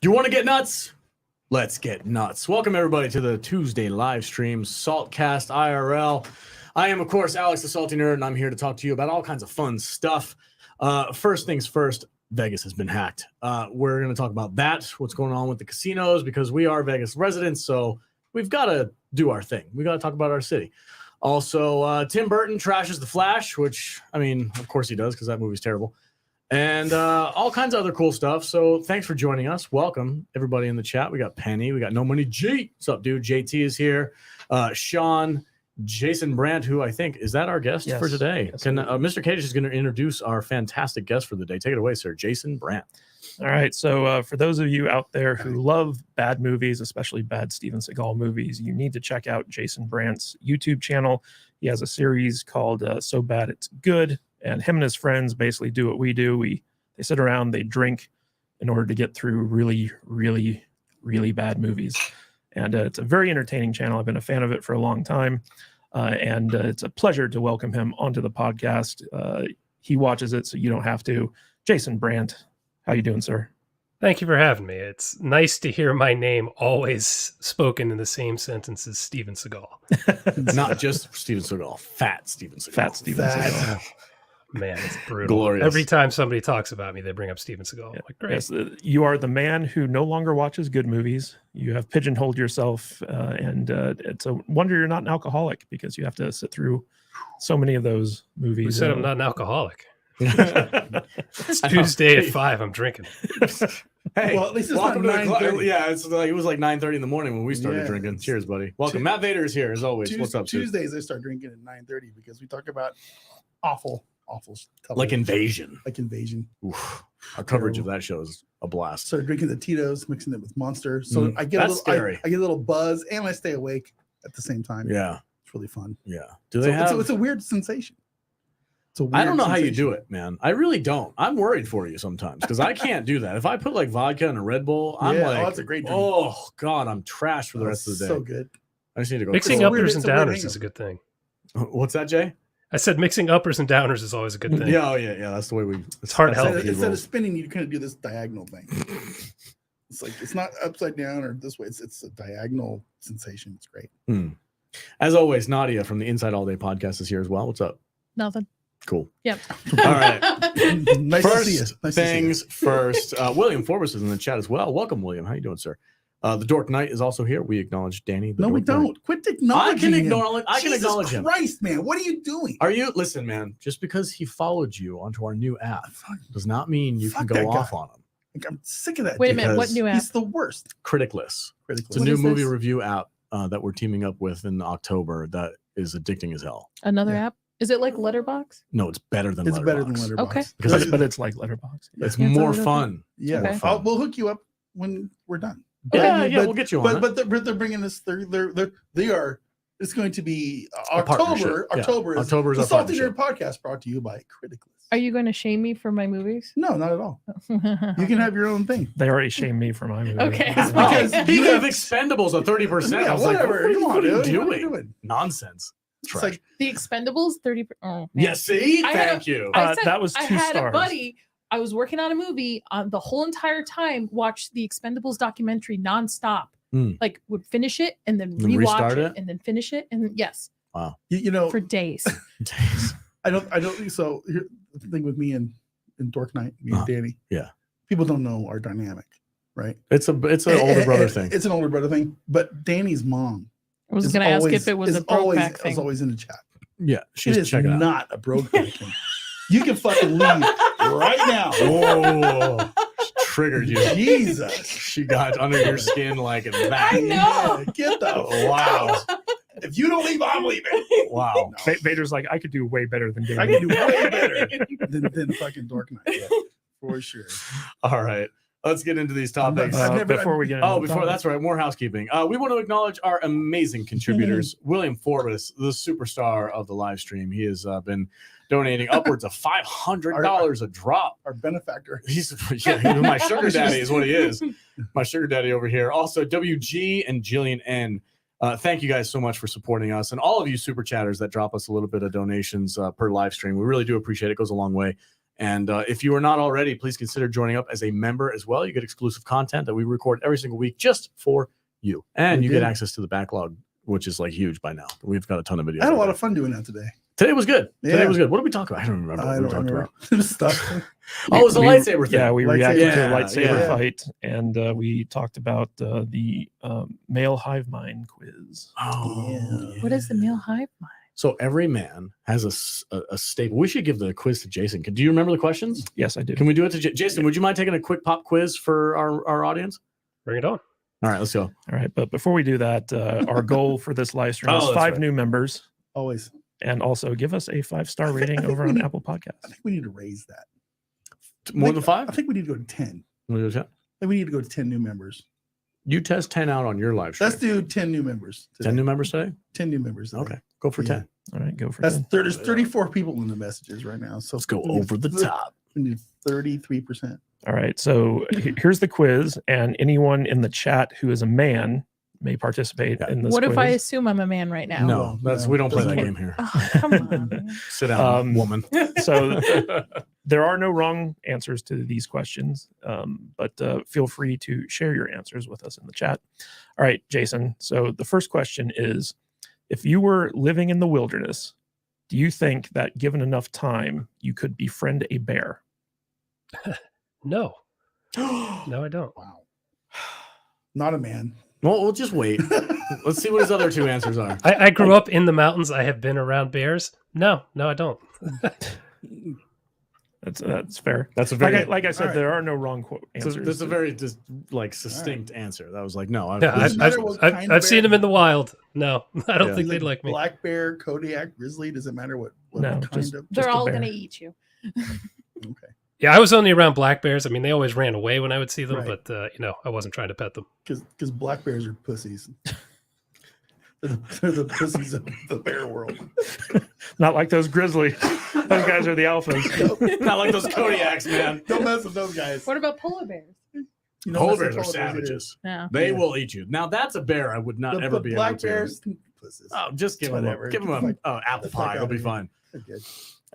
Do you want to get nuts? Let's get nuts. Welcome, everybody, to the Tuesday live stream, Saltcast IRL. I am, of course, Alex the Salty Nerd, and I'm here to talk to you about all kinds of fun stuff. First things first, Vegas has been hacked. We're going to talk about that, what's going on with the casinos, because we are Vegas residents, so we've got to do our thing. We got to talk about our city. Also, Tim Burton trashes The Flash, which, I mean, of course he does, because that movie's terrible. And all kinds of other cool stuff. So thanks for joining us. Welcome, everybody in the chat. We got Penny. We got No Money G. What's up, dude? JT is here. Sean, Jason Brant, who I think, is that our guest for today? Yes, Can Mr. Cage is going to introduce our fantastic guest for the day. Take it away, sir. Jason Brant. All right. So for those of you out there who love bad movies, especially bad Steven Seagal movies, you need to check out Jason Brant's YouTube channel. He has a series called So Bad It's Good. And him and his friends basically do what we do. They sit around, they drink in order to get through really, really, really bad movies. And it's a very entertaining channel. I've been a fan of it for a long time. And it's a pleasure to welcome him onto the podcast. He watches it, so you don't have to. Jason Brant, how you doing, sir? Thank you for having me. It's nice to hear my name always spoken in the same sentence as Steven Seagal. Not just Steven Seagal, Fat Steven Seagal. Fat Steven Seagal. Man, it's brutal. Glorious. Every time somebody talks about me, they bring up Steven Seagal. Yeah. Like, great. Yes, you are the man who no longer watches good movies. You have pigeonholed yourself, and it's a wonder you're not an alcoholic because you have to sit through so many of those movies. Who said I'm not an alcoholic? It's Tuesday at 5. I'm drinking. Hey, well, at least it's welcome not to the 9:30. Yeah, it's like it was like 9:30 in the morning when we started Yeah. drinking. Cheers, buddy. Welcome. Matt Vader is here as always. What's up, Tuesdays I start drinking at 9:30 because we talk about awful television. Like Invasion. Like Invasion. Oof. Our coverage of that show is a blast. Started drinking the Tito's, mixing it with Monster. So I get That's a little scary. I get a little buzz and I stay awake at the same time. Yeah. It's really fun. Yeah. Do they it's a weird sensation. It's a weird I don't know how you sensation. do it, man. I really don't. I'm worried for you sometimes because I can't do that. If I put like vodka in a Red Bull, I'm Yeah, like, that's a great drink. oh God, I'm trash for the rest of the day. So good. I just need to go. Mixing It's a uppers weird- and it's a weird downers hangover. is a good thing. What's that, Jay? I said mixing uppers and downers is always a good thing. Yeah, oh, yeah. That's the way we. It's heart that's how healthy. we Instead roll. of spinning, you kind of do this diagonal thing. It's like it's not upside down or this way. It's a diagonal sensation. It's great. As always, Nadia from the Inside All Day podcast is here as well. What's up? Nothing. Cool. Yep. All right. Nice to see you. First Nice to see you. things first. William Forbus is in the chat as well. Welcome, William. How you doing, sir? The Dork Knight is also here. We acknowledge Danny. No, we Dork Knight. don't. Quit acknowledging I can him. acknowledge. I can Jesus acknowledge him. Christ, man, what are you doing? Are you listen, man? Just because he followed you onto our new app does not mean you can Fuck that go off guy. on him. Like, I'm sick of that. Wait a dude. minute. What Because new app? He's the worst. Criticless. Critical. It's a What new is movie this? review app that we're teaming up with in October. That is addicting as hell. Another Yeah. app? Is it like Letterbox? No, it's better than It's better than Letterboxd. Letterboxd. Okay. Because But it's like Letterboxd. it's Yeah, it's more on Letterboxd. fun. Yeah, Okay. we'll hook you up when we're done. Yeah, Okay, yeah, we'll get you on. But they're bringing this. They are. It's going to be A partnership. October. Yeah. October is October's the our Salty partnership. Nerd podcast brought to you by Criticless. Are you going to shame me for my movies? No, not at all. You can have your own thing. They already shamed me for my movie. Okay. It's Oh, because he you gave have- Expendables a 30%. I Yeah, was like, whatever. what are you, Come on, what are you dude. What are you doing? doing? Nonsense. It's Trash. like The Expendables, 30%. Oh, man. Yeah, see? I had Thank you. I said that was I 2 had stars. a buddy. I was working on a movie the whole entire time, watched the Expendables documentary nonstop. Hmm. Like would finish it and then And rewatch restart it it? and then finish it. And then, yes, you know. for days. I don't. So here, the thing with me and Dork Knight, me and Danny. yeah. People don't know our dynamic, right? It's an older brother thing. It's an older brother thing. But Danny's mom I was is going to ask always- if it was is a Brokeback always, thing. is always in the chat. Yeah, It she's is checking out. not a Brokeback thing. You can fucking leave right now. Whoa. Triggered you. Jesus. She got under your skin like that. I know. Yeah, get the Wow. If you don't leave, I'm leaving. Wow. No, Vader's like, I could do way better than I Danny. can do way better than fucking Dork Knight. Yeah, for sure. All right. Let's get into these topics. I've never- Before we get into Oh, the before topic. that's right. More housekeeping. We want to acknowledge our amazing contributors. William Forbus, the superstar of the live stream. He has been donating upwards of $500 a drop. Our benefactor. He's my sugar daddy is what he is. My sugar daddy over here. Also, WG and Jillian N. Thank you guys so much for supporting us, and all of you super chatters that drop us a little bit of donations per live stream. We really do appreciate it. It goes a long way. And if you are not already, please consider joining up as a member as well. You get exclusive content that we record every single week just for you. And you get access to the backlog, which is like huge by now. We've got a ton of videos. I had a lot of fun doing that today. Today was good. Yeah. Today was good. What did we talk about? I don't remember what we talked about. Stuff. Oh, it was a lightsaber thing. Yeah, we reacted to a Yeah, lightsaber yeah. fight, and we talked about the male hive mind quiz. Oh, What is the male hive mind? So every man has a staple. We should give the quiz to Jason. Do you remember the questions? Yes, I do. Can we do it to Jason? Would you mind taking a quick pop quiz for our audience? Bring it on. All right, let's go. All right, but before we do that, our goal for this live stream is that's 5 right. new members, Always. and also give us a 5-star rating think over we on need- Apple I Podcasts. think we need to raise that. More than 5? I think we need to go to 10. I You think we need to go to 10 new members. test 10 out on your live stream. Let's do 10 new members. Today. 10 new members today? 10 new members. Today. Okay, go for Yeah. 10. All right, go for That's 10. there's 34 people in the messages right now. So Let's go we need over the th- top. We need 33%. All right, so here's the quiz, and anyone in the chat who is a man may participate Yeah. in this What quiz. if I assume I'm a man right now? No, no, we don't play that doesn't game here. Oh, come on. Man. Sit down, Um, woman. So there are no wrong answers to these questions, but feel free to share your answers with us in the chat. All right, Jason. So the first question is, if you were living in the wilderness, do you think that given enough time, you could befriend a bear? No. No, I don't. Wow. Not a man. Well, we'll just wait. Let's see what his other 2 answers are. I grew up in the mountains. I have been around bears. No, I don't. That's fair. That's a very Like I said, all right. there are no wrong answers. that's a very just like succinct answer. That was like, no. Yeah, Doesn't matter what kind of I've seen bear. them in the wild. No, I don't Yeah. think Is they'd it like me. Black bear, Kodiak, grizzly. Does it matter what No, kind just- of? They're a all bear. going to eat you. Okay. Yeah, I was only around black bears. I mean, they always ran away when I would see them, Right. but I wasn't trying to pet them. Because black bears are pussies. They're the pussies of the bear world. Not like those grizzly. Those guys are the alphas. Not like those Kodiaks, man. Don't mess with those guys. What about polar bears? You don't Polar mess with bears are polar either. savages. No. They Yeah. will eat you. Now that's a bear I would not The ever be black able to. bears, pussies. Oh, just give Whatever. him a Like, apple the fuck pie. out It'll of be here. fine. They're good.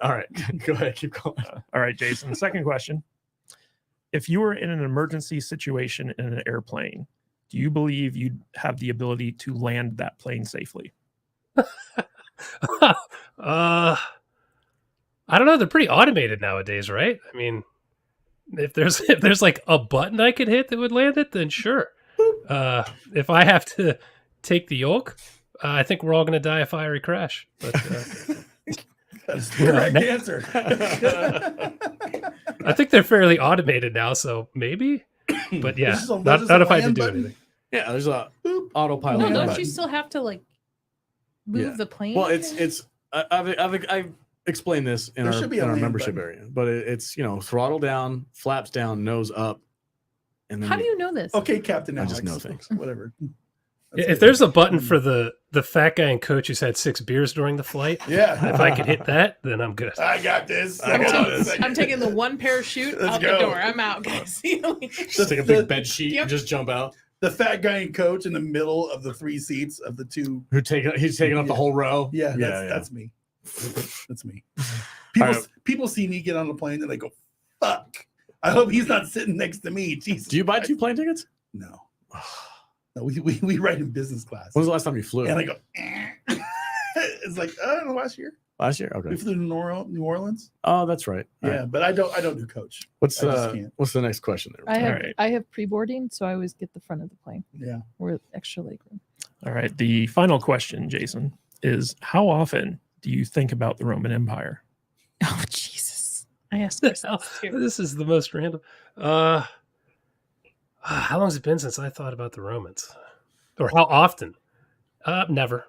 All right, go ahead, keep going. All right, Jason. Second question. If you were in an emergency situation in an airplane, do you believe you'd have the ability to land that plane safely? I don't know. They're pretty automated nowadays, right? I mean, if there's like a button I could hit that would land it, then sure. If I have to take the yoke, I think we're all going to die a fiery crash. But That's the right Yeah. answer. I think they're fairly automated now, so maybe. But yeah, There's just a- not, there's just not a if I had to land do button. anything. Yeah, there's a Boop. autopilot. No, Yeah. don't button. you still have to like move Yeah. the plane? Well, it's I've explained this in There our should be a land membership button. area, but it's throttle down, flaps down, nose up, and then How do you know this? Okay, Captain I Alex. just know things. Whatever. That's If good. there's a button for the fat guy and coach who's had 6 beers during the flight, Yeah. if I could hit that, then I'm good. I got this. I got this. I'm taking the one parachute Let's out go. the door. I'm out, guys. See you later. just take a big bed sheet Yep. and just jump out. The fat guy and coach in the middle of the 3 seats of the 2. He's taking up the Yeah. whole row. Yeah, that's me. That's me. All right. People see me get on the plane and they go, "Fuck! I hope he's not sitting next to me." Jesus. Do you buy Christ. 2 plane tickets? No. No, we ride in business class. When was the last time you flew? And I go, "Eh." It's like, I don't know, last year. Last year. Okay. We flew to New Orleans. Oh, that's right. All Yeah, right. but I don't do coach. What's I just can't. what's the next question there? I have Alright. I have pre-boarding, so I always get the front of the plane Yeah. with extra legroom. All right. The final question, Jason, is how often do you think about the Roman Empire? Oh Jesus! I asked Chris this too. This is the most random. How long has it been since I thought about the Romans? Or how often? Never.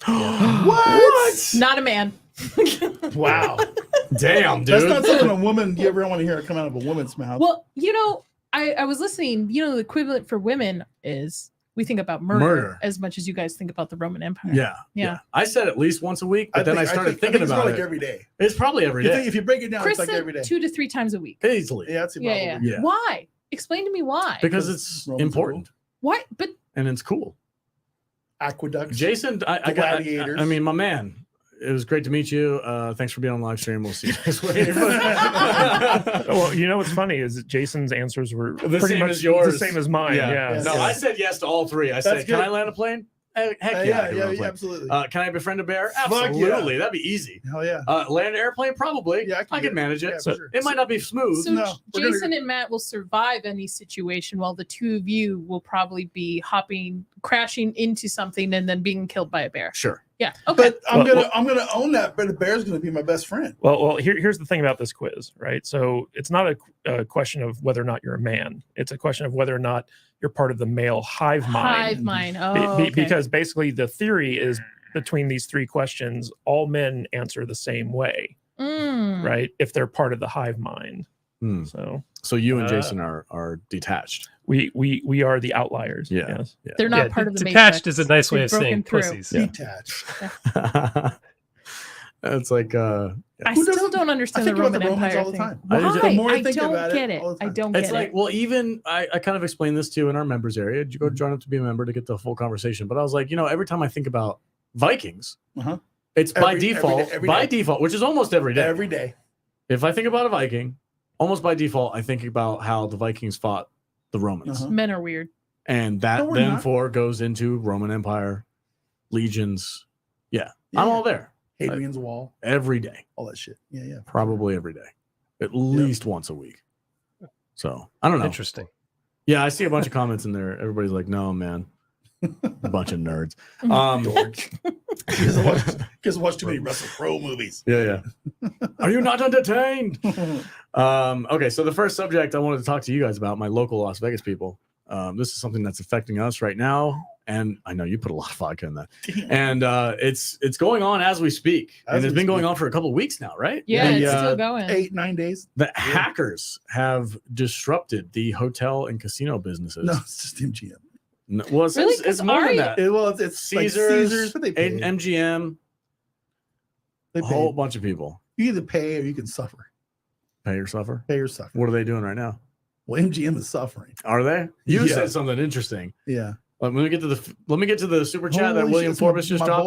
What? Not a man. Wow. Damn, That's dude. not something a woman you ever want to hear come out of a woman's mouth. Well, I was listening. The equivalent for women is we think about murder, Murder. as much as you guys think about the Roman Empire. Yeah. I said at least once a week, but then I started think thinking it's more about like it. every day. It's probably every You day. think if you break it down, Chris it's like said every day. 2 to 3 times a week. Easily. Yeah, that's Yeah. probably. Yeah. Why? Explain to me why. Because it's Romans are important Why? But and it's cool. Aqueducts. Jason, I Gladiators. mean, my man, it was great to meet you. Thanks for being on live stream. We'll see you next week. Well, you know what's funny is that Jason's answers were The pretty same much as yours. the same as mine. Yeah. No, I said yes to all three. I said, can I land a plane? Heck yeah, I can land a plane. Absolutely. Can I befriend a bear? Fuck Absolutely. yeah. That'd be easy. Hell yeah. Land an airplane? Probably. Yeah, I can manage it. Yeah, So- for sure. It might not be smooth. So No, we're gonna- Jason and Matt will survive any situation, while the two of you will probably be crashing into something, and then being killed by a bear. Sure. Yeah. Okay. But I'm gonna own that. But the bear's gonna be my best friend. Well, here's the thing about this quiz, right? So it's not a question of whether or not you're a man. It's a question of whether or not you're part of the male hive mind. Hive mind. Be- Oh, okay. Because basically the theory is between these three questions, all men answer the same way, right? If they're part of the hive mind. Hmm. So you and Jason are detached. we are the outliers. Yeah. Yes. Yeah. They're not part of the detached Matrix. is a nice way They've of saying broken through. pussies. Yeah. Detached. It's like I Who still doesn't- don't I understand think the about the Roman Romans Empire all the thing. time. Why? The more I I think don't about get it it. all the I time. don't it's get like, it. well, even I kind of explained this too in our members area. You go join up to be a member to get the full conversation. But I was like, every time I think about Vikings, Uh-huh. it's by Every default, day. which is almost every day. Every day. If I think about a Viking, almost by default, I think about how the Vikings fought the Romans. Uh-huh. Men are weird. And that No, we're then not. for goes into Roman Empire, legions. Yeah. I'm all there Hadrian's Wall, every day, all that shit. Yeah. probably every day, at least once a week. So I don't know. Interesting. Yeah, I see a bunch of comments in there. Everybody's like, "No, man, a bunch of nerds." Because watch too many Russell Crowe movies. Yeah. Are you not entertained? Okay, so the first subject I wanted to talk to you guys about, my local Las Vegas people. This is something that's affecting us right now, and I know you put a lot of vodka in that. And it's going on as we speak, and it's been going on for a couple of weeks now, right? Yeah, The, it's still going. 8-9 days. The hackers have disrupted the hotel and casino businesses. No, it's just MGM. No, well, it's, Really? it's 'Cause more than Ari- that. It's Caesars, like Caesars, but they pay. MGM, They a pay. whole bunch of people. You either pay or you can suffer. Pay or suffer. Pay or suffer. What are they doing right now? Well, MGM is suffering. Are they? You Yeah. said something interesting. Yeah. Let me get to the super chat that Holy William shit, it's Forbus just my dropped.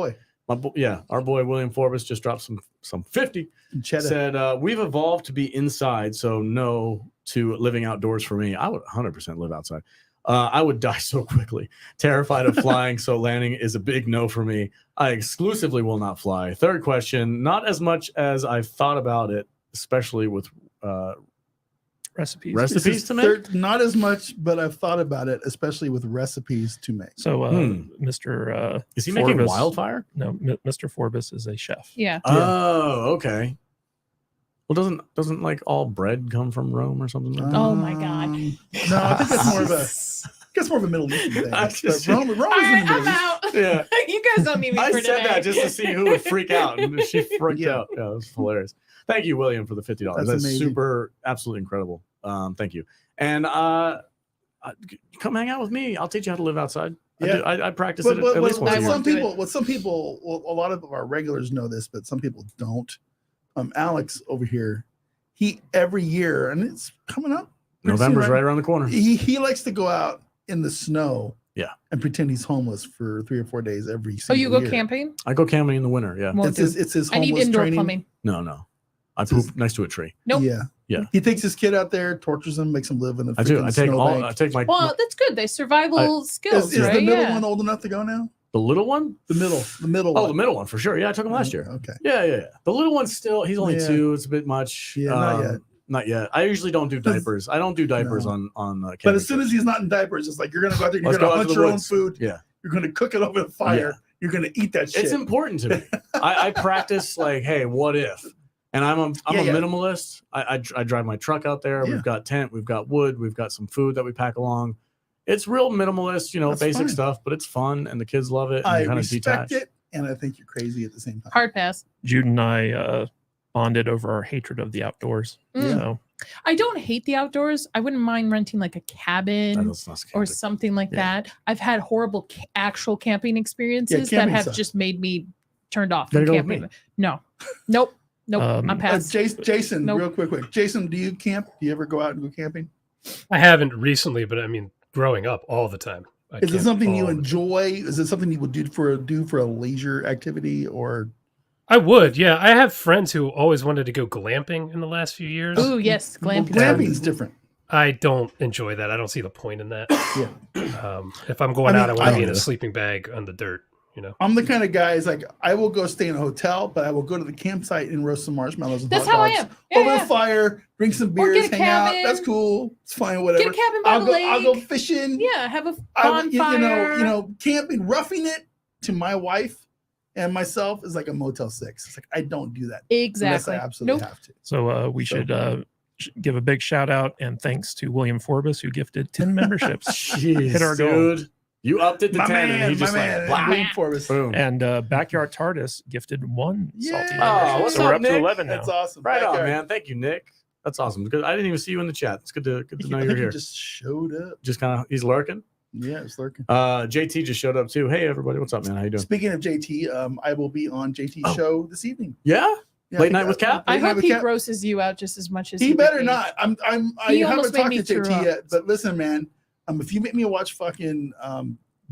boy. Our boy William Forbus just dropped some 50. Cheddar. Said we've evolved to be inside, so no to living outdoors for me. I would 100% live outside. I would die so quickly. Terrified of flying, so landing is a big no for me. I exclusively will not fly. Third question, not as much as I've thought about it, especially with Recipes. recipes This is to make. not as much, but I've thought about it, especially with recipes to make. So Mr. Is he making Forbus- wildfire? No, Mr. Forbus is a chef. Yeah. Oh, okay. Well, doesn't like all bread come from Rome or something like that? Oh my God. No, I think that's more of a Middle Eastern thing. I But just- Rome is All in right, the I'm Middle East. out. Yeah. You guys don't need me I for said today. that just to see who would freak out, and she freaked Yeah. out. Yeah, that was hilarious. Thank you, William, for the $50. That's That's amazing. super, absolutely incredible. Thank you. And come hang out with me. I'll teach you how to live outside. Yeah. I practice But it at least once a I year. won't. some people, well, a lot of our regulars know this, but some people don't. Alex over here, he every year, and it's coming up. pretty soon, November's right around the corner. He likes to go out in the snow. Yeah. And pretend he's homeless for 3 or 4 days every Oh, single you go year. camping? I go camping in the winter. Yeah. Won't do. It's his I homeless need indoor training. plumbing. No. I It's his- poop next to a tree. Nope. Yeah. Yeah. He takes his kid out there, tortures him, makes him live in a I do. freaking I take snowbank. I take my Well, that's good. They survival skills, Is right? the middle Yeah. one old enough to go now? the little one. The middle. Oh, one. the middle one for sure. Yeah, I took him last year. Okay. Yeah. The little one's still. He's only Yeah. 2. It's a bit much. Yeah, not yet. Not yet. I usually don't do diapers. I don't do diapers No. on. But as soon as he's not in diapers, it's like you're gonna go out there, you're Let's go gonna out to hunt the your own woods. food. Yeah. You're gonna cook it over the fire. Yeah. You're gonna eat that shit. It's important to me. I practice like, hey, what if? And I'm a Yeah. minimalist. I drive my truck out there. Yeah. We've got tent. We've got wood. We've got some food that we pack along. It's real minimalist, That's basic fine. stuff, but it's fun and the kids love it. And I they're kind of respect detached. it, and I think you're crazy at the same time. Hard pass. Jude and I bonded over our hatred of the outdoors. Mm. So I don't hate the outdoors. I wouldn't mind renting like a cabin That's not or scary. something like Yeah. that. I've had horrible actual camping experiences that camping have sucks. just made me turned off Gotta from go with camping. me. No. Nope. Um, I'm past. Jason, Nope. real quick. Jason, do you camp? Do you ever go out and go camping? I haven't recently, but I mean, growing up all the time. I Is it camped something all you the time. enjoy? Is it something you would do for a leisure activity, or I would, yeah. I have friends who always wanted to go glamping in the last few years. Ooh, yes, Well, glamping. glamping's different. I don't enjoy that. I don't see the point in that. Yeah. If I'm going I mean, out, I want I to be in don't a either. sleeping bag on the dirt. You know, I'm the kind of guy is like I will go stay in a hotel, but I will go to the campsite and roast some marshmallows and That's hot how I dogs am. over Yeah, the fire, drink some beers, get a hang out. cabin. That's cool. It's fine, whatever. Get a cabin by I'll the go. lake. I'll go fishing. Yeah, have a I, bonfire. you know, camping, roughing it to my wife and myself is like a Motel 6. It's like I don't do that unless Exactly. I absolutely Nope. have to. So we should give a big shout out and thanks to William Forbus, who gifted 10 memberships. Jeez, Hit our goal. dude. You upped it to My 10 and man, he just my like, man, blah, William Forbes. boom. And Backyard TARDIS gifted 1 salty Yeah. Oh, membership. what's So we're up, up to Nick? 11 now. That's awesome. Right on, Backyard. man. Thank you, Nick. That's awesome. Because I didn't even see you in the chat. It's good to I know think you're he here. just showed up. Just kind of, he's lurking. Yeah, it's lurking. JT just showed up too. Hey, everybody. What's up, man? How you doing? Speaking of JT, I will be on JT's Oh. show this evening. Yeah? Yeah, Late night with Cap? I Late night hope with he Cap. grosses you out just as much as He would better me. not. I He haven't almost made talked me to throw JT up. yet, but listen, man. If you make me watch fucking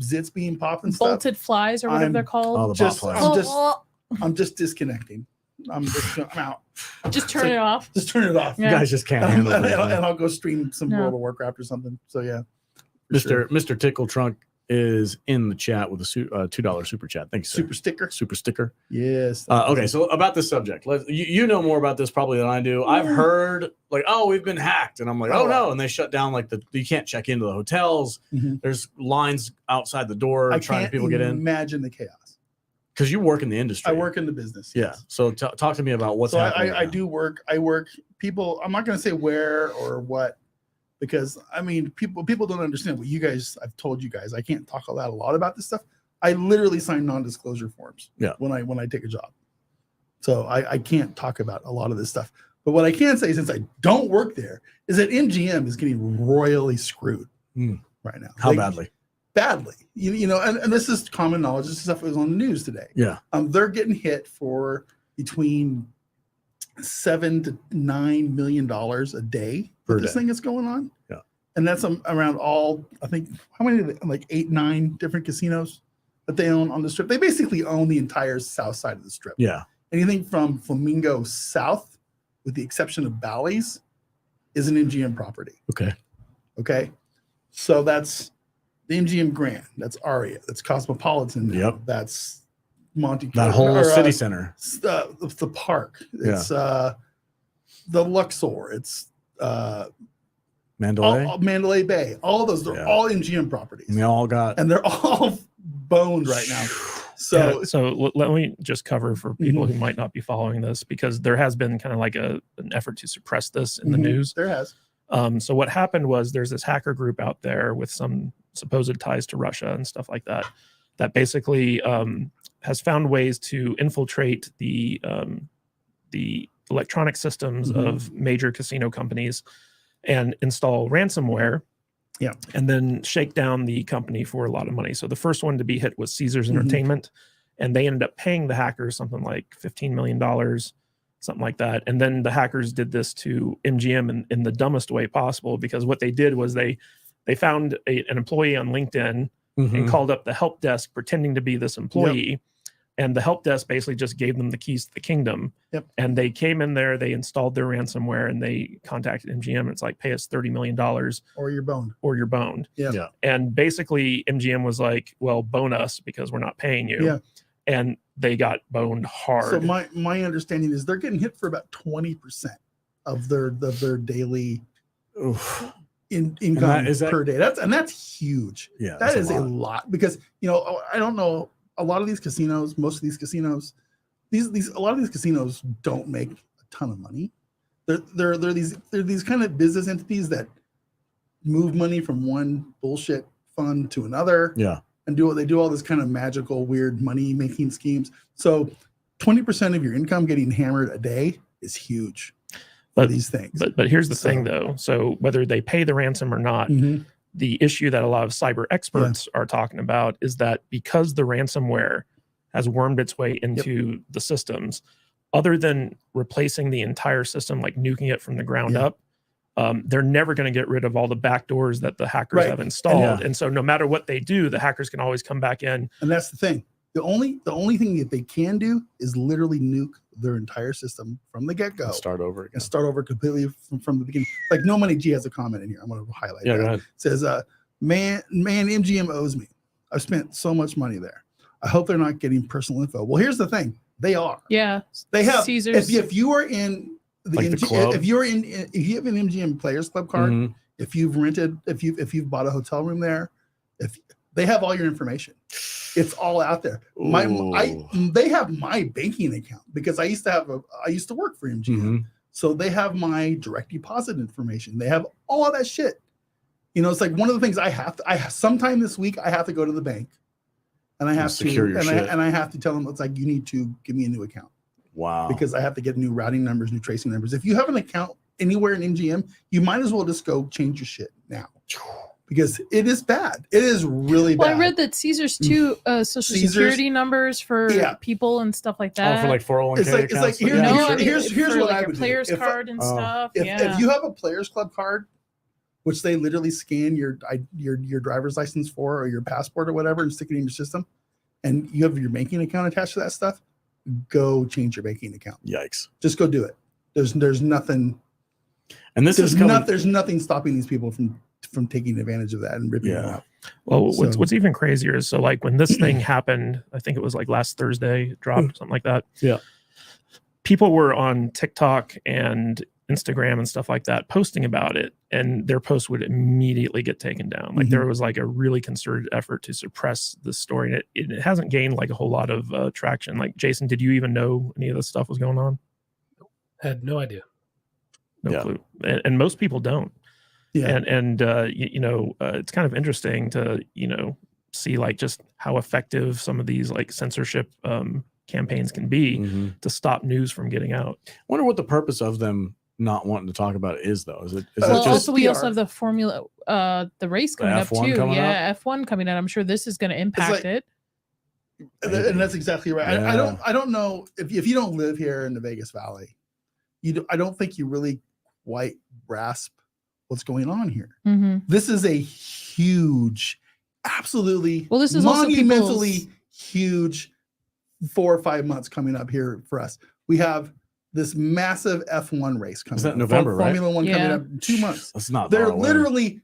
zits being popped and stuff, Bolted flies or whatever I'm they're called. Oh, the just- bot I'm flies. just- I'm just disconnecting. I'm out. Just turn it off. Just turn it off. You Yeah. guys just can't And, handle and, it. man. I'll go stream some No. World of Warcraft or something. So yeah, for sure. Mr. Tickle Trunk is in the chat with a $2 super chat. Thanks, Super sticker. super sticker. Yes. Okay, so about this subject, you know more about this probably than I do. I've heard like, oh, we've been hacked, and I'm like, oh no, and they shut down like you can't check into the hotels. Mhm. There's lines outside the door I trying to can't people get in imagine the chaos. because you work in the industry. I work in the business. Yeah. yes. So talk to me about what's So happening. I do work. I work people. I'm not going to say where or what, because I mean people don't understand what you guys. I've told you guys. I can't talk a lot about this stuff. I literally sign non-disclosure forms. Yeah. When I take a job, so I can't talk about a lot of this stuff. But what I can say, since I don't work there, is that MGM is getting royally screwed right now. How Like, badly? Badly. You know, and this is common knowledge. This stuff was on the news today. Yeah. They're getting hit for between $7 to $9 million a day Per that this day. thing is going on. Yeah. And that's around all, I think, how many, like 8, 9 different casinos that they own on the strip. They basically own the entire south side of the strip. Yeah. Anything from Flamingo South, with the exception of Bally's, is an MGM property. Okay. Okay. So that's the MGM Grand. That's Aria. That's Cosmopolitan. now. Yep. That's Monte That Carlo. whole or, city center. the park. It's the Luxor. It's Mandalay. Mandalay Bay. All those, they're Yeah. all MGM properties. And they all got. And they're all boned right now. So Yeah, so let me just cover for people who might not be following this, because there has been kind of like an effort to suppress this in the news. there has. So what happened was there's this hacker group out there with some supposed ties to Russia and stuff like that, that basically has found ways to infiltrate the electronic systems of major casino companies and install ransomware. Yeah. And then shake down the company for a lot of money. So the first one to be hit was Caesars Entertainment, and they ended up paying the hackers something like $15 million, something like that. And then the hackers did this to MGM in the dumbest way possible, because what they did was they found an employee on LinkedIn and called up the help desk pretending to be this employee. And the help desk basically just gave them the keys to the kingdom. Yep. And they came in there, they installed their ransomware, and they contacted MGM. And it's like, pay us $30 million Or you're boned. or you're boned. Yeah. Yeah. And basically MGM was like, well, bone us because we're not paying you. Yeah. And they got boned hard. So my understanding is they're getting hit for about 20% of their daily Oof. income is that- per day. That's huge. Yeah. That that's is a lot, because I don't know, a lot of these casinos, most of these casinos, a lot of these casinos don't make a ton of money. They're these kind of business entities that move money from one bullshit fund to another. Yeah. And they do all this kind of magical, weird money making schemes. So 20% of your income getting hammered a day is huge for these things. But here's the thing, though. So whether they pay the ransom or not, the issue that a lot of cyber experts are talking about is that because the ransomware has wormed its way into the systems, other than replacing the entire system, like nuking it from the ground up, they're never going to get rid of all the backdoors that the hackers have installed. And so no matter what they do, the hackers can always come back in. And that's the thing. The only thing that they can do is literally nuke their entire system from the get go. Start over again. And start over completely from the beginning. Like No Money G has a comment in here. I'm going to highlight. Yeah, that. go ahead. It says, man, MGM owes me. I've spent so much money there. I hope they're not getting personal info. Well, here's the thing. They are. Yeah. They have. Caesars. If you are in the, Like the club? if you have an MGM Players Club card, Mhm. if you've rented, if you've bought a hotel room there, if they have all your information, it's all out there. They have my banking account because I used to work for MGM, Mhm. so they have my direct deposit information. They have all of that shit. You know, it's like one of the things sometime this week I have to go to the bank, and I have I have to tell them it's like you need to give me a new account. Wow. Because I have to get new routing numbers, new tracing numbers. If you have an account anywhere in MGM, you might as well just go change your shit now. Because it is bad. It is really bad. Well, I read that Caesars too, social security numbers for people and stuff like that. Oh, for like 401k it's like accounts. here's for what like I a would player's do. card and stuff. If you have a Players Club card, which they literally scan your driver's license for or your passport or whatever and stick it in your system, and you have your banking account attached to that stuff, go change your banking account. Yikes. Just go do it. There's nothing. And there's nothing stopping these people from taking advantage of that and ripping it out. Well, what's even crazier is so like when this thing happened, I think it was like last Thursday, dropped something like that. Yeah. People were on TikTok and Instagram and stuff like that posting about it, and their posts would immediately get taken down. Like there was like a really concerted effort to suppress the story, and it hasn't gained like a whole lot of traction. Like Jason, did you even know any of this stuff was going on? Had no idea. No clue. And most people don't. Yeah. And it's kind of interesting to, see like just how effective some of these like censorship campaigns can be to stop news from getting out. I wonder what the purpose of them not wanting to talk about it is, though. Is it well, just we also have the Formula, the race coming up F1 too. coming F1 coming out. I'm sure this is going to impact it. And that's exactly right. Yeah. I don't know if you don't live here in the Vegas Valley, I don't think you really quite grasp what's going on here. This is a huge, absolutely this is monumentally huge 4 or 5 months coming up here for us. We have this massive F1 race coming. Is that up. November, right? Formula One coming up in 2 months. That's not. They're far away. literally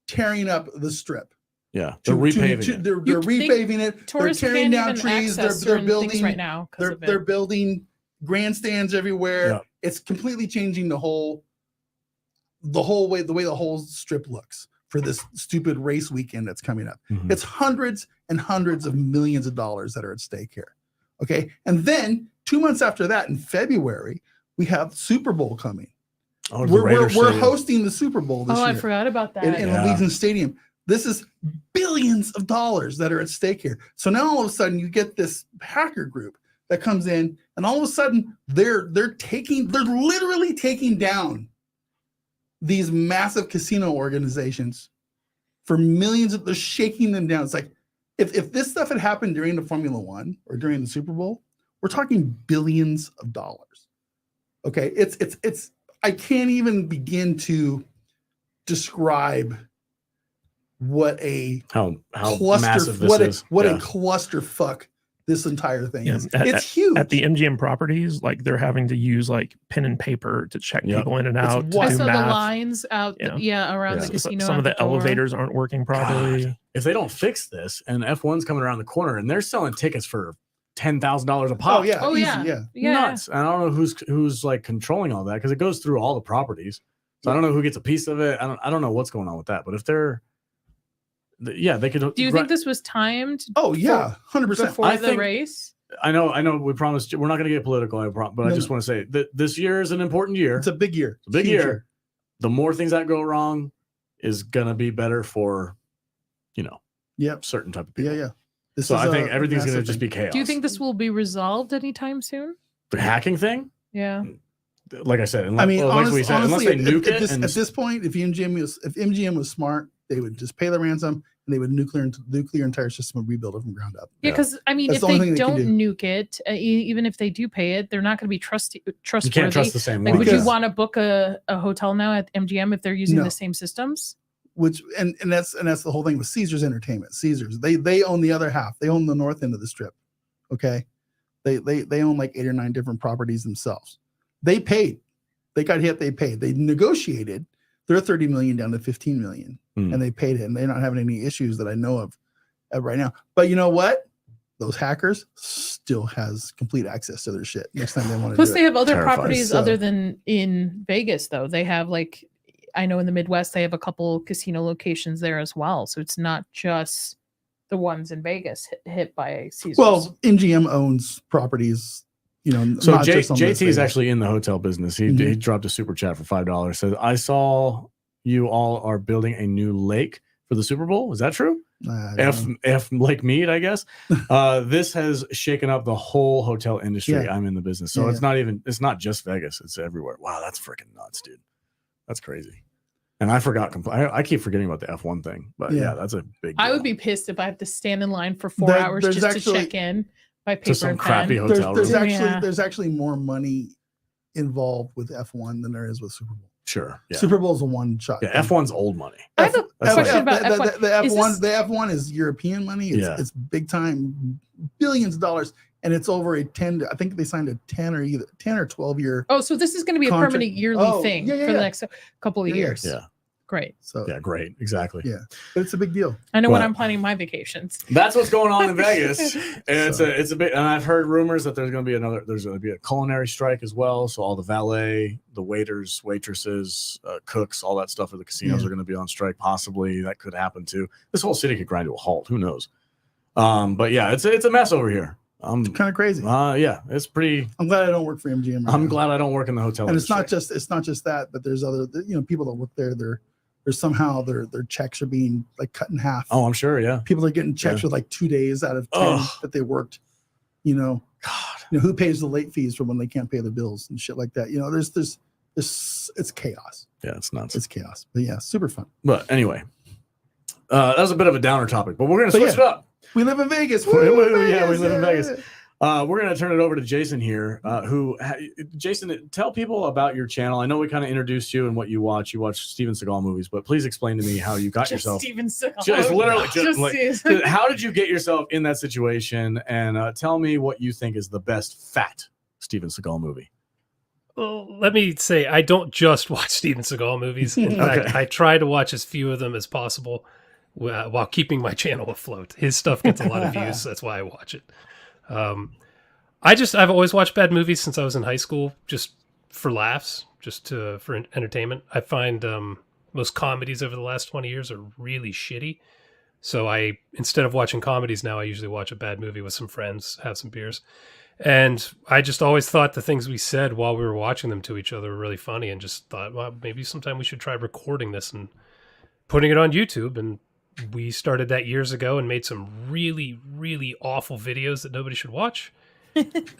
tearing up the strip. Yeah, they're repaving it. They're repaving it. They're tearing down trees. They're building right now. They're building grandstands everywhere. Yeah. It's completely changing the way the whole strip looks for this stupid race weekend that's coming up. It's hundreds and hundreds of millions of dollars that are at stake here. Okay, and then 2 months after that, in February, we have Super Bowl coming. Oh, we're hosting the Super Bowl this year. I forgot about that. In Allegiant Stadium. This is billions of dollars that are at stake here. So now all of a sudden you get this hacker group that comes in, and all of a sudden they're literally taking down these massive casino organizations for millions they're shaking them down. It's like if this stuff had happened during the Formula One or during the Super Bowl, we're talking billions of dollars. Okay, it's I can't even begin to describe what a how massive this is. A clusterfuck this entire thing is. It's huge. At the MGM properties, like they're having to use like pen and paper to check people in and out. I saw the lines out around the casino. Some of the elevators aren't working properly. God, if they don't fix this, and F1's coming around the corner, and they're selling tickets for $10,000 a pop. Yeah. Nuts. And I don't know who's like controlling all that because it goes through all the properties. So I don't know who gets a piece of it. I don't know what's going on with that. But if they're they could. Do you think this was timed? Oh yeah, 100%. Before the race. I know. We promised we're not going to get political. I just want to say that this year is an important year. It's a big year. It's a big year. The more things that go wrong is going to be better for, certain type of people. Yeah. I think everything's going to just be chaos. Do you think this will be resolved anytime soon? The hacking thing? Yeah. Like I said, unless, honestly, unless they nuke it. At this point, if MGM was smart, they would just pay the ransom and they would nuclear entire system and rebuild it from ground up. Yeah, because if they don't nuke it, even if they do pay it, they're not going to be trustworthy. You can't trust the same one. Would you want to book a hotel now at MGM if they're using the same systems? And that's the whole thing with Caesars Entertainment. Caesars, they own the other half. They own the north end of the strip. Okay, they own like 8 or 9 different properties themselves. They paid. They got hit. They paid. They negotiated their 30 million down to 15 million, and they paid it. And they're not having any issues that I know of right now. But you know what? Those hackers still has complete access to their shit next time they want to. Plus, do they it. have other Terrifying. properties So- other than in Vegas, though. They have like, I know in the Midwest, they have a couple casino locations there as well. So it's not just the ones in Vegas hit by Caesars. Well, MGM owns properties. You know, So not just on JT this is Vegas. actually in the hotel business. He dropped a super chat for $5. Says, I saw you all are building a new lake for the Super Bowl. Is that true? F Lake Mead, I guess. This has shaken up the whole hotel industry. Yeah. I'm in the business. So Yeah, it's not just Vegas, it's everywhere. Wow, that's freaking nuts, dude. That's crazy. And I forgot I keep forgetting about the F1 thing, but yeah, that's a big deal. I would be pissed if I have to stand in line for 4 There- hours there's just actually- to check in by paper to some and crappy pen. hotel room. There's actually more money involved with F1 than there is with Super Bowl. Sure. Yeah. Super Bowl is a one shot. Yeah, F1's old money. I have a That's question right. about F1. The Is F1 this- the F1 is European money. It's big time, billions of dollars, and it's over a 10. I think they signed a 10 or 12 year. Oh, so this is going to be a Contract- permanent yearly Oh, thing yeah, for the yeah. next couple of Yeah, years. Yeah. Great. So Yeah, great. Exactly. yeah, but it's a big deal. I know when Well- I'm planning my vacations. That's what's going on in Vegas. And So- it's a bit, and I've heard rumors that there's going to be a culinary strike as well. So all the valet, the waiters, waitresses, cooks, all that stuff at the casinos Yeah. are going to be on strike. Possibly that could happen too. This whole city could grind to a halt. Who knows? But yeah, it's a mess over here. It's kind of crazy. Yeah, it's pretty. I'm glad I don't work for MGM. Right I'm now. glad I don't work in the hotel. And it's industry. not just that, but there's other people that work there. There's somehow their checks are being like cut in half. Oh, I'm sure. Yeah. People are getting checks with like 2 days out of 10 Ugh. that they worked. God. Who pays the late fees for when they can't pay their bills and shit like that. There's it's chaos. Yeah, it's nuts. It's chaos. But yeah, super fun. But anyway, that was a bit of a downer topic, but we're gonna But switch it up. We live in Vegas. Yeah, Woo, we live in Vegas. yeah. We're going to turn it over to Jason here. Jason, tell people about your channel. I know we kind of introduced you and what you watch. You watch Steven Seagal movies, but please explain to me how you got yourself. Steven Seagal. Just literally, just like, Steven. how did you get yourself in that situation? And tell me what you think is the best fat Steven Seagal movie. Well, let me say, I don't just watch Steven Seagal movies. In fact, I try to watch as few of them as possible while keeping my channel afloat. His stuff gets a lot of views. So that's why I watch it. I've always watched bad movies since I was in high school, just for laughs, for entertainment. I find most comedies over the last 20 years are really shitty. So instead of watching comedies now, I usually watch a bad movie with some friends, have some beers. And I just always thought the things we said while we were watching them to each other were really funny, and just thought, well, maybe sometime we should try recording this and putting it on YouTube. And we started that years ago and made some really, really awful videos that nobody should watch.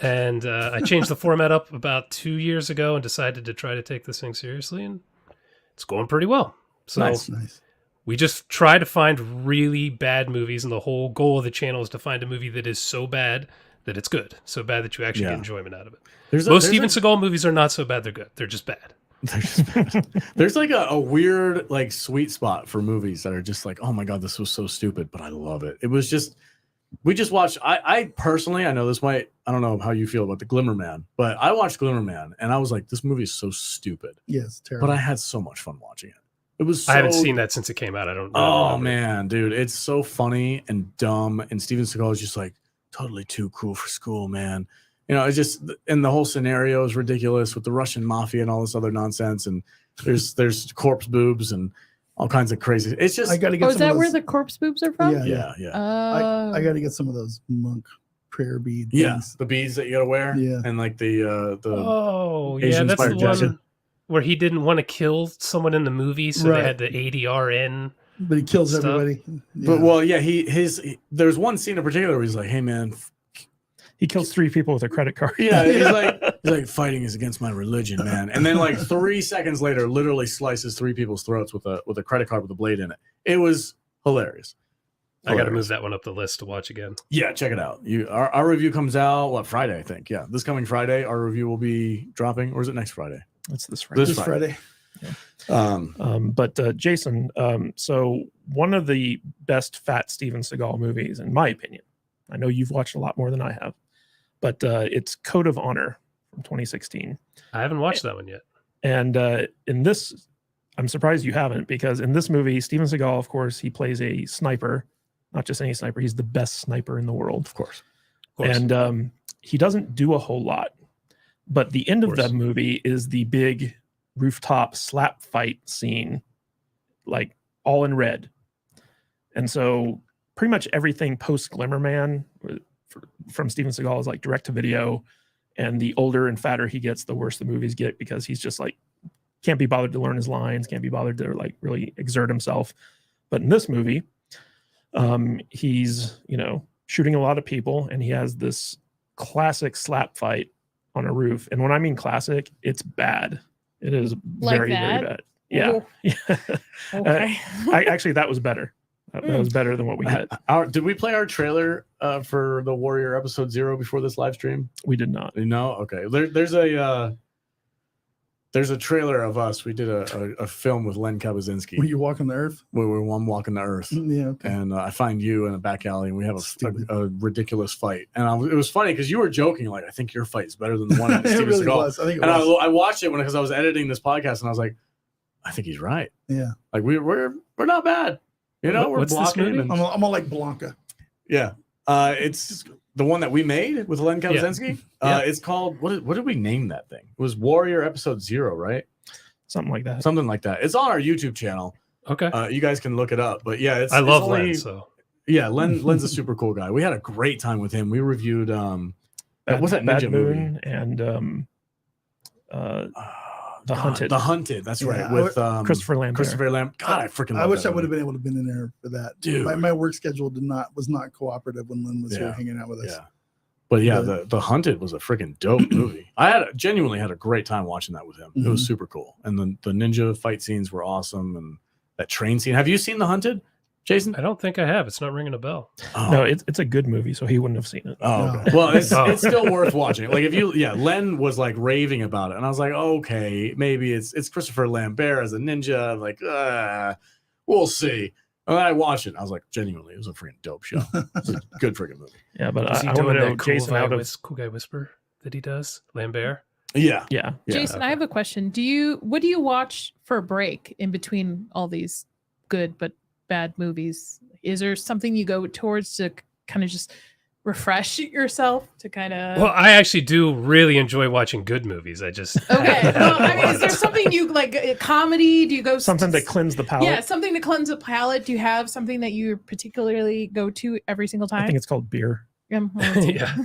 And I changed the format up about 2 years ago and decided to try to take this thing seriously, and it's going pretty well. So Nice. we just try to find really bad movies, and the whole goal of the channel is to find a movie that is so bad that it's good, so bad that you actually get enjoyment out of it. Most Steven Seagal movies are not so bad they're good. They're just bad. There's like a weird like sweet spot for movies that are just like, oh my god, this was so stupid, but I love it. It was just, we just watched. I personally, I know this might, I don't know how you feel about the Glimmer Man, but I watched Glimmer Man and I was like, this movie is so stupid. Yes, terrible. But I had so much fun watching it. It was. So, I haven't seen that since it came out. I don't. Oh remember. man, dude, it's so funny and dumb. And Steven Seagal is just like totally too cool for school, man. It's just, and the whole scenario is ridiculous with the Russian mafia and all this other nonsense. And there's corpse boobs and all kinds of crazy. It's just, I got to get. Oh, is some that of where those, the corpse boobs are from? yeah. I got to get some of those monk prayer bead. Yeah, things. the beads that you gotta wear. Yeah. And like the Oh, yeah, Asian that's the inspired jacket. one where he didn't want to kill someone in the movie, so Right. they had the ADRN. But he kills Stuff. everybody. But well, yeah, there's one scene in particular where he's like, hey man, He kills 3 people with a credit card. yeah, he's like fighting is against my religion, man. And then like 3 seconds later, literally slices 3 people's throats with a credit card with a blade in it. It was hilarious. I got to Hilarious. move that one up the list to watch again. Yeah, check it out. Our review comes out Friday, I think. Yeah, this coming Friday, our review will be dropping, or is it next Friday? It's this Friday. This This Friday. But Jason, so one of the best fat Steven Seagal movies, in my opinion, I know you've watched a lot more than I have, but it's Code of Honor from 2016. I haven't watched that one yet. And in this, I'm surprised you haven't, because in this movie, Steven Seagal, of course, he plays a sniper, not just any sniper. He's the best sniper in the world, Of course. and he doesn't do a whole lot. But the end of that movie is the big rooftop slap fight scene, like all in red. And so pretty much everything post Glimmer Man from Steven Seagal is like direct to video. And the older and fatter he gets, the worse the movies get, because he's just like, can't be bothered to learn his lines, can't be bothered to like really exert himself. But in this movie, he's, shooting a lot of people, and he has this classic slap fight on a roof. And when I mean classic, it's bad. It is Like very, that? very bad. Yeah. Okay. Actually, that was better. That was better than what we had. Did we play our trailer for the Warrior episode 0 before this live stream? We did not. No? Okay. There's a trailer of us. We did a film with Len Kabazinski Were you walking the earth? where I'm walking the earth. Yeah. Okay. And I find you in a back alley, and we have a ridiculous fight. And it was funny because you were joking, like, I think your fight is better than the one at It Steven really Seagal. was. I think it And was. I watched it because I was editing this podcast, and I was like, I think he's right. Yeah. Like we're not bad. We're What's this blocking. movie? And, I'm gonna like Blanca. yeah. It's the one that we made with Len Kabazinski. Yeah. It's called, what did we name that thing? It was Warrior episode 0, right? Something like that. Something like that. It's on our YouTube channel. Okay. You guys can look it up. But yeah, I love only, Len, so Yeah, Len's a super cool guy. We had a great time with him. We reviewed what's that Bad ninja Moon movie? and The Hunted. The Hunted, that's Yeah, right. With Christopher Lambert. Christopher Lambert. God, I freaking love I wish that I would have movie. been able to been in there for that. Dude. My work schedule was not cooperative when Lynn was here Yeah. hanging out with us. Yeah. But yeah, But- the Hunted was a freaking dope movie. I genuinely had a great time watching that with him. It was super cool. And the ninja fight scenes were awesome. And that train scene. Have you seen The Hunted, Jason? I don't think I have. It's not ringing a bell. Oh. No, it's a good movie, so he wouldn't have seen it. Oh, No. okay. Well, it's Oh. still worth watching. Like Len was like raving about it, and I was like, okay, maybe it's Christopher Lambert as a ninja. Like, we'll see. And then I watched it. And I was like, genuinely, it was a freaking dope show. It's a good freaking movie. Yeah, but Is I he want to doing know that cool Jason guy, out of cool guy whisper that he does? Lambert? Yeah. yeah. Jason, I have a question. What do you watch for a break in between all these good but bad movies? Is there something you go towards to kind of just refresh yourself to kind of? Well, I actually do really enjoy watching good movies. I just Okay. Well, I mean, is there something you like? A comedy? Do you go Something to cleanse the palate. Yeah, something to cleanse the palate. Do you have something that you particularly go to every single time? I think it's called beer. Well, that's- Yeah.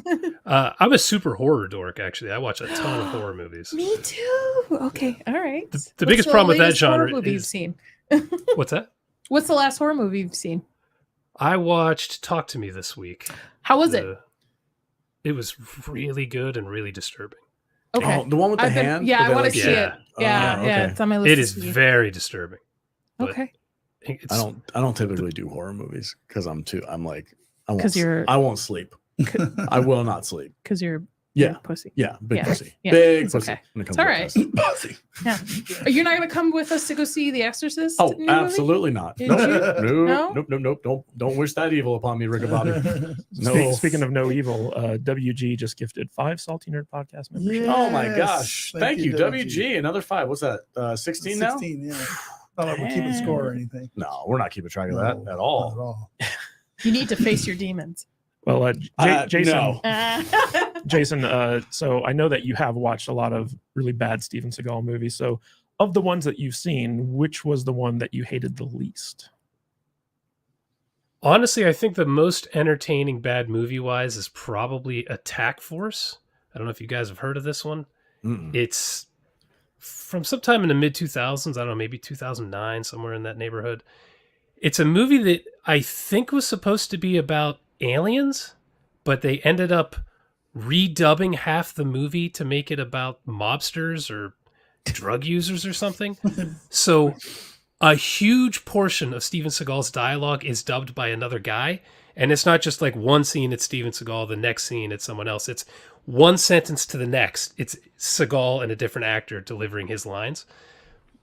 I'm a super horror dork, actually. I watch a ton of horror movies. Me too. Okay. All right. The biggest problem with that latest horror genre movie you've is- seen? What's that? What's the last horror movie you've seen? I watched Talk to Me this week. How was it? It was really good and really disturbing. Okay. Oh, the one with the I've been- hand. yeah, Where I they, want like, to see yeah. it. Yeah, Oh, yeah, okay. it's on my list. It to is see. very disturbing. but Okay. It's, I don't typically do horror movies because I won't 'Cause you're- I won't sleep. I will not sleep. Because you're Yeah. a pussy. Yeah, big Yeah. pussy. Yeah, Big it's pussy. okay. when it comes It's all to right. pussy. Pussy. Yeah. You're not going to come with us to go see The Exorcist? Oh, new movie? absolutely not. Did Nope. you? Nope. Nope. Don't wish that evil upon me, Rick Bobby. No. Speaking of no evil, WG just gifted 5 Salty Nerd podcast memberships. Yeah. Oh my Yes. gosh. Thank Thank you, you, WG. Another 5. What's that? 16 now? 16, yeah. Not like we're keeping score or anything. No, we're not keeping track of No, that at not all. at all. You need to face your demons. Well, Jason, No. Jason, so I know that you have watched a lot of really bad Steven Seagal movies. So, of the ones that you've seen, which was the one that you hated the least? honestly, I think the most entertaining bad movie wise is probably Attack Force. I don't know if you guys have heard of this one. Mm-mm. It's from sometime in the mid 2000s. I don't know, maybe 2009, somewhere in that neighborhood. It's a movie that I think was supposed to be about aliens, but they ended up redubbing half the movie to make it about mobsters or drug users or something. So a huge portion of Steven Seagal's dialogue is dubbed by another guy. And it's not just like one scene, it's Steven Seagal, the next scene, it's someone else. It's one sentence to the next. It's Seagal and a different actor delivering his lines.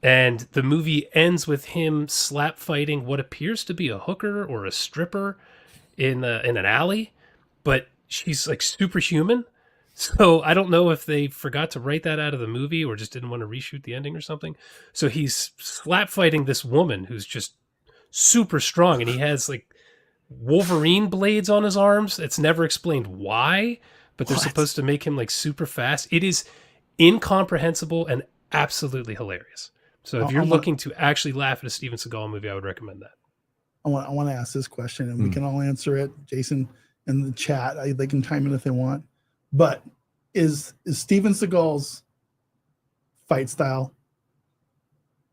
And the movie ends with him slap fighting what appears to be a hooker or a stripper in an alley. but she's like superhuman. So I don't know if they forgot to write that out of the movie or just didn't want to reshoot the ending or something. So he's slap fighting this woman who's just super strong, and he has like Wolverine blades on his arms. It's never explained why, but they're supposed to make him like super fast. It is incomprehensible and absolutely hilarious. So if you're looking to actually laugh at a Steven Seagal movie, I would recommend that. I want to ask this question, and we can all answer it. Jason in the chat, they can chime in if they want. But is Steven Seagal's fight style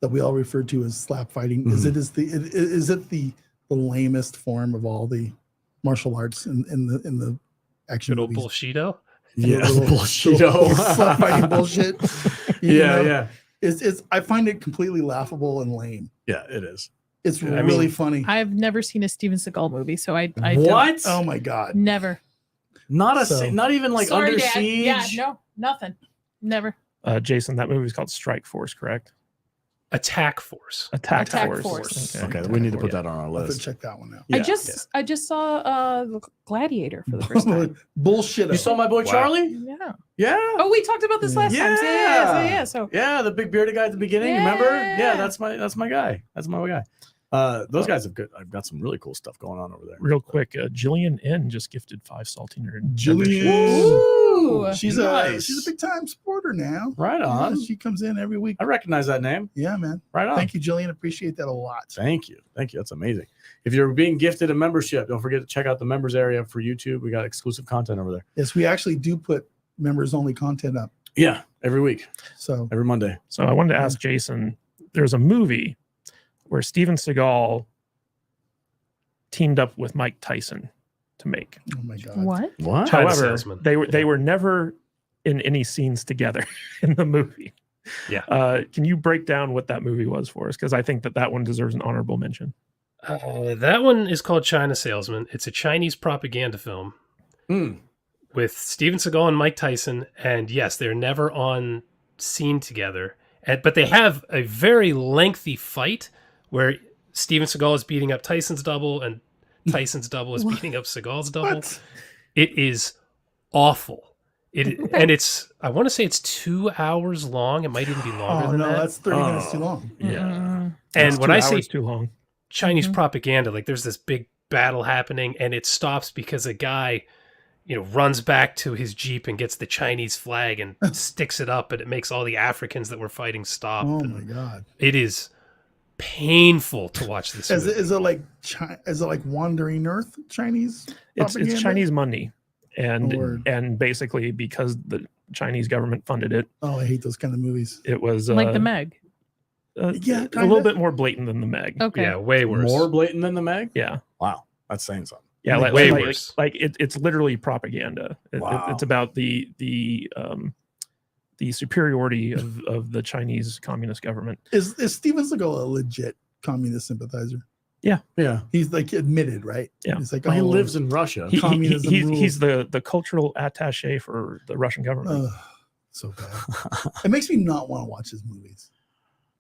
that we all refer to as slap fighting? Is it the lamest form of all the martial arts in the action Good old movies? bullshito. Yeah, bullshito. Slap fighting bullshit. Yeah. It's I find it completely laughable and lame. Yeah, it is. It's really funny. I've never seen a Steven Seagal movie, so I What? don't. Oh my god. Never. Not even like Sorry, Under Dad. Siege. Yeah, no, nothing. Never. Jason, that movie is called Strike Force, correct? Attack Force. Attack Attack Force. Force. Okay, we need to put that on our I'll have to list. check that one out. Yeah, I just saw Gladiator for the first time. Bullshit. You saw my boy Wow. Charlie? Yeah. Yeah. Oh, we talked about this last time. So yeah. So Yeah, the big bearded guy at the beginning. Remember? Yeah, that's my guy. That's my guy. Those guys have good. I've got some really cool stuff going on over there. Real quick, Jillian N just gifted 5 salty nerd. Jillian. Ooh. She's Nice. a big time supporter now. Right on. Yeah, she comes in every week. I recognize that name. Yeah, man. Right on. Thank you, Jillian. Appreciate that a lot. Thank you. That's amazing. If you're being gifted a membership, don't forget to check out the members area for YouTube. We got exclusive content over there. Yes, we actually do put members only content up. Yeah, every week, So every Monday. So I wanted to ask Jason, there's a movie where Steven Seagal teamed up with Mike Tyson to make. oh my god. what? What? China However, salesman. they were never in any scenes together in the movie. Yeah. Can you break down what that movie was for us? Because I think that one deserves an honorable mention. That one is called China Salesman. It's a Chinese propaganda film with Steven Seagal and Mike Tyson. And yes, they're never on scene together. But they have a very lengthy fight where Steven Seagal is beating up Tyson's double and Tyson's double is beating up Seagal's double. What? It is awful. And it's, I want to say it's 2 hours long. It might even be longer Oh than no, that. that's 30 minutes too long. Yeah. And when I say too long, Chinese propaganda, like there's this big battle happening and it stops because a guy, runs back to his Jeep and gets the Chinese flag and sticks it up, and it makes all the Africans that were fighting stop. Oh And my god. it is painful to watch this Is movie. it like Wandering Earth Chinese? it's propaganda? Chinese money, Word. and basically because the Chinese government funded it, Oh, I hate those kind of movies. it was Like the Meg. Yeah, a kinda. little bit more blatant than the Meg. Okay. Yeah, way worse. More blatant than the Meg? Yeah. Wow, that's saying something. Yeah, Way worse. It's literally propaganda. Wow. It's about the superiority of the Chinese communist government. Is Steven Seagal a legit communist sympathizer? Yeah. He's like admitted, right? Yeah. He's like, Well, he oh, lives in Russia. Communism He's the cultural attaché for the Russian government. so bad. It makes me not want to watch his movies.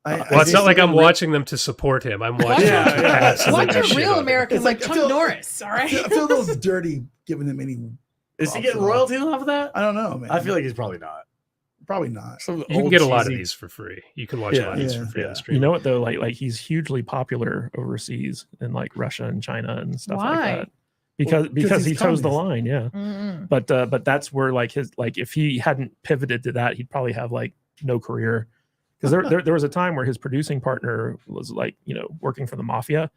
Well, it's not like I'm watching them to support him. I'm watching them to absolutely Watch a shit real on him. American It's like like, I Chuck feel- Norris. All right. I feel a little dirty giving him any. Is he props getting at all. royalties off of that? I don't know, man. I feel like he's probably not. probably not. Some of the You can old get a lot of cheesy- these for free. You can watch a lot of these Yeah. for free on Yeah. the stream. You know what though? Like he's hugely popular overseas in like Russia and China and stuff Why? like that. Because he's he toes the communist. line, yeah. Mm-mm. But that's where like if he hadn't pivoted to that, he'd probably have like no career. Because there was a time where his producing partner was like, working for the mafia,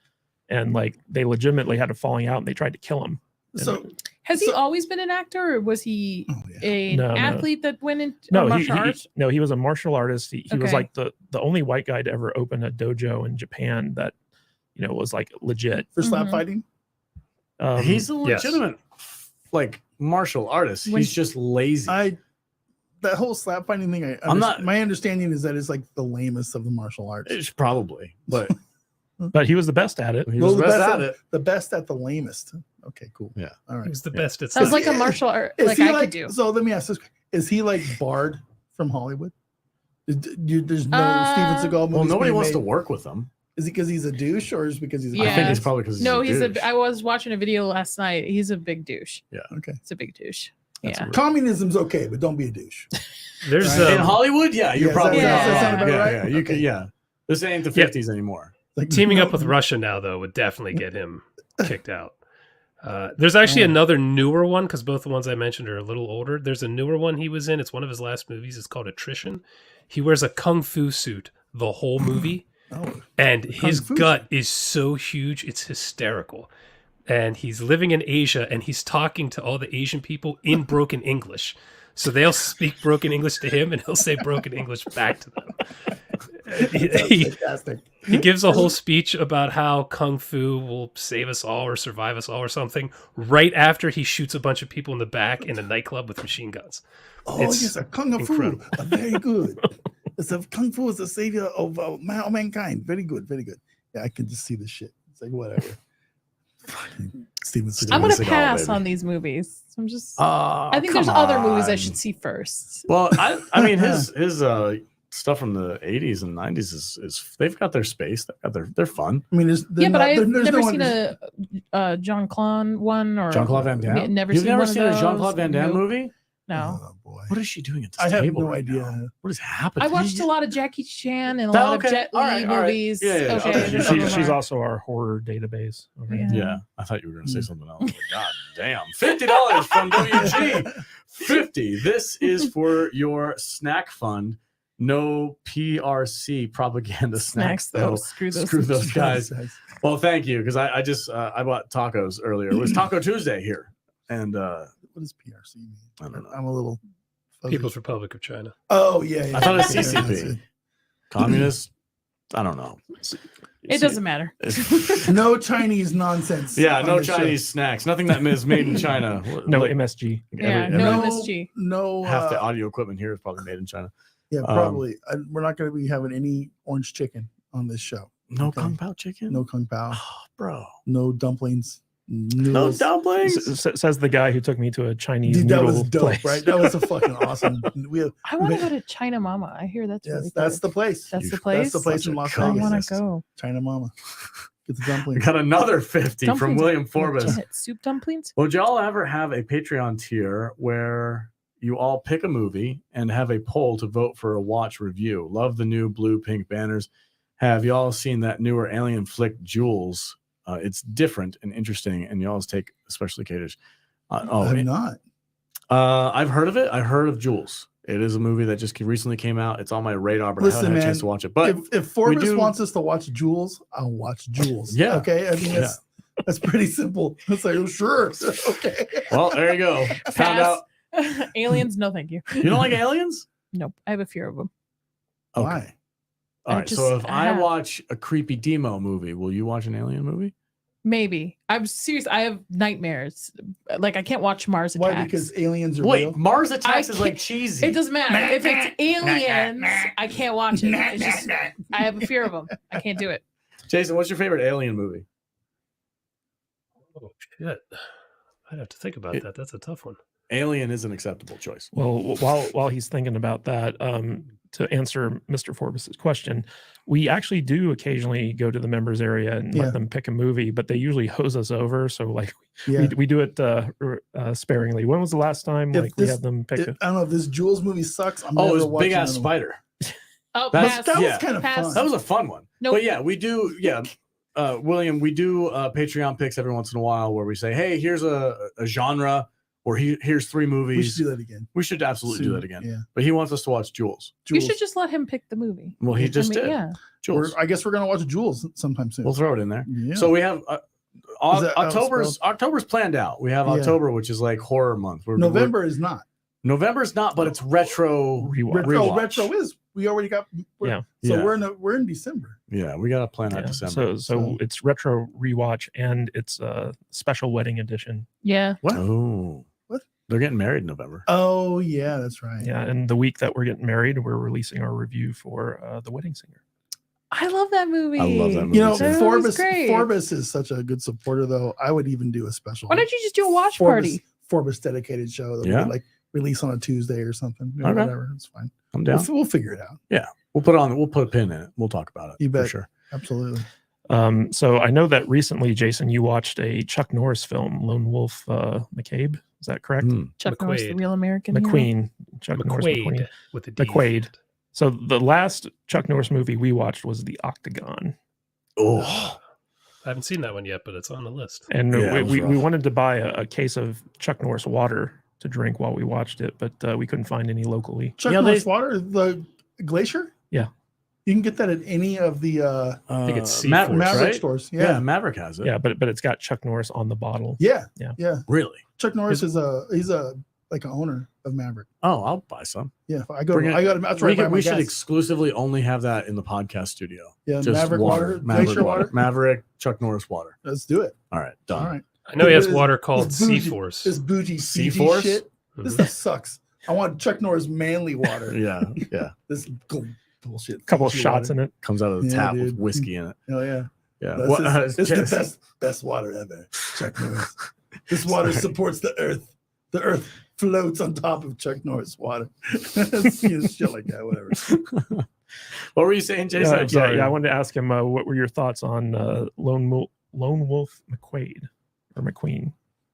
and like they legitimately had a falling out and they tried to kill him. So Has he So- always been an actor, or was he oh, yeah. an No, no. athlete that went into No, martial arts? he was a martial artist. He was Okay. like the only white guy to ever open a dojo in Japan that was like legit. for slap Mhm. fighting. He's a Yes. legitimate like martial artist. When- He's just lazy. That whole slap fighting thing. I'm not- My understanding is that it's like the lamest of the martial arts. It's probably, but But he was the best at it. he Well, was best at it. The best at the lamest. Okay, cool. Yeah. All He right. was the best at Sounds stuff. like a martial art Is like he I could do. So let me ask this: is he like barred from Hollywood? There's no Uh, Steven Seagal movies. Well, nobody being wants made? to work with him. Is it because he's a douche, or is it because he's? Yeah. I think it's probably because No, he's I was watching a video last night. He's a big douche. Okay. It's a big douche. That's Yeah. weird. Communism's okay, but don't be a douche. There's Right. In Hollywood, yeah, you're Yeah, probably does that not sound wrong. about right? Yeah, you Okay. can, yeah. This ain't the Yeah. 50s anymore. Like teaming no- up with Russia now, though, would definitely get him kicked out. There's actually another newer one because both the ones I mentioned are a little older. There's a newer one he was in. It's one of his last movies. It's called Attrition. He wears a kung fu suit the whole movie, Oh, and his fu gut is so huge, it's hysterical. And he's living in Asia, and he's talking to all the Asian people in broken English. So they'll speak broken English to him, and he'll say broken English back to them. He fantastic. gives a whole speech about how kung fu will save us all or survive us all or something right after he shoots a bunch of people in the back in a nightclub with machine guns. Oh, It's yes, a kung fu. incredible. Very good. It's a kung fu is the savior of mankind. Very good, very good. Yeah, I can just see the shit. It's like whatever. Fucking Steven Seagal. I'm gonna Seagal, pass baby. on these movies. I'm just. I think there's come other movies I on. should see first. Well, I mean, his stuff from the 80s and 90s is they've got their space. They're fun. I mean, Yeah, but I've there's never no seen one- a John Claude one or Jean-Claude Van Damme. Yeah, never You've seen never one of seen a those. Jean-Claude Van Damme Nope. movie? No. Oh boy. What is she doing at this I have table no right idea. now? What is happening? I watched a lot of Jackie Chan and a That- lot okay. of Jet Li All right, all right. movies. Yeah, yeah, Okay, okay. just some of She's them are- also our horror database. over here. Yeah. Yeah, I thought you were going to say something else. Like, God damn. $50 from WG. 50. This is for your snack fund. No PRC propaganda snacks, though. Screw Screw those. those guys. Well, thank you, because I just I bought tacos earlier. It was Taco Tuesday here, and What does PRC mean? I don't know. I'm a little fuzzy. People's Republic of China. Oh yeah. I thought it was Yeah, CCP. that's it. communist. I don't know. It doesn't matter. No Chinese nonsense. Yeah, on no this show. Chinese snacks. Nothing that is made in China. No Look, MSG. Yeah, no every- MSG. No. half the audio equipment here is probably made in China. Yeah, probably. We're not going to be having any orange chicken on this show. No Okay. kung pao chicken. No kung pao. Oh, bro. No dumplings. No Noodles. dumplings. Says the guy who took me to a Chinese Dude, that noodle was dope, place. right? That was a fucking awesome. We have, I want to go to China Mama. I hear that's really yes, good. that's the place. That's the That's place. That's the place Such in a Las I Vegas. want communist. to go. China Mama. Get the We dumplings. got another 50 from Dumplings William are Forbus. legit. Soup dumplings. Would y'all ever have a Patreon tier where you all pick a movie and have a poll to vote for a watch review? Love the new blue pink banners. Have y'all seen that newer alien flick, Jules? It's different and interesting, and y'all's take especially caters. I'm not. I've heard of it. I heard of Jules. It is a movie that just recently came out. It's on my radar, but I Listen, haven't had a man, chance to watch it. But if Forbes do- wants us to watch Jules, I'll watch Jules. Yeah. Okay. I mean, that's pretty simple. It's like, oh, sure. Okay. well, there you go. Found out Pass. Aliens, no thank you. you don't like aliens. Nope. I have a fear of them. Okay. Why? All I right. So just- if I I have- watch a creepy demo movie, will you watch an alien movie? Maybe. I'm serious. I have nightmares. Like I can't watch Mars Attacks. Why? Because aliens are Wait, real. Mars Attacks is like can't- cheesy. It doesn't matter. If it's aliens, I can't watch it. It's just I have a fear of them. I can't do it. Jason, what's your favorite alien movie? Oh shit! I'd have to think about that. That's a tough one. Alien is an acceptable choice. Well, while he's thinking about that, to answer Mr. Forbus's question, we actually do occasionally go to the members area and Yeah. let them pick a movie, but they usually hose us over. So like Yeah. we do it sparingly. When was the last time If like we this- had them pick? I don't know if this Jules movie sucks. I'm Oh, never it was watching Big Ass another one. Spider. Oh, That's- pass. That Yeah. was kind of Pass. fun. That was a fun one. Nope. But yeah, we do. Yeah, William, we do Patreon picks every once in a while where we say, hey, here's a genre, or here's 3 movies. we should do that again. We should absolutely do Soon. that again. Yeah. But he wants us to watch Jules. You Jules. should just let him pick the movie. Well, he just did. Yeah. Jules. I guess we're gonna watch Jules sometime soon. We'll throw it in there. Yeah. So we have Is that how it's October's planned out. We have Yeah. October, which is like horror month. November is not. November's not, but it's retro. Rewatch. Rewatch. Retro is. We already got. Yeah. So Yeah. we're in December. Yeah, we got to plan out Yeah. December. So it's retro rewatch and it's a special wedding edition. Yeah. What? Oh, What? They're getting married in November. Oh yeah, that's right. Yeah, and the week that we're getting married, we're releasing our review for The Wedding Singer. I love that movie. I love that movie. You know, That Forbes. movie's great. Forbes is such a good supporter, though. I would even do a special. Why don't you just do a watch Forbes- party? Forbes dedicated show that Yeah. we like release on a Tuesday or something. Okay. Whatever, it's fine. I'm down. We'll figure it out. We'll put a pin in it. We'll talk about it. You for bet. sure. Absolutely. So I know that recently, Jason, you watched a Chuck Norris film, Lone Wolf McCabe. Is that correct? Chuck Norris, the McQuaid. real American hero. McQueen. Chuck Norris McQueen. McQuaid with a D. McQuaid. So the last Chuck Norris movie we watched was The Octagon. Oh, I haven't seen that one yet, but it's on the list. And Yeah, it was we rough. wanted to buy a case of Chuck Norris water to drink while we watched it, but we couldn't find any locally. Chuck Yeah, Norris water, the glacier. Yeah. You can get that at any of the I think it's Maverick, Maverick right? stores. Yeah. Yeah. Maverick has it. Yeah, but it's got Chuck Norris on the bottle. Yeah. Yeah. Yeah. Really? Chuck Norris is he's like an owner of Maverick. Oh, I'll buy some. Yeah. I go. Bring it- I got. That's right. We should exclusively only have that in the podcast studio. Yeah. Just Maverick water. Glacier water. Maverick, Chuck Norris water. Let's do it. All right, done. All right. I know he has This- water called this bougie- Sea-Force. This bougie Sea CG Force? shit. This stuff sucks. I want Chuck Norris manly water. Yeah, yeah. This bullshit. Couple of Fiji shots water. in it. Comes out of the Yeah, tap with dude. whiskey in it. Oh yeah. Yeah. That's What- it's the Jess- best water ever. Chuck Norris. This water supports the earth. The earth floats on top of Chuck Norris water. Shit like that, whatever. What were you saying, Jason? I'm sorry. Yeah, I wanted to ask him what were your thoughts on Lone Wolf McQuaid or McQueen?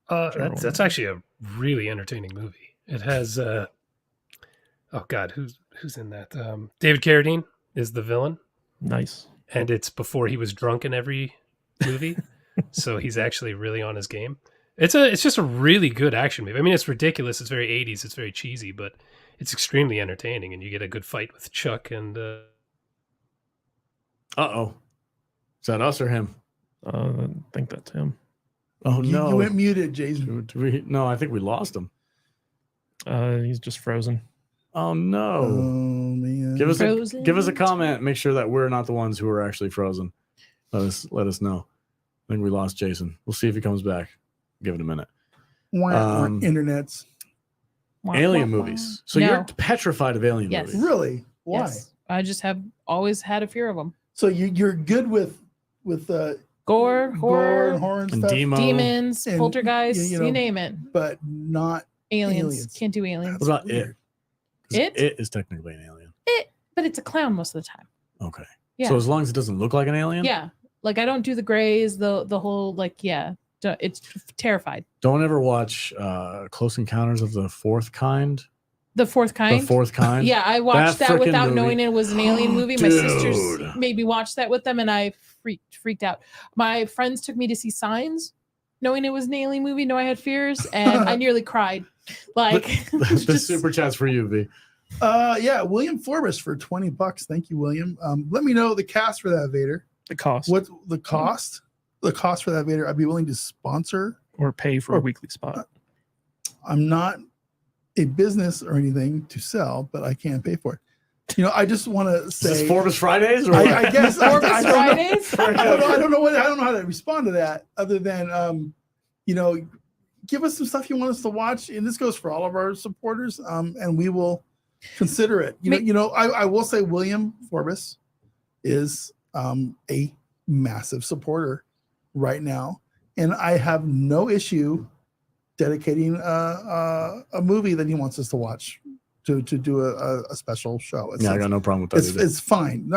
That's actually a really entertaining movie. It has oh god, who's in that? David Carradine is the villain, Nice. and it's before he was drunk in every movie, so he's actually really on his game. It's just a really good action movie. I mean, it's ridiculous. It's very 80s. It's very cheesy, but it's extremely entertaining, and you get a good fight with Chuck and. Uh-oh. Is that us or him? I think that's him. Oh, no. You went muted, Jason. No, I think we lost him. He's just frozen. Oh, Oh no. man. Give us Frozen. a comment. Make sure that we're not the ones who are actually frozen. Let us know. I think we lost Jason. We'll see if he comes back. Give it a minute. Internets. Alien movies. So No. you're petrified of alien Yes. movies. Really? Why? Yes. I just have always had a fear of them. So you're good with Gore, gore horror, and horror and And stuff, demo. demons, And, poltergeists, you you, know, name it. but not Aliens. aliens. Can't do aliens. What about weird. it? 'Cause It? It is technically an alien. But it's a clown most of the time. Okay. Yeah. So as long as it doesn't look like an alien, Yeah. Like I don't do the grays, the whole like it's terrified. don't ever watch Close Encounters of the Fourth Kind. The fourth kind. The Fourth Kind. Yeah, I watched That that frickin' without movie. knowing it was an alien movie. My sisters Dude. made me watch that with them, and I freaked out. My friends took me to see Signs, knowing it was an alien movie. Know I had fears, and I nearly cried. Like The just- super chats for you, V. Yeah, William Forbus for $20. Thank you, William. Let me know the cast for that Vader. The cost What's the cost? The cost for that Vader, I'd be willing to sponsor. or pay for a weekly spot. I'm not a business or anything to sell, but I can pay for it. I just want to Is this say, Forbes Fridays? Or I guess I Forbes don't know. Fridays. I don't know how to respond to that other than give us some stuff you want us to watch, and this goes for all of our supporters, and we will consider it. I will say William Forbus is a massive supporter right now, and I have no issue dedicating a movie that he wants us to watch to do a special show. Yeah, I got no problem with that. either. It's fine.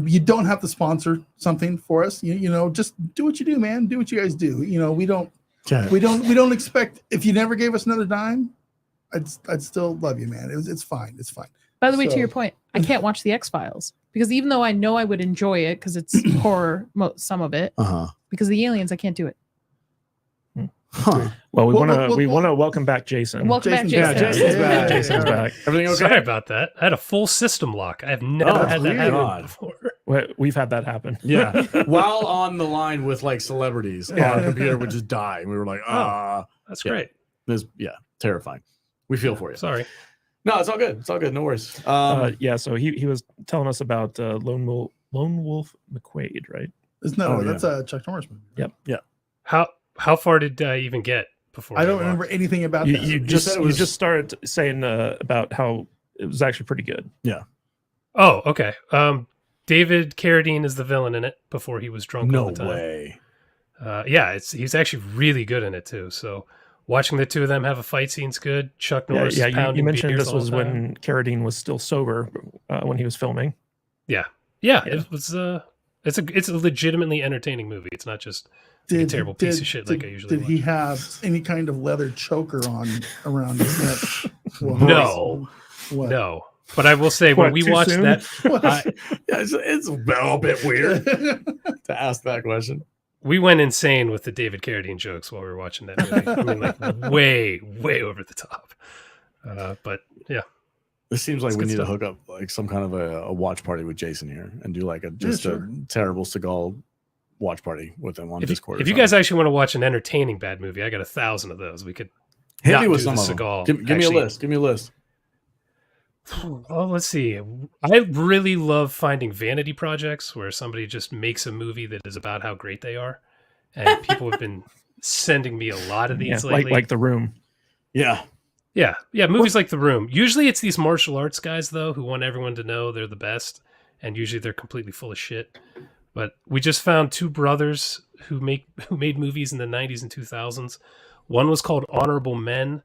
You don't have to sponsor something for us. Just do what you do, man. Do what you guys do. We don't expect. If you never gave us another dime, I'd still love you, man. It's fine. It's fine. By the way, to So- your point, I can't watch the X-Files because even though I know I would enjoy it because it's horror, some of it, Uh-huh. because of the aliens, I can't do it. Huh. Well, we Well, want to welcome back Jason. Welcome back, Jason- Jason. Yeah, Jason's back. Jason's back. Everything okay? Sorry about that. I had a full system lock. I have never Oh, had that dear happen God. before. We've had that happen. Yeah. While on the line with like celebrities, our computer would just die. And we were like, That's Yeah. great. terrifying. We feel for you. Sorry. No, it's all good. It's all good. No worries. Yeah, so he was telling us about Lone Wolf McQuaid, right? That's a Chuck Norris movie. How far did I even get before? I don't we remember locked? anything about You, that. you said just it was- you just started saying about how it was actually pretty good. Oh, okay. David Carradine is the villain in it before he was drunk all no the time. way. He's actually really good in it too. So watching the two of them have a fight scene's good. Chuck Norris. Yeah, is you pounding mentioned beers this all was the time. when Carradine was still sober when he was filming. Yeah, it was. It's a legitimately entertaining movie. It's not just like a terrible piece of shit like I usually Did watch. he have any kind of leather choker on around his neck? Well, No. What? No. But I will say when we too watched soon? that, Yeah, it's a little bit weird to ask that question. we went insane with the David Carradine jokes while we were watching that movie. I mean, like way over the top. But yeah, This seems like It's we good need to stuff. hook up like some kind of a watch party with Jason here and do like sure. a terrible Seagal watch party with him on Discord. if you guys actually want to watch an entertaining bad movie, I got 1,000 of those. We could hit not me with do some the of them. Seagal. Give me a Actually, list. Give me a list. Well, let's see. I really love finding vanity projects where somebody just makes a movie that is about how great they are, and people have been sending me a lot of these lately. like The Room. Yeah. Yeah, movies like The Room. Usually it's these martial arts guys though who want everyone to know they're the best, and usually they're completely full of shit. But we just found two brothers who made movies in the 90s and 2000s. One was called Honorable Men,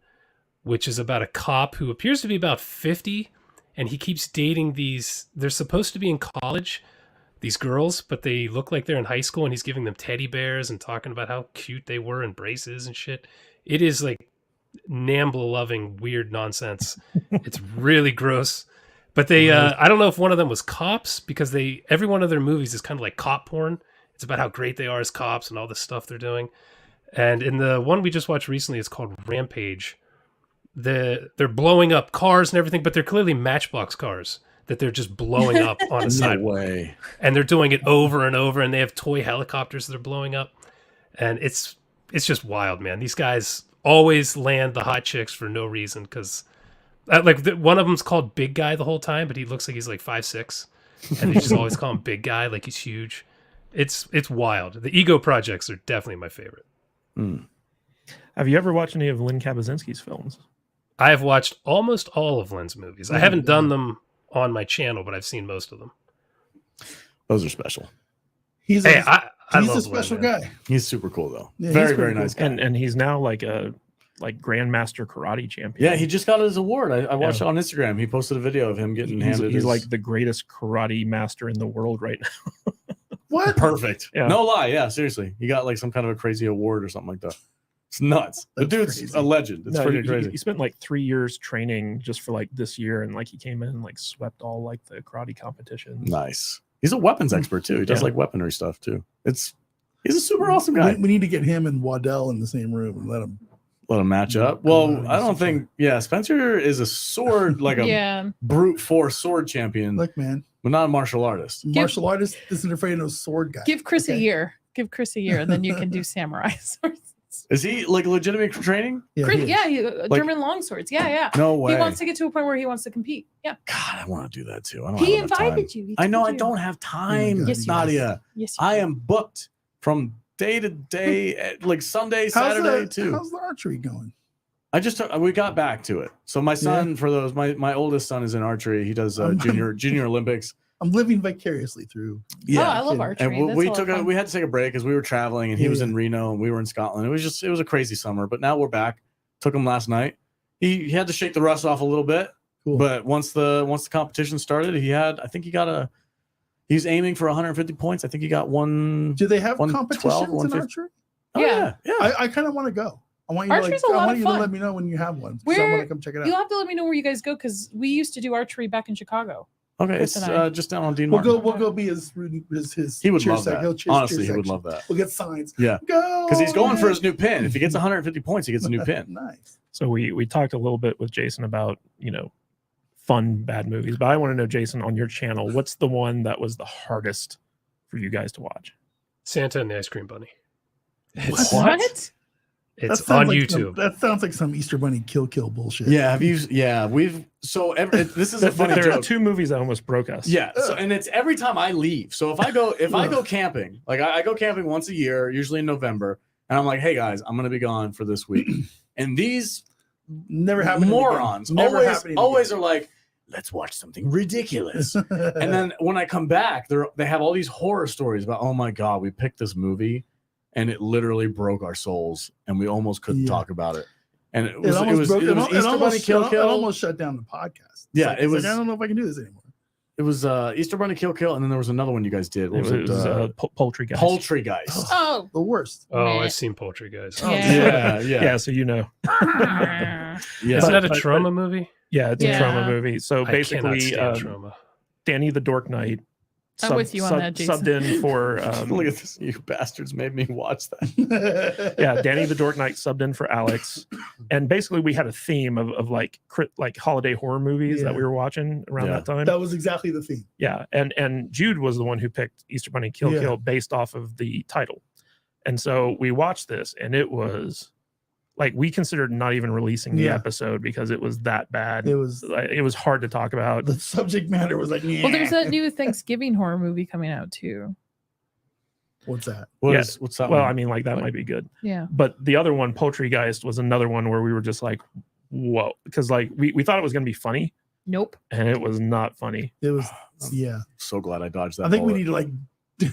which is about a cop who appears to be about 50, and he keeps dating these. They're supposed to be in college, these girls, but they look like they're in high school, and he's giving them teddy bears and talking about how cute they were and braces and shit. It is like Nambla loving weird nonsense. It's really gross. But they I don't know if one of them was cops, because every one of their movies is kind of like cop porn. It's about how great they are as cops and all the stuff they're doing. And in the one we just watched recently, it's called Rampage. They're blowing up cars and everything, but they're clearly Matchbox cars that they're just blowing up on a No sidewalk. way. And they're doing it over and over, and they have toy helicopters that are blowing up. And it's just wild, man. These guys always land the hot chicks for no reason, because one of them's called Big Guy the whole time, but he looks like he's like 5'6", and they just always call him Big Guy, like he's huge. It's wild. The ego projects are definitely my favorite. Have you ever watched any of Lynn Kabazinski's films? I have watched almost all of Lynn's movies. I haven't done them on my channel, but I've seen most of them. Those are special. He's Hey, a, I he's love a special Lynn, man. guy. He's super cool though. Yeah, very he's very pretty nice cool. guy. And he's now like a grandmaster karate champion. Yeah, he just got his award. I watched it on Instagram. He posted a video of him getting handed. He's like the greatest karate master in the world right now. What? perfect. Yeah. No lie. Yeah, seriously. He got like some kind of a crazy award or something like that. It's nuts. The That's dude's crazy. a legend. It's No, pretty he crazy. spent like 3 years training just for like this year, and like he came in and like swept all like the karate competitions. Nice. He's a weapons expert too. He does Yeah. like weaponry stuff too. He's a super awesome guy. We need to get him and Waddell in the same room and let him. Let him match up. Well, I don't think. Yeah, Spencer is a sword, like a Yeah. brute force sword champion, Look, man, but not a martial artist. martial artist isn't afraid of no sword guy. Give Chris a Okay. year. Give Chris a year, and then you can do samurai swords. Is he like legitimate training? Chris, he is. German longswords. Yeah. No way. He wants to get to a point where he wants to compete. Yeah. God, I want to do that too. I don't He have enough time. invited you. He I know told I you. don't have time, God, Yes, you Nadia. Yes. you I do. am booked from day to day, like Sunday, Saturday too. How's the archery going? We got back to it. So my son, for those, my oldest son is in archery. He does junior Olympics. I'm living vicariously through. Oh, I love kidding. archery. And That's we a lot of fun. we had to take a break because we were traveling, and he Yeah, was yeah. in Reno and we were in Scotland. It was a crazy summer, but now we're back. Took him last night. He had to shake the rust off a little bit, Cool. but once the competition started, he's aiming for 150 points. I think he got one. Do they have 112, competitions in 150. archery? Oh, Yeah. yeah. I kind of want to go. I want you Archery's to a lot I want of you to fun. let me know when you have one. 'cause I Where- want to come check it You'll out. have to let me know where you guys go, because we used to do archery back in Chicago. Okay, Chris it's and I. just down on Dean We'll Martin. go be his He would cheer love sec- that. he'll cheer- Honestly, cheer he would section. love that. We'll get signs. Yeah. Go. Because he's going for man. his new pin. If he gets 150 points, he gets a new pin. Nice. So we talked a little bit with Jason about, fun bad movies, but I want to know, Jason, on your channel, what's the one that was the hardest for you guys to watch? Santa and the Ice Cream Bunny. What? What? It's sounds on like YouTube. that sounds like some Easter Bunny kill bullshit. Yeah, we've this is a funny There are joke. 2 movies that almost broke us. Yeah, so, and it's every time I leave. So if I go camping, like I go camping once a year, usually in November, and I'm like, hey guys, I'm gonna be gone for this week, and these Never happened. morons Never always are like, let's watch something ridiculous. And then when I come back, they have all these horror stories about, oh my god, we picked this movie and it literally broke our souls and we almost couldn't talk about it. And it was Easter Bunny Kill It Kill. almost shut down the podcast. Yeah, It's like, I don't know if I can do this anymore. It was Easter Bunny Kill Kill, and then there was another one you guys did. What was it? Poultry Guys. Poultrygeist. Oh, The worst. Oh, I've seen Poultry Guys. Yeah. Yeah, so you know. Yeah. Isn't that a But- trauma movie? Yeah, it's Yeah. a trauma movie. So I basically, cannot stand trauma. Danny the Dork Knight I'm with you on that, Jason. subbed in for Look at this. You bastards made me watch that. yeah, Danny the Dork Knight subbed in for Alex, and basically we had a theme of like holiday horror movies that we were watching around Yeah. that time. That was exactly the theme. Yeah, and Jude was the one who picked Easter Bunny Kill Yeah. Kill based off of the title, and so we watched this, and it was like we considered not even releasing the Yeah. episode because it was that bad. It was Like, it was hard to talk about. the subject matter was like, Well, there's that new Thanksgiving horror movie coming out too. what's that? What's that Well, one? I mean, like that might be good. Yeah. But the other one, Poultrygeist, was another one where we were just like, whoa, because like we thought it was going to be funny, Nope. and it was not funny. It was yeah. So glad I dodged that. I think we bullet. need to like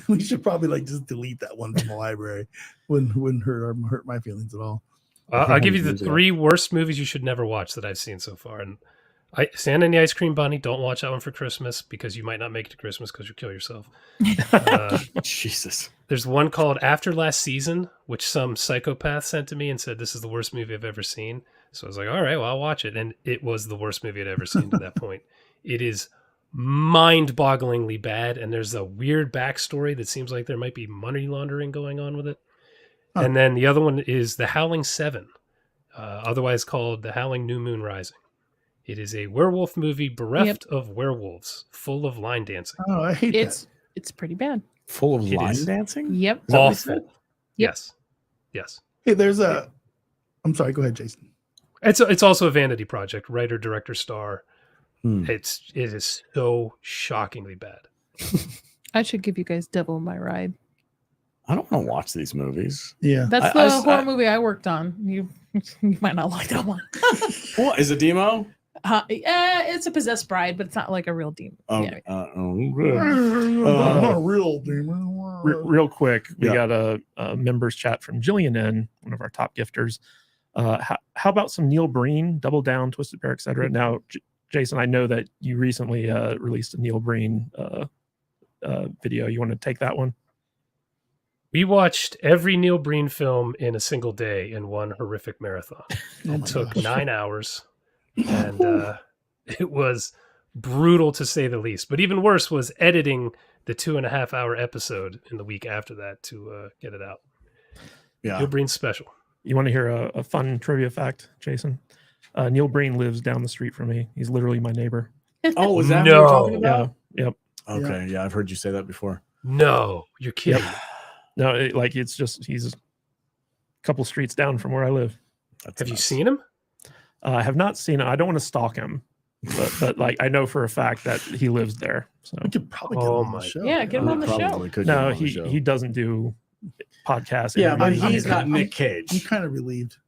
we should probably like just delete that one from the library. Wouldn't hurt my feelings at all. I'll give you the Movies, yeah. 3 worst movies you should never watch that I've seen so far. And Santa and the Ice Cream Bunny, don't watch that one for Christmas because you might not make it to Christmas because you'll kill yourself. Jesus. There's one called After Last Season, which some psychopath sent to me and said, this is the worst movie I've ever seen. So I was like, all right, well, I'll watch it. And it was the worst movie I'd ever seen to that point. It is mind-bogglingly bad. And there's a weird backstory that seems like there might be money laundering going on with it. Huh. And then the other one is The Howling 7, otherwise called The Howling New Moon Rising. It is a werewolf movie bereft of werewolves, full of line dancing. Oh, I hate It's pretty bad. Full of It line is. dancing? Yep. Is that what you said? Awful. Yes. Yes. that. Hey, there's a. I'm sorry. Go ahead, Jason. It's also a vanity project, writer, director, star. Hmm. It is so shockingly bad. I should give you guys Devil in My Ride. I don't want to watch these movies. Yeah. That's I- the I- horror movie I worked on. You might not like that one. What is a demo? It's a possessed bride, but it's not like a real demon. Oh, Yeah. Not a real demon. Real quick, we Yeah. got a members chat from Jillian N, one of our top gifters. How about some Neil Breen, Double Down, Twisted Pair, etc. Now, Jason, I know that you recently released a Neil Breen video. You want to take that one? We watched every Neil Breen film in a single day in one horrific marathon. Oh It my took gosh. 9 hours, and it was brutal to say the least. But even worse was editing the 2.5-hour episode in the week after that to get it out. Yeah. Neil Breen's special. You want to hear a fun trivia fact, Jason? Neil Breen lives down the street from me. He's literally my neighbor. Oh, is that what No. you're talking about? Yeah. Yep. Okay. Yeah, I've heard you say that before. No, you're kidding. No, he's a couple streets down from where I live. That's Have you nuts. seen him? I have not seen it. I don't want to stalk him, but like I know for a fact that he lives there. So We could probably get Oh him on my- the show. Yeah, get him on the show. Probably could get him no, on the show. he doesn't do podcasts. Yeah, but interviews. he's not Nick Cage. I'm kind of relieved.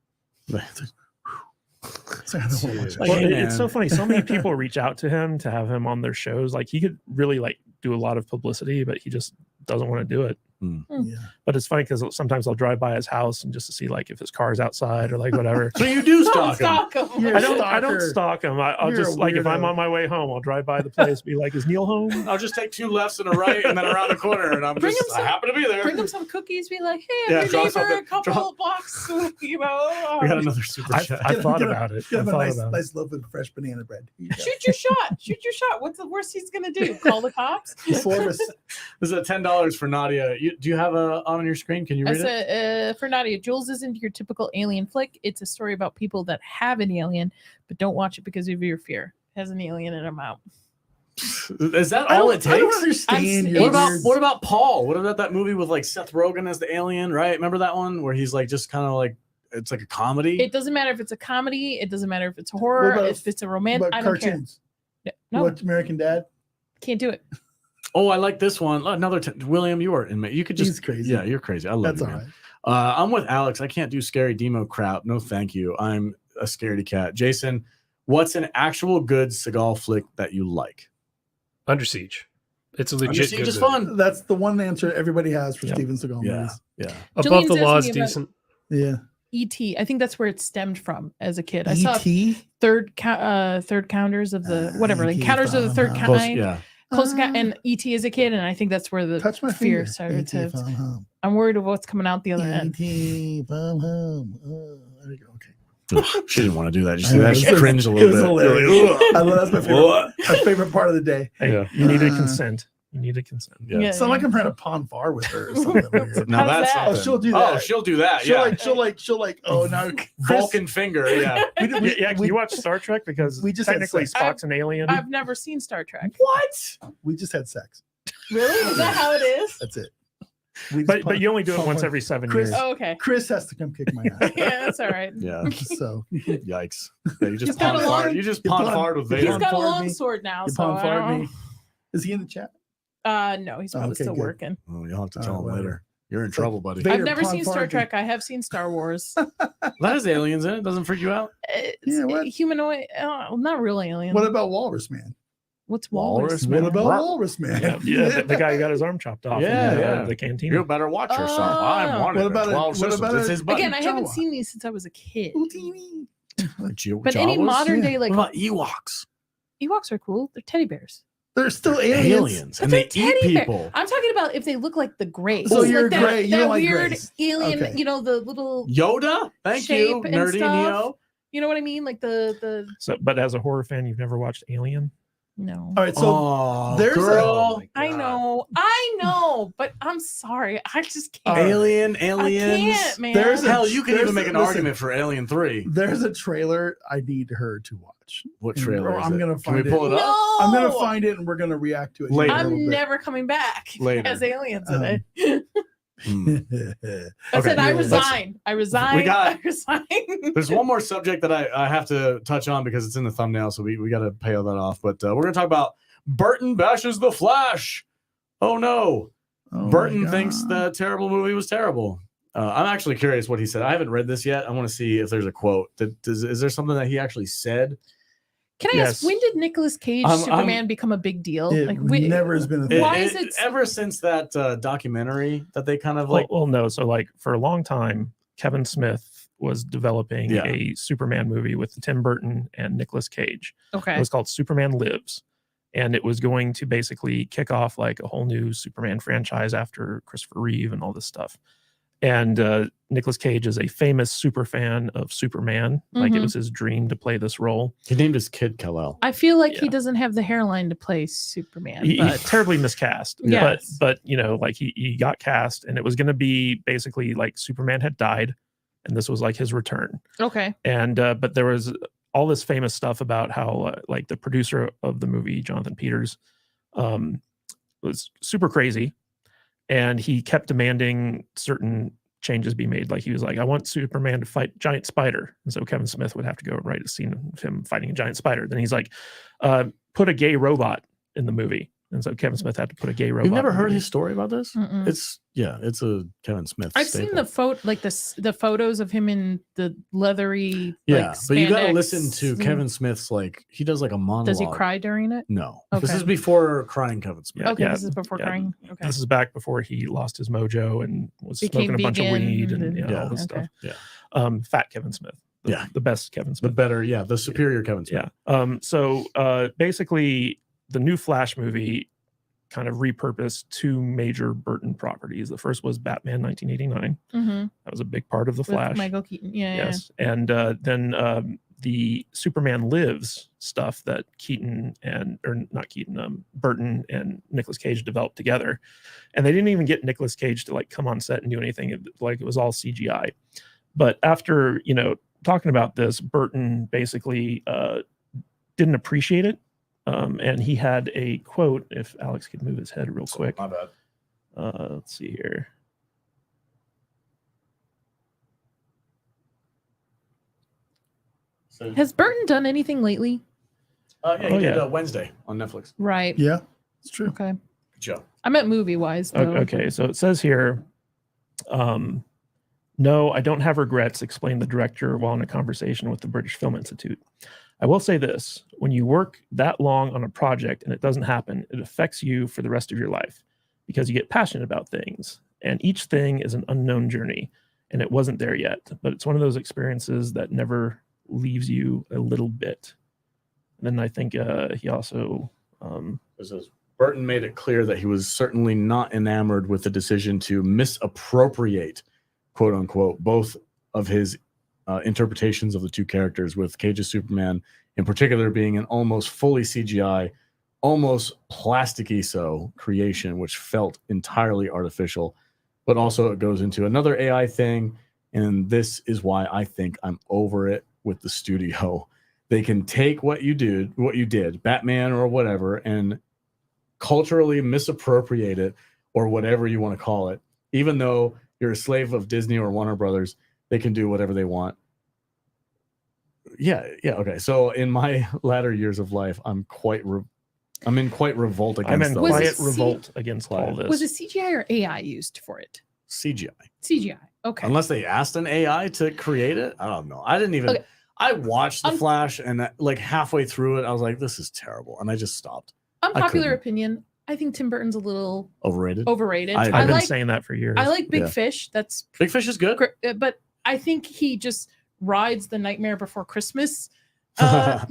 So I don't wanna watch Like, Well, hey, it's so funny. So many people reach out to him to have him on their shows. Like he could really like do a lot of publicity, but he just doesn't want to do it. Yeah. But it's funny because sometimes I'll drive by his house and just to see like if his car's outside or like whatever. So you do Don't stalk him. stalk him. You're I don't stalker. stalk him. I'll You're just a like if I'm weirdo. on my way home, I'll drive by the place, be like, "Is Neil home?" I'll just take 2 lefts and a right, and then around the corner, and I'm Bring just him some- I happen to be there. Bring him some cookies. Be like, hey, Yeah, I'm your draw neighbor. something- A couple draw- blocks. You know. We got another super I chat. thought Get him- about it. I Give him a thought nice, about it. nice loaf of fresh banana bread. Here you go. Shoot your shot. Shoot your shot. What's the worst he's gonna do? Call the cops? Forbus. This is at $10 for Nadia. Do you have on your screen? Can you I read it? said, for Nadia, Jules isn't your typical alien flick. It's a story about people that have an alien, but don't watch it because of your fear. Has an alien in a mouth. Is that I all don't- it I don't takes? understand I'm- your What weird- about Paul? What about that movie with like Seth Rogen as the alien? Right? Remember that one where he's like just kind of like it's like a comedy. It doesn't matter if it's a comedy. It doesn't matter if it's horror. about- If it's a romantic. What I about don't care. cartoons? No, What American Dad? can't do it. Oh, I like this one. Another William, you are in. You could just He's crazy. Yeah, you're crazy. I love That's you, all man. right. I'm with Alex. I can't do scary demo crap. No, thank you. I'm a scaredy cat. Jason, what's an actual good Seagal flick that you like? Under Siege. It's a Under legit Siege good is movie. fun. That's the one answer everybody has for Yep. Steven Seagal Yeah, movies. yeah. Above Jillian's the Law is asking about- decent. Yeah. E.T. I think that's where it stemmed from as a kid. I saw E.T. third counters of the whatever E.T. encounters of the third fine. Close- kind. yeah. Close and ET as a kid, and I think that's where the Touch my fear finger. started E.T. to. from home. I'm worried of what's coming out the other end. E.T. from home. There you go. Okay. Ugh, she didn't want to do that. You I see know, that? it She was- cringed a It little was bit. hilarious. I love that's What? my favorite part of the day. Hey, Yeah. you needed consent. You needed consent. Yeah. Yeah. It's not like I'm trying to pawn far with her or something weird. Now How's that's that? Oh, something. she'll do Oh, that. she'll do that. She'll like. Oh, now Chris, Vulcan finger. Yeah. Can you watch Star Trek? Because we just had technically sex. Spock's an alien. I've never seen Star Trek. What? we just had sex. Really? Is that how it is? That's it. We just but pun- you only do it pun- once pun- every 7 Chris- years. Oh, okay. Chris has to come kick my ass. Yeah, that's all right. Yeah. So Yikes. Yeah, you He's just got pun a long- fart. You just you pun pun- fart with you He's Vader. got a Pardon long me? sword now, you so pun I fart don't me. Is he in the chat? No, he's probably Okay, still good. working. Oh, you'll have to Oh, tell him whatever. later. You're in trouble, buddy. Vader I've never pun seen Star farted. Trek. I have seen Star Wars. That has aliens in it. Doesn't freak you out? It's Yeah, what? humanoid. Not real alien. What about Walrus Man? What's Walrus? Walrus What Man? about Rawr. Walrus Man? Yeah, the guy who got his arm chopped off Yeah, in yeah. the cantina. You better watch yourself. Oh. I'm one What of about the a- 12 what systems. about It's a- his buddy. Again, I haven't Jawa. seen these since I was a kid. But Jawas? any modern day, like What about Ewoks? Ewoks are cool. They're teddy bears. They're still aliens. And But they they're eat teddy bear. people. I'm talking about if they look like the Greys. So Like you're that, gray. You that don't like weird Greys. alien, Okay. the little Yoda? Thank shape you, and Nerdy stuff. Neo. You know what I mean? Like the So, but as a horror fan, you've never watched Alien? no. All right, so Oh, there's a- girl. I know, but I'm sorry. I just can't. Aliens. I can't, man. There's a- Hell, you can there's even make a- an listen. argument for Alien 3. there's a trailer I need her to watch. What And trailer or is I'm it? gonna Can we find pull it up? No, I'm gonna find it and we're gonna react to it Later. a little I'm bit. never coming back Later. as aliens in it. Hmm. I said I let's- resign. I resign. got- I resign. There's one more subject that I have to touch on because it's in the thumbnail, so we got to peel that off. But we're going to talk about Burton bashes the Flash. Oh, no. Oh my Burton thinks God. the terrible movie was terrible. I'm actually curious what he said. I haven't read this yet. I want to see if there's a quote. Is there something that he actually said? Can I ask, Yes. when did Nicolas Cage I'm- Superman become a big deal? It never has been a thing. Why is it- ever since that documentary that they kind of Well, like? well, no. So, like, for a long time, Kevin Smith was developing Yeah. a Superman movie with Tim Burton and Nicolas Cage. It Okay. was called Superman Lives. And it was going to basically kick off like a whole new Superman franchise after Christopher Reeve and all this stuff. And Nicolas Cage is a famous super fan of Superman. Like it Mhm. was his dream to play this role. He named his kid Kal-El. I feel like he Yeah. doesn't have the hairline to play Superman. He but terribly miscast. Yes. But you know, like he got cast and it was gonna be basically like Superman had died and this was like his return. okay. And but there was all this famous stuff about how like the producer of the movie, Jonathan Peters, was super crazy, and he kept demanding certain changes be made. Like he was like, I want Superman to fight giant spider, and so Kevin Smith would have to go write a scene of him fighting a giant spider. Then he's like, put a gay robot in the movie, and so Kevin Smith had to put a gay robot. You've never in the heard movie. his story about this? Mm-mm. It's a Kevin Smith. I've seen the the photos of him in the leathery. Yeah, like, but you got to spandex listen to and- Kevin Smith's he does like a monologue. Does he cry during it? No, this Okay. is before crying Kevin Smith. Yeah, Okay, yeah, this is before yeah. crying. Okay. This is back before he lost his mojo and was Became smoking a bunch of vegan weed and and- all this okay. stuff. Fat Kevin Smith. Yeah. The best Kevin The Smith. better, the superior Kevin Smith. Yeah. So basically, the new Flash movie kind of repurposed two major Burton properties. The first was Batman 1989. Mm-hmm. That was a big part of the With Flash. Michael Keaton. Yeah. Yes. And then the Superman Lives stuff that Burton and Nicolas Cage developed together. And they didn't even get Nicolas Cage to like come on set and do anything. It was all CGI. But after, talking about this, Burton basically didn't appreciate it. And he had a quote, if Alex could move his head real quick. My bad. Let's see here. So, Has Burton done anything lately? he did Wednesday on Netflix. Right. Yeah, it's true. Okay. Good job. I meant movie wise. Okay, so it says here, no, I don't have regrets, explained the director while in a conversation with the British Film Institute. I will say this, when you work that long on a project and it doesn't happen, it affects you for the rest of your life because you get passionate about things and each thing is an unknown journey and it wasn't there yet, but it's one of those experiences that never leaves you a little bit. And then I think he also, This is Burton made it clear that he was certainly not enamored with the decision to misappropriate, quote unquote, both of his interpretations of the two characters, with Cage's Superman in particular being an almost fully CGI, almost plasticky so creation, which felt entirely artificial. But also it goes into another AI thing, and this is why I think I'm over it with the studio. They can take what you did, Batman or whatever, and culturally misappropriate it, or whatever you want to call it. Even though you're a slave of Disney or Warner Brothers, they can do whatever they want. Yeah, okay. So in my latter years of life, I'm in quite revolt against. I'm in Was quiet it revolt against all this. Was it CGI or AI used for it? CGI. CGI. Okay. Unless they asked an AI to create it. I don't know. I didn't even. Okay. I watched The Flash, and like halfway through it, I was like, this is terrible. And I just stopped. Unpopular opinion. I think Tim Burton's a little Overrated. I I've been like, saying that for years. I like Big Yeah. Fish. That's Big Fish is good. but I think he just rides the Nightmare Before Christmas ride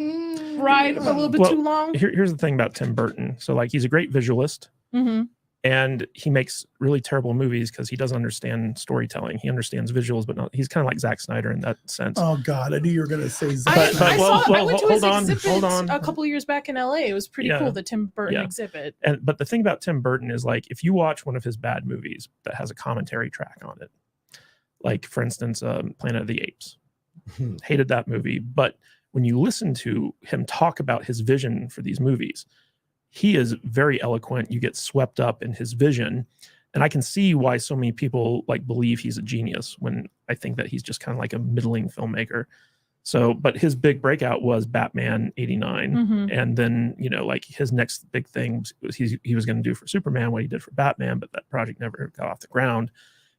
a little bit Well, too long. Here's the thing about Tim Burton. So like he's a great visualist, Mm-hmm. and he makes really terrible movies because he doesn't understand storytelling. He understands visuals, but not. He's kind of like Zack Snyder in that sense. Oh God, I knew you were gonna say I Zack. went to his exhibit hold on. a couple of years back in LA. It was pretty Yeah. cool, the Tim Burton Yeah. exhibit. But the thing about Tim Burton is like if you watch one of his bad movies that has a commentary track on it, like for instance, Planet of the Apes, hated that movie. But when you listen to him talk about his vision for these movies, he is very eloquent. You get swept up in his vision. And I can see why so many people like believe he's a genius when I think that he's just kind of like a middling filmmaker. So, but his big breakout was Batman 89. Mhm. And then, you know, like his next big thing was he was going to do for Superman what he did for Batman, but that project never got off the ground.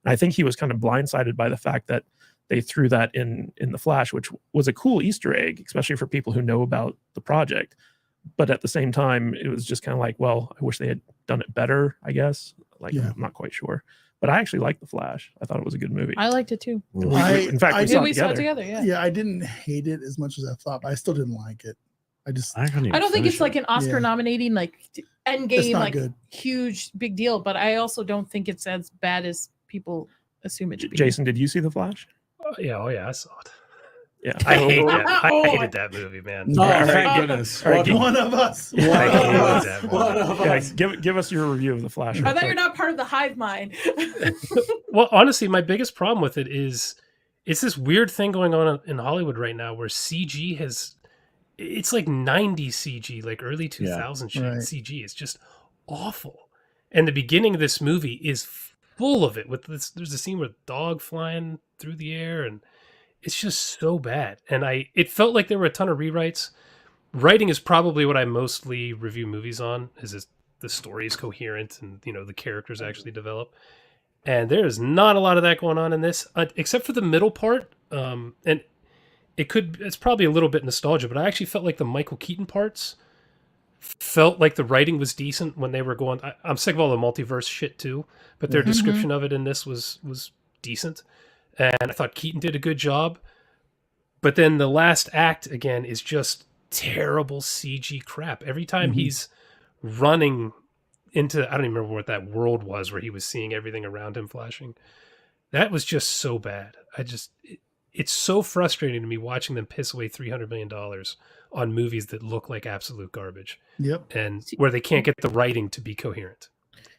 And I think he was kind of blindsided by the fact that they threw that in The Flash, which was a cool Easter egg, especially for people who know about the project. But at the same time, it was just kind of like, well, I wish they had done it better, I guess. Like, Yeah. I'm not quite sure. But I actually liked The Flash. I thought it was a good movie. I liked it too. In fact, we saw We it saw it together. together, yeah. Yeah, I didn't hate it as much as I thought, but I still didn't like it. I don't think it's like an Oscar Yeah. nominating like It's Endgame, not like good. huge big deal. But I also don't think it's as bad as people assume it should be. Jason, did you see The Flash? Oh yeah, I saw it. Yeah. I hate that. I Oh. hated that movie, man. Oh, All right. thank goodness. All right, Welcome. One of us. Yeah. One I of hated us. that One movie. of Guys, us. give us your review of The Flash. I real thought quick. you're not part of the hive mind. Well, honestly, my biggest problem with it is it's this weird thing going on in Hollywood right now where CG it's like 90s CG, like early 2000s shit. Right. CG is just awful. And the beginning of this movie is full of it. There's a scene with a dog flying through the air, and it's just so bad. And it felt like there were a ton of rewrites. Writing is probably what I mostly review movies on, is the story is coherent and, you know, the characters actually develop. And there's not a lot of that going on in this, except for the middle part. And it's probably a little bit nostalgia, but I actually felt like the Michael Keaton parts felt like the writing was decent when they were going. I'm sick of all the multiverse shit too, but their description of it in this was decent. And I thought Keaton did a good job. But then the last act, again, is just terrible CG crap. Every time he's running into, I don't even remember what that world was where he was seeing everything around him flashing. That was just so bad. It's so frustrating to me watching them piss away $300 million on movies that look like absolute garbage. Yep. And where they can't get the writing to be coherent.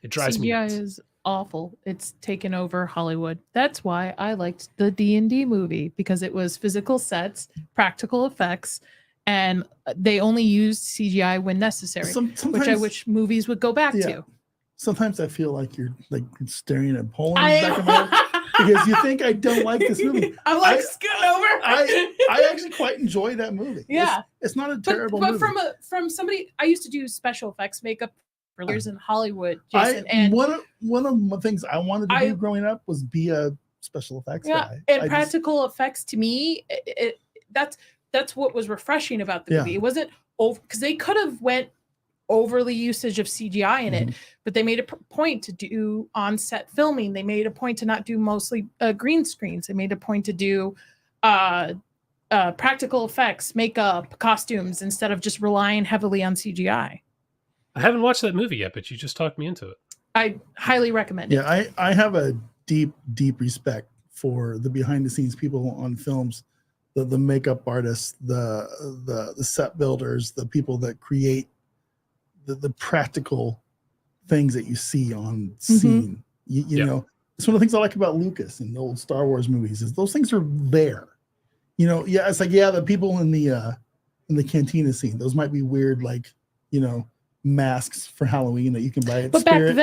It drives me CGI nuts. is awful. It's taken over Hollywood. That's why I liked the D&D movie, because it was physical sets, practical effects, and they only used CGI when necessary, which I Sometimes- wish movies would go back Yeah. to. Sometimes I feel like you're like staring at Poland back of my head because you think I don't like this movie. I'm like, I- scoot over. I actually quite enjoy that movie. Yeah. It's not a but terrible movie. from somebody, I used to do special effects makeup for years in Hollywood, Jason, and one of the things I wanted to do growing up was be a special effects guy. and practical effects to me, that's what was refreshing about the movie. It wasn't over, because they could have went overly usage of CGI in it, but they made a point to do on-set filming. They made a point to not do mostly green screens. They made a point to do practical effects, makeup, costumes, instead of just relying heavily on CGI. I haven't watched that movie yet, but you just talked me into it. I highly recommend it. Yeah, I have a deep respect for the behind the scenes people on films, the makeup artists, the set builders, the people that create the practical things that you see on scene. You know, it's one of the things I like about Lucas and the old Star Wars movies is those things are there. You know, yeah, it's like, yeah, the people in the cantina scene, those might be weird, like, you know, masks for Halloween that you can buy at But Spirit.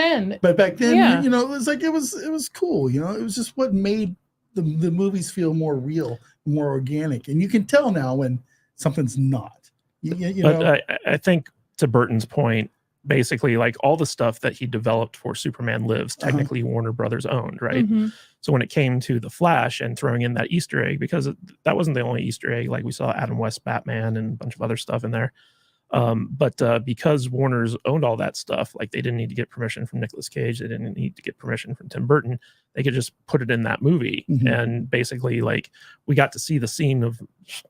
back then, you know, it was like it was cool. You know, it was just what made the movies feel more real, more organic, and you can tell now when something's not. You know, but I think to Burton's point, basically, like all the stuff that he developed for Superman Lives, technically Warner Brothers owned, right? So when it came to the Flash and throwing in that Easter egg, because that wasn't the only Easter egg, like we saw Adam West Batman and a bunch of other stuff in there. But because Warner's owned all that stuff, like they didn't need to get permission from Nicolas Cage, they didn't need to get permission from Tim Burton. They could just put it in that movie, and basically, like we got to see the scene of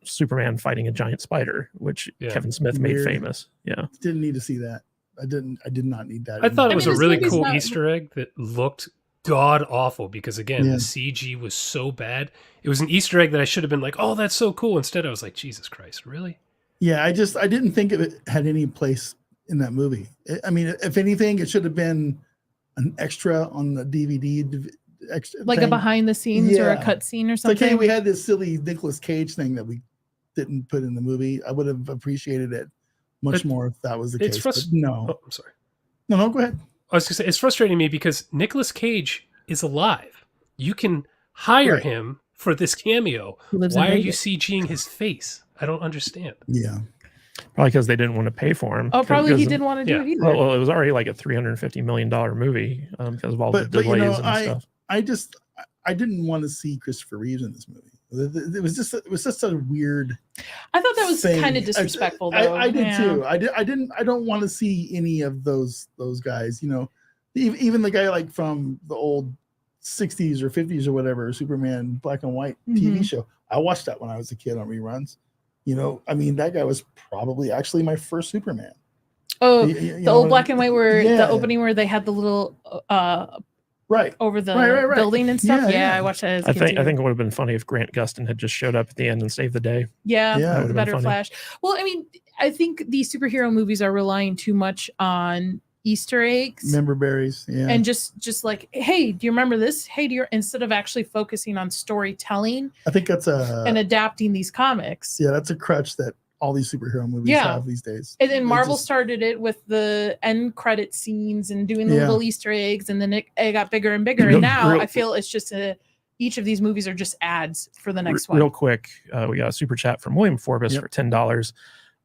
Superman fighting a giant spider, which Kevin Smith made famous. Yeah, didn't need to see that. I did not need that. I thought it was a really movie's cool not- Easter egg that looked god awful because again, the CG was so bad. It was an Easter egg that I should have been like, oh, that's so cool. Instead, I was like, Jesus Christ, really? Yeah, I didn't think it had any place in that movie. I mean, if anything, it should have been an extra on the DVD. Extra like thing. a behind the scenes or a Yeah. cut scene or It's like, something. hey, we had this silly Nicolas Cage thing that we didn't put in the movie. I would have appreciated it much more if that was the case. But no, Oh, I'm sorry. no, go ahead. I was going to say, it's frustrating me because Nicolas Cage is alive. You can hire him for this cameo. He lives in Why are you Vegas. CGing his face? I don't understand. Yeah. probably because they didn't want to pay for him. Oh, probably he Because- didn't want to do it either. Well, it was already like a $350 million movie because of all the But delays you know, and stuff. I didn't want to see Christopher Reeves in this movie. It was just a weird. I thought that was thing. kind of disrespectful, though. I did Yeah. too. I don't want to see any of those guys. You know, even the guy like from the old 60s or 50s or whatever, Superman black and white TV show. I watched that when I was a kid on reruns. You know, I mean, that guy was probably actually my first Superman. Oh, You the old know, black and white where yeah. the opening where they had the little right. over the Right. building and stuff. Yeah, Yeah, yeah. I watched that as a I kid think too. it would have been funny if Grant Gustin had just showed up at the end and saved the day. Yeah, Yeah. That the would've been better funny. Flash. Well, I mean, I think these superhero movies are relying too much on Easter eggs Member berries. Yeah. and just like, hey, do you remember this? Hey, do you, instead of actually focusing on storytelling I think that's and adapting these comics. yeah, that's a crutch that all these superhero movies Yeah. have these days. And then They Marvel just- started it with the end credit scenes and doing the Yeah. little Easter eggs, and then it got bigger and bigger. Real- And now real- I feel it's just each of these movies are just ads for the next one. Real quick, we got a super chat from William Forbus Yep. for $10.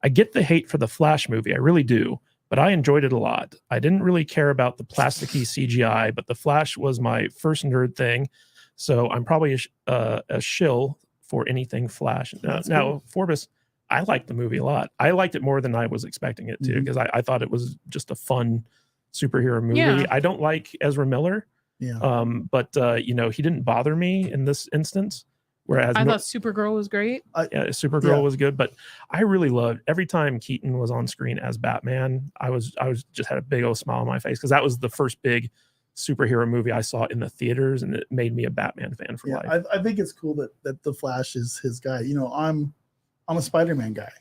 I get the hate for the Flash movie, I really do, but I enjoyed it a lot. I didn't really care about the plasticky CGI, but the Flash was my first nerd thing, so I'm probably a shill for anything Flash. That's Now, Forbus, I liked the movie a lot. I liked it more than I was expecting it to Mhm. because I thought it was just a fun superhero movie. Yeah. I don't like Ezra Miller, Yeah. but you know, he didn't bother me in this instance. Whereas I thought Supergirl was great. yeah, Supergirl Yeah. was good, but I really loved every time Keaton was on screen as Batman. I was just had a big old smile on my face because that was the first big superhero movie I saw in the theaters, and it made me a Batman fan for Yeah, life. I think it's cool that the Flash is his guy. You know, I'm a Spider-Man guy.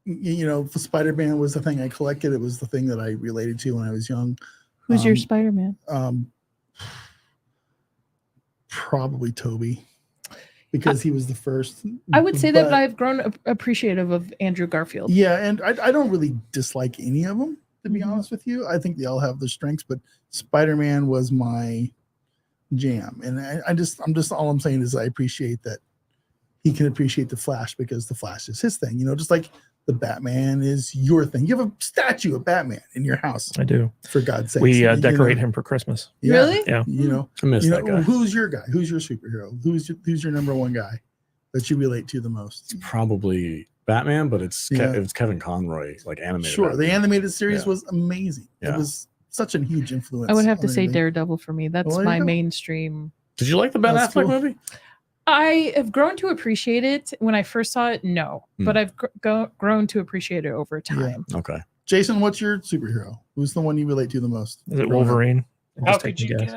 You know, Spider-Man was the thing I collected. It was the thing that I related to when I was young. Who's your Um, Spider-Man? Probably Toby, because he was the first. I would say that But- I've grown appreciative of Andrew Garfield. Yeah, and I don't really dislike any of them, to be Mhm. honest with you. I think they all have their strengths, but Spider-Man was my jam. And I'm just all I'm saying is I appreciate that he can appreciate the Flash because the Flash is his thing. You know, just like the Batman is your thing. You have a statue of Batman in your house, I do. for God's sake. We decorate him for Christmas. Really? Yeah. You know, I miss that guy. who's your guy? Who's your superhero? Who's your number one guy that you relate to the most? It's probably Batman, but it's Yeah. it's Kevin Conroy, like animated. Sure, the Batman. animated series Yeah. was amazing. Yeah. It was such a huge influence. I would have to on say everything. Daredevil for me. That's Well, there you my go. mainstream. Did you like the Ben That's Affleck cool. movie? I have grown to appreciate it. When I first saw it, no, but I've grown to appreciate it over time. Okay. Jason, what's your superhero? Who's the one you relate to the most? Is it Wolverine? I'm How just could taking you a guess?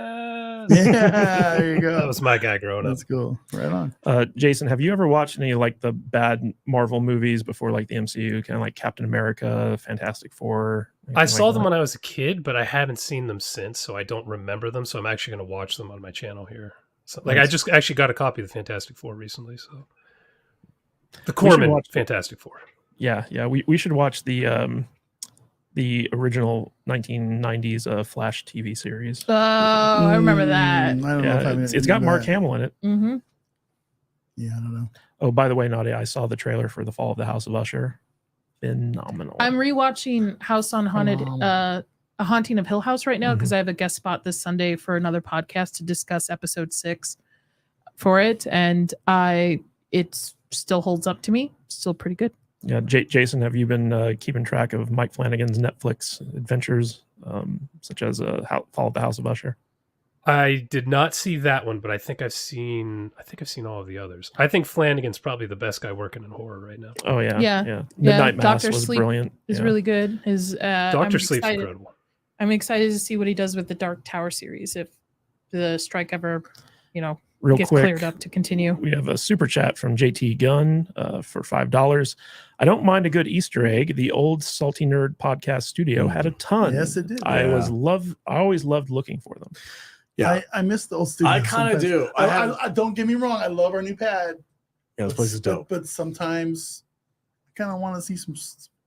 Yeah, there you go. That was my guy growing up. That's cool. Right on. Jason, have you ever watched any like the bad Marvel movies before like the MCU, kind of like Captain America, Fantastic Four? I saw like them that? when I was a kid, but I haven't seen them since, so I don't remember them. So I'm actually going to watch them on my channel here. So, like, I just actually got a copy of the Fantastic Four recently. So the Corman watch- Fantastic Four. Yeah. We should watch the original 1990s Flash TV series. Oh, I remember that. I don't know if Yeah, I've it's got Mark that. Hamill in it. Mm-hmm. Yeah, I don't know. Oh, by the way, Nadia, I saw the trailer for The Fall of the House of Usher. Phenomenal. I'm rewatching House on Haunted, A Haunting of Hill House right now because I have a guest spot this Sunday for another podcast to discuss episode 6 for it, and it still holds up to me. Still pretty good. Yeah, Jason, have you been keeping track of Mike Flanagan's Netflix adventures, such as Fall of the House of Usher? I did not see that one, but I think I've seen all of the others. I think Flanagan's probably the best guy working in horror right now. Oh yeah, Yeah. Midnight Mass Dr. was Sleep brilliant. It's Yeah. really good. Doctor Sleep's incredible. I'm excited to see what he does with the Dark Tower series if the strike ever, Real gets quick, cleared up to continue. we have a super chat from JT Gunn for $5. I don't mind a good Easter egg. The old Salty Nerd podcast studio had a ton. Yes, it did. I Yeah. always loved looking for them. Yeah. I miss the old studio. I kind of sometimes. do. I don't get me wrong. I love our new pad. Yeah, this place is dope. But sometimes I kind of want to see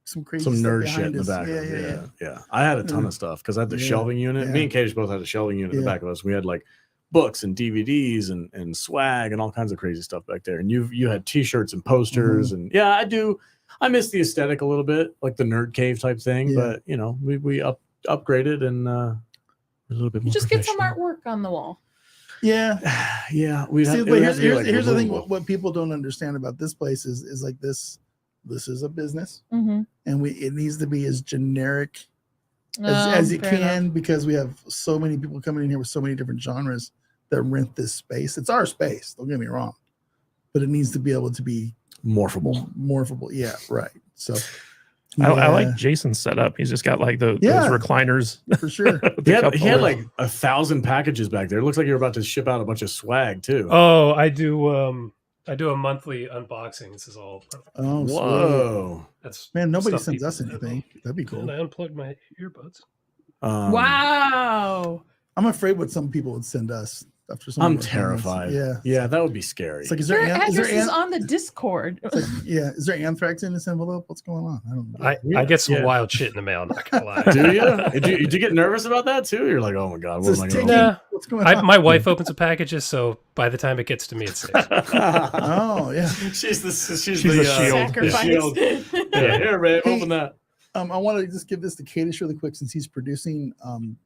some crazy Some stuff nerd shit behind in the us. back. Yeah. I had a ton of stuff because I had the Yeah. shelving unit. Yeah. Me and Cage both had a shelving unit in the Yeah. back of us. We had like books and DVDs and swag and all kinds of crazy stuff back there. And you had T-shirts and posters and yeah, I do. I miss the aesthetic a little bit, like the nerd cave type thing. Yeah. But we upgraded and a little bit more. You just get some professional. artwork on the wall. Yeah. Yeah, we See, have. but here's the thing. What people don't understand about this place is like this. This is a business, Mm-hmm. and it needs to be as generic as it can because we have so many people coming in here with so many different genres that rent this space. It's our space. Don't get me wrong, but it needs to be able to be morphable. Yeah, right. So I like Jason's setup. He's just got like those recliners for sure. He had like 1,000 packages back there. It looks like you're about to ship out a bunch of swag too. Oh, I do a monthly unboxing. This is all. Oh, whoa! That's man, nobody stuff sends people us send. anything. That'd be cool. And I unplugged my earbuds. Wow. I'm afraid what some people would send us after some. I'm of our terrified. comments. Yeah, that would be scary. It's like, is Their there address is an- on the Discord. it's like, yeah, is there anthrax in this envelope? What's going on? I don't know. I get some Yeah. wild shit in the mail. I'm not gonna lie. Do you? Did you get nervous about that too? You're like, oh my god, what am I It's going taking- Nah. What's going on? My wife opens the packages, so by the time it gets to me, it's safe. Oh yeah. She's the the shield. the shield. Yeah, here, babe, Hey, open that. I want to just give this to Kadish really quick since he's producing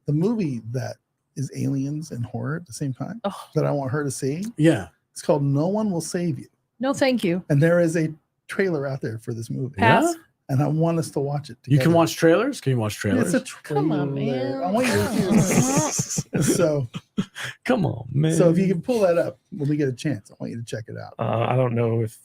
the movie that is aliens and horror at the same time Oh, that I want her to see. Yeah. It's called No One Will Save You, no, thank you. and there is a trailer out there for this movie, Pass. and I want us to watch it. You can together. watch trailers? Can you watch It's trailers? a trailer. Come on, man. I want you to so Come on, man. so if you can pull that up when we get a chance, I want you to check it out. I don't know if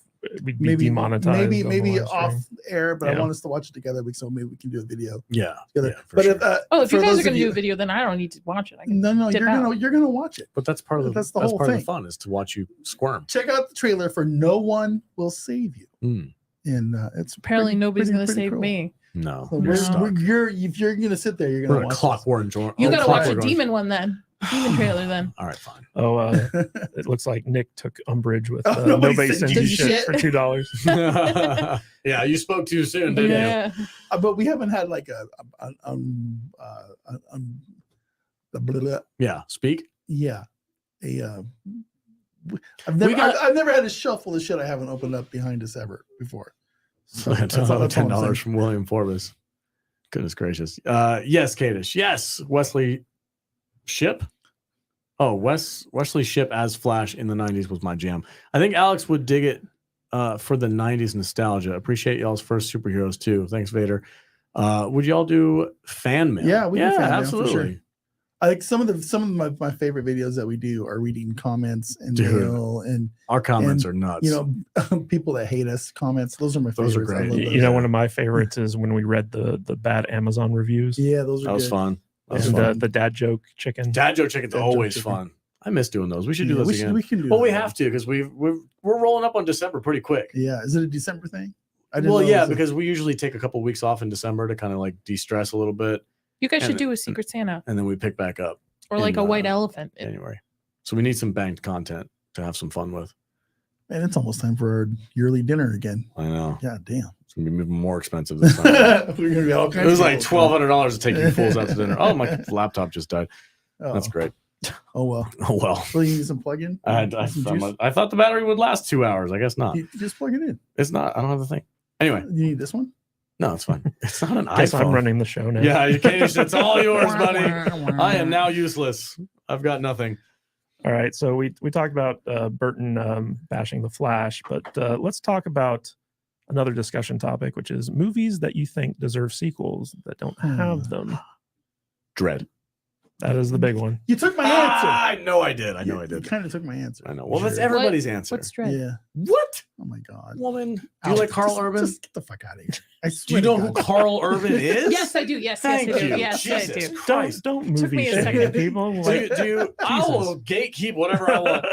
we'd be demonetized. maybe on the live off stream. air, but I Yeah. want us to watch it together so maybe we can do a video Yeah. together. Yeah, for but sure. if, If you for guys those are going of to you- do a video, then I don't need to watch it. I can no, dip you're gonna watch it. But that's part of the That's the whole part of thing. the fun is to watch you squirm. Check out the trailer for No One Will Save You, Mm, and it's Apparently, nobody's going to pretty save cool. me. no. So You're stuck. if you're gonna sit there, you're We're gonna gonna watch clockwork. You got to watch the Clockwork demon one then. Demon trailer then. All right, fine. Oh, it looks like Nick took umbrage with Oh, nobody nobody sent sends you you shit shit. for $2. Yeah, you spoke too soon, didn't you? Yeah. But we haven't had like Yeah, speak. yeah I've never had a shelf full of shit I haven't opened up behind us ever before. So That's all I'm $10 saying. from William Forbus. Goodness gracious. Yes, Kadish. Yes, Wesley Ship. Oh, Wesley Ship as Flash in the 90s was my jam. I think Alex would dig it for the 90s nostalgia. Appreciate y'all's first superheroes too. Thanks, Vader. Would y'all do fan mail? Yeah, we do fan mail, for absolutely. sure. I like some of my favorite videos that we do are reading comments and Dude, mail and our comments are nuts. you know people that hate us comments. Those are my favorites. Those are great. I love those. You know, one of my favorites is when we read the bad Amazon reviews. Yeah, those are that was good. fun. That was And fun. the dad joke chicken. Dad joke chicken's Dad joke always chicken. fun. I miss doing those. We should do Yeah, those again. we can do Well, that. we have to because we're rolling up on December pretty quick. Yeah, is it a December thing? I didn't Well, know it yeah, was a- because we usually take a couple weeks off in December to kind of like de-stress a little bit, You guys should And- do a Secret Santa and then we pick back up or like in, a white uh, elephant. in January. So we need some banked content to have some fun with. man, it's almost time for our yearly dinner again. I know God damn. it's gonna be even more expensive this time. We're gonna be all It kinds was of like $1,200 to take you fools out to dinner. Oh, my laptop just died. Oh, That's great. Oh well. Oh well. Well, you need some plug-in. I thought the battery would last 2 hours. I guess not. You just plug it in. It's not. I don't have the thing. Anyway, You need this one. no, it's fine. It's not an Guess iPhone. I'm running the show now. Yeah, you can't. It's all yours, buddy. I am now useless. I've got nothing. All right. So we talked about Burton bashing the Flash, but let's talk about another discussion topic, which is movies that you think deserve sequels that don't have them. Dread. That is the big one. You took my answer. I know I did. I know I You did. kind of took my answer. I know. Well, that's Sure. everybody's answer. What's Dread? Yeah. What? Oh my god. Woman, do you Alex, like Carl just- Urban? Just get the fuck out of here. I Do swear you to know who God. Carl Urban is? Yes, I do. Yes, Thank yes, I do. you. Yes, Jesus I do. Christ. Don't Took movie me a shame second. people. Do Like, I will gatekeep whatever I want.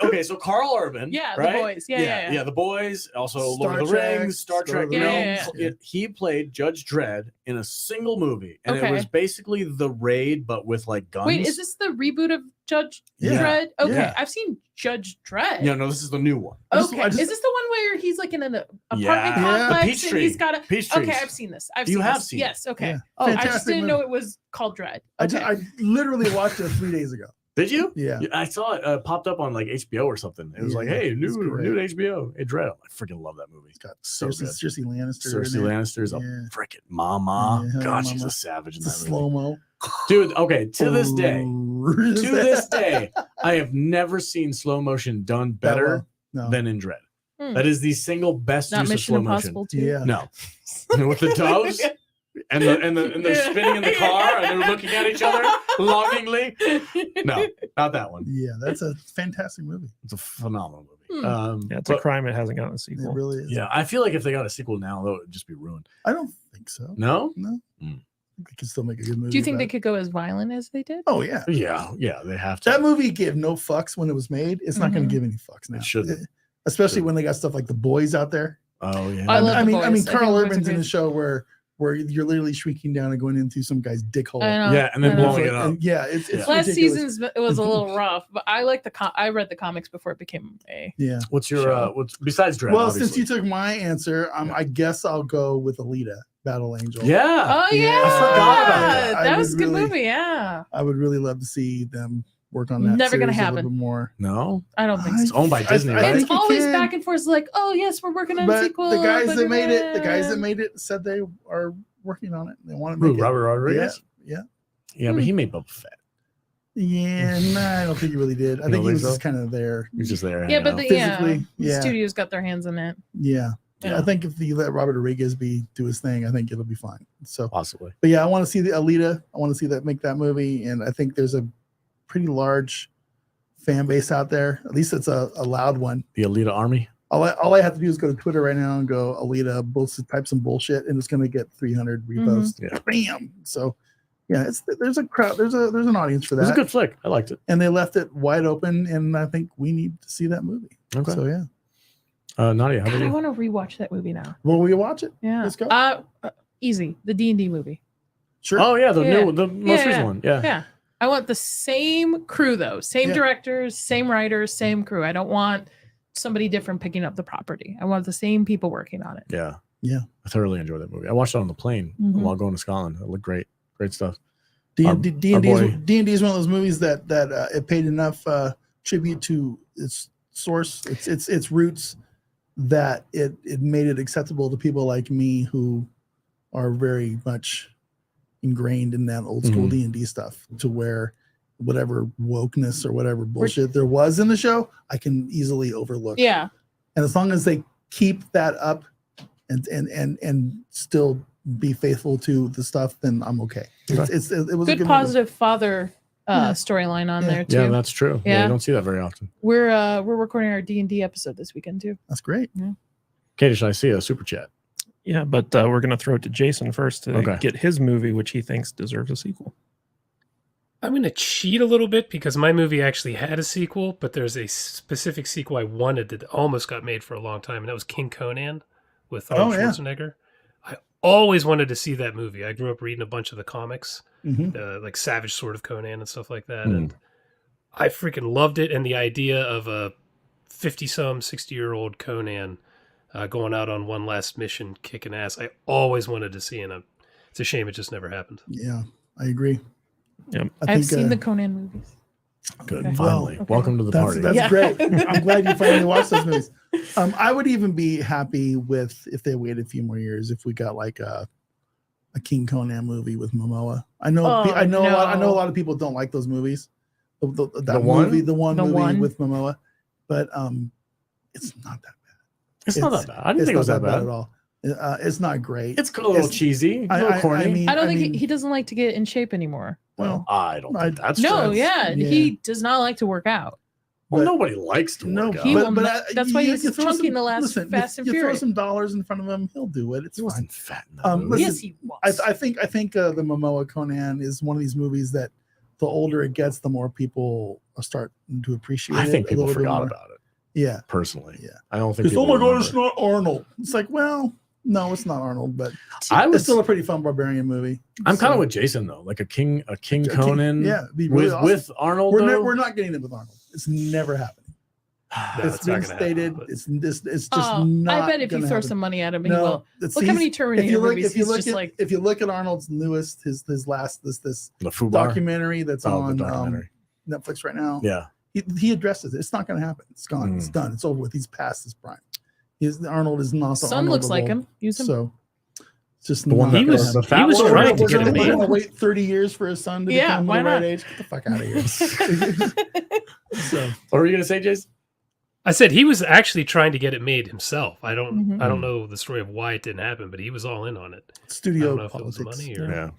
Okay, so Carl Urban. Yeah, The right? Boys. Yeah. The Boys. Also, Lord Star of the Trek, Rings, Star Star Trek. of You the know, Rings, yeah. he played Judge Dredd in a single movie, and it Okay. was basically The Raid, but with like guns. Wait, is this the reboot of Judge Yeah. Dredd? Okay, Yeah. I've seen Judge Dredd. No, this is the new one. Okay, I just- is this the one where he's like in an apartment Yeah. complex Peachtree. and he's got a? Peachtree. Okay, I've seen this. You seen have this. seen Yes. Okay. Yeah. Oh, I just Fantastic didn't movie. know it was called Dredd. Okay. I literally watched it 3 days ago. Did you? Yeah. I saw it popped up on like HBO or something. It was like, Yeah, hey, it's new great. HBO. Hey, Dredd. I freaking love that movie. It's got So Cersei good. Lannister. Cersei in it. Lannister is a Yeah. freaking mama. Yeah, hell God, yeah, she's mama. a savage in It's a that movie. slow mo. Dude, okay, to this day, to to this day, I have never seen slow motion done better No. than in Dread. Hmm. That is the single best Not use Mission of slow Impossible motion. 2. Yeah. No. With the doves and they're spinning in the car and they're looking at each other longingly. No, not that one. Yeah, that's a fantastic movie. It's a phenomenal movie. Hmm. yeah, it's a But- crime it hasn't gotten a It sequel. really is. yeah, I feel like if they got a sequel now, though, it would just be ruined. I don't think so. No? No. Hmm. They could still make a good movie. Do you think about they it. could go as violent as they did? Oh yeah. Yeah, they have to. That movie gave no fucks when it was made. It's not going Mhm. to give any fucks now. shouldn't. Especially Shouldn't. when they got stuff like The Boys out there. Oh yeah. I love I The mean, Boys. I think Carl The Boys are Urban's in great. a show where you're literally shrinking down and going into some guy's dick hole. I know. Yeah, and then I know. blowing it up. And yeah, it's Last ridiculous. season's it was a little rough, but I like I read the comics before it became a. Yeah. What's your Sure. what's besides Dread? Well, obviously. since you took my answer, Yeah. I guess I'll go with Alita, Battle Angel. Yeah. Oh yeah, I forgot about that. I That would was a good really- movie. Yeah, I would really love to see them work on that. Never gonna series a little happen. bit more. No. I don't think It's so. owned by Disney, right? It's think it always can. back and forth. Like, oh yes, we're working on a But sequel. the guys but that made it said they are working on it. They want to Who, make it. Robert Rodriguez? Yeah. Yeah, but he made Boba Fett. Yeah, nah, I don't think he really did. I You think don't he think was so? just kind of there. He's just there. Yeah, hanging but out. the Physically, the yeah. studios got their hands in it. Yeah. Yeah. I think if you let Robert Rodriguez do his thing, I think it'll be fine. So, possibly. but yeah, I want to see the Alita. I want to see that make that movie, and I think there's a pretty large fan base out there. At least it's a loud one. The Alita Army. All I have to do is go to Twitter right now and go Alita, type some bullshit, and it's going to get 300 reposts. Yeah. Bam. So, yeah, there's a crowd. There's an audience for It was a that, good flick. I liked it. and they left it wide open. And I think we need to see that movie. Okay. So yeah, Nadia, how God, I about you? want to rewatch that movie now. will we watch it? Yeah, Let's go. Easy, the D&D movie. Sure. Oh yeah, the Yeah. most recent Yeah. one. Yeah. Yeah, I want the same crew though, same Yeah. directors, same writers, same crew. I don't want somebody different picking up the property. I want the same people working on it. Yeah. Yeah. I thoroughly enjoyed that movie. I watched it on the plane Mhm. while going to Scotland. It looked great. Great stuff. D&D boy- D&D is one of those movies that it paid enough tribute to its source, its roots, that it made it acceptable to people like me who are very much ingrained in that old school Mhm. D&D stuff, to where whatever wokeness or whatever bullshit there was in the show, I can easily overlook. Yeah, And as long as they keep that up and still be faithful to the stuff, then I'm okay. It was a Good good positive father storyline on there too. Yeah, that's true. Yeah, Yeah. you don't see that very often. We're recording our D&D episode this weekend too. That's great. Katie, should I see a super chat? Yeah, but we're going to throw it to Jason first to get his movie, which he thinks deserves a sequel. I'm going to cheat a little bit because my movie actually had a sequel, but there's a specific sequel I wanted that almost got made for a long time, and that was King Conan with Arnold Schwarzenegger. I always wanted to see that movie. I grew up reading a bunch of the comics, like Savage Sword of Conan and stuff like that, and I freaking loved it. And the idea of a 50-some, 60-year-old Conan going out on one last mission, kicking ass, I always wanted to see, and it's a shame it just never happened. Yeah, I agree. Yep. I've seen the Conan movies. Good. Okay. Finally. Okay. Welcome to the party. That's great. I'm glad you finally watched those movies. I would even be happy with if they waited a few more years if we got like a King Conan movie with Momoa. I know a lot of people don't like those movies. The one movie with Momoa, but it's not that bad. It's not that bad. I didn't think it was that bad at all. It's not great. It's a little cheesy, a little corny. I don't think he doesn't like to get in shape anymore. Well, I don't think that's no, true. yeah, he does not like to work out. Well, nobody likes to work out. He will not, that's why he's chunky in the last Fast and you Furious. Throw some dollars in front of him, he'll do it. It's wasn't fine. fat in that movie. Yes, he was. I think the Momoa Conan is one of these movies that the older it gets, the more people are starting to appreciate it. I think people a little forgot bit more. about it. Yeah, personally. Yeah, I don't think. It's, oh my god, remember. it's not Arnold. It's like, well, no, it's not Arnold, but it's still a pretty fun barbarian movie. I'm kind of with Jason though, like a King Conan. Yeah, be really awesome. with Arnold. We're not getting it with Arnold. It's never happening. It's been stated. It's just not. I bet if you throw some money at him, he will. Look how he's- many Terminator movies he's just like. If you look at Arnold's newest, his last this the Fubar documentary that's the on documentary. Netflix right now. Yeah, he addresses it. It's not going to happen. It's gone. It's done. It's over with. He's past his prime. Arnold is not the Son Arnold looks of like old. him. Use him. So it's just the one not that gonna was the happen. fat He was one? trying to get it We're made. gonna wait 30 years for his son to become the why right not? age. Get the fuck out of here. So What were you gonna say, Jason? I said he was actually trying to get it made himself. I don't Mhm. know the story of why it didn't happen, but he was all in on it. I studio don't know if politics. it was money or Yeah.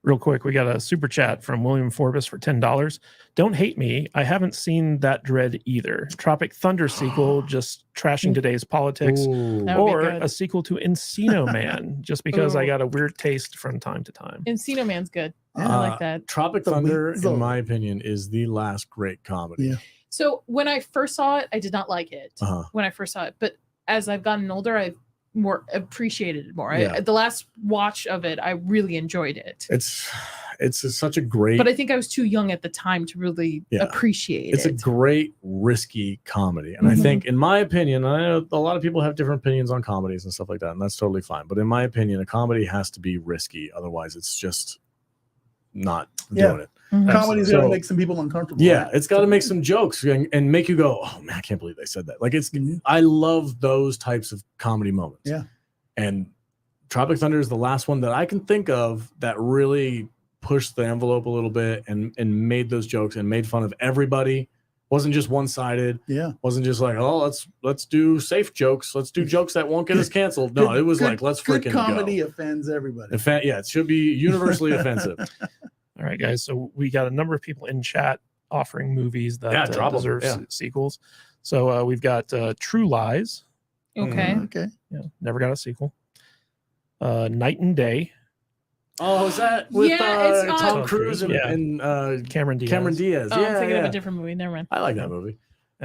Real quick, we got a super chat from William Forbus for $10. Don't hate me. I haven't seen that dread either. Tropic Thunder sequel, just trashing today's politics, Ooh. That would be or good. a sequel to Encino Man, just because I Ooh. got a weird taste from time to time. Encino Man's good. I like that. Tropic The Thunder, Weasel. in my opinion, is the last great comedy. Yeah. So when I first saw it, I did not like it Uh-huh. when I first saw it. But as I've gotten older, I've more appreciated it more. Yeah. The last watch of it, I really enjoyed it. It's such a great. But I think I was too young at the time to really appreciate it's it. a great risky comedy, and I Mhm. think, in my opinion, I know a lot of people have different opinions on comedies and stuff like that, and that's totally fine. But in my opinion, a comedy has to be risky, otherwise, it's just not doing it. Mhm. Comedy's So- gonna make some people uncomfortable. Yeah, right? it's got to make some jokes and make you go, "Oh man, I can't believe they said that." Like I love those types of comedy moments. Yeah. And Tropic Thunder is the last one that I can think of that really pushed the envelope a little bit and made those jokes and made fun of everybody. Wasn't just one-sided. Yeah. Wasn't just like, oh, let's do safe jokes. Let's do jokes that won't get us canceled. No, it was like, let's good freaking comedy go. offends everybody. Yeah, it should be universally offensive. All right, guys. So we got a number of people in chat offering movies that drop 'em, deserve yeah. sequels. So we've got True Lies. Okay. Okay. Yeah, never got a sequel. Night and Day. Oh, is that with Yeah, it's not- Tom Cruise and, Yeah. and Cameron Diaz. Cameron Diaz? Oh, Yeah, I'm thinking yeah. of a different movie. Never mind. I like that movie.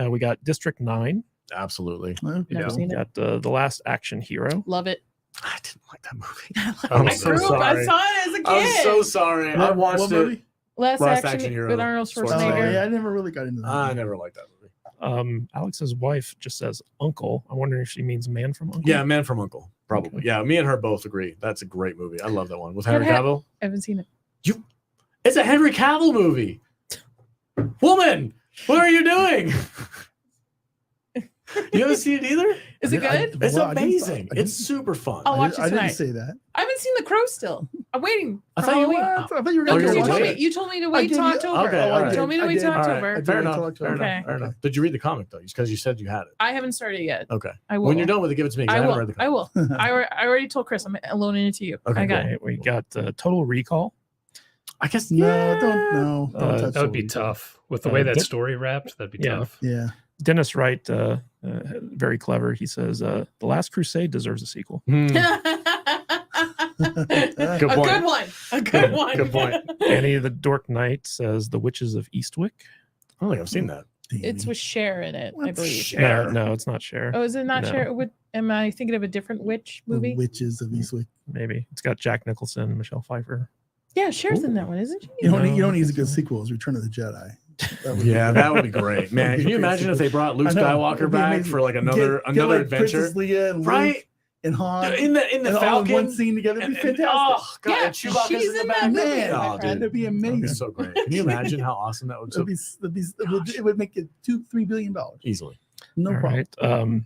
We got District 9. Absolutely. Okay. Never seen it. Got The Last Action Hero. Love it. I didn't like that movie. I'm I so grew up. I sorry. saw it as a kid. I'm so sorry. I watched What it. movie? Last Last Action, Action Hero, with Arnold Oh, Schwarzenegger. yeah, I never really got into that. I never liked that movie. Alex's wife just says Uncle. I'm wondering if she means Man from Uncle. Yeah, Man from Uncle. Probably. Okay. Yeah, me and her both agree. That's a great movie. I love that one with It Henry had- Cavill. I haven't seen it. It's a Henry Cavill movie. Woman, what are you doing? You haven't seen it either? Is it good? It's Well, I didn't- amazing. I didn't- It's super fun. I'll watch it I didn't tonight. say that. I haven't seen The Crow still. I'm waiting. I for thought you Halloween. were. I thought you were No, Oh, because you're you told me waiting. you told me to I wait gave till you- October. Okay, Oh, all I right. did. Told me to I wait did. till All right. October. I did Fair wait enough. till October. Okay. Fair enough. Did you read the comic though? Because you said you had it. I haven't started yet. Okay. I will. When you're done with it, give it to me. 'Cause I haven't will. read the I comic. will. I already told Chris I'm loaning it to you. Okay, I got it. Okay, we got Total Recall. I guess No, yeah. don't touch That would be it. tough. With the way that Did- story wrapped, that'd be Yeah. tough. Yeah. Dennis Wright, very clever. He says, The Last Crusade deserves a sequel. Hmm. A Good point. good one. A good one. Good point. Annie the Dork Knight says The Witches of Eastwick. I don't think I've seen that. It's with Cher in it, I What's believe. Cher? No, it's not Cher. Oh, is it not No. Cher? Am I thinking of a different witch movie? Witches of Eastwick. Maybe. It's got Jack Nicholson and Michelle Pfeiffer. Yeah, Cher's in that one, isn't she? You don't No, need I a think good so. sequel. It's Return of the Jedi. That would Yeah, be- that would be great, man. Can you imagine if they brought Luke I know. Skywalker It'd be back amazing. for like another Get, like, adventure? Princess Leia and Luke Right? and Han In the and all in Falcon. one scene together. It'd be fantastic. oh god, Yeah, and Chewbacca's she's in the in back. that movie, Man, my oh, friend. dude, That'd be amazing. it's so great. Can you imagine how awesome that would be? It would make it $2-3 billion. Easily. No All problem. right.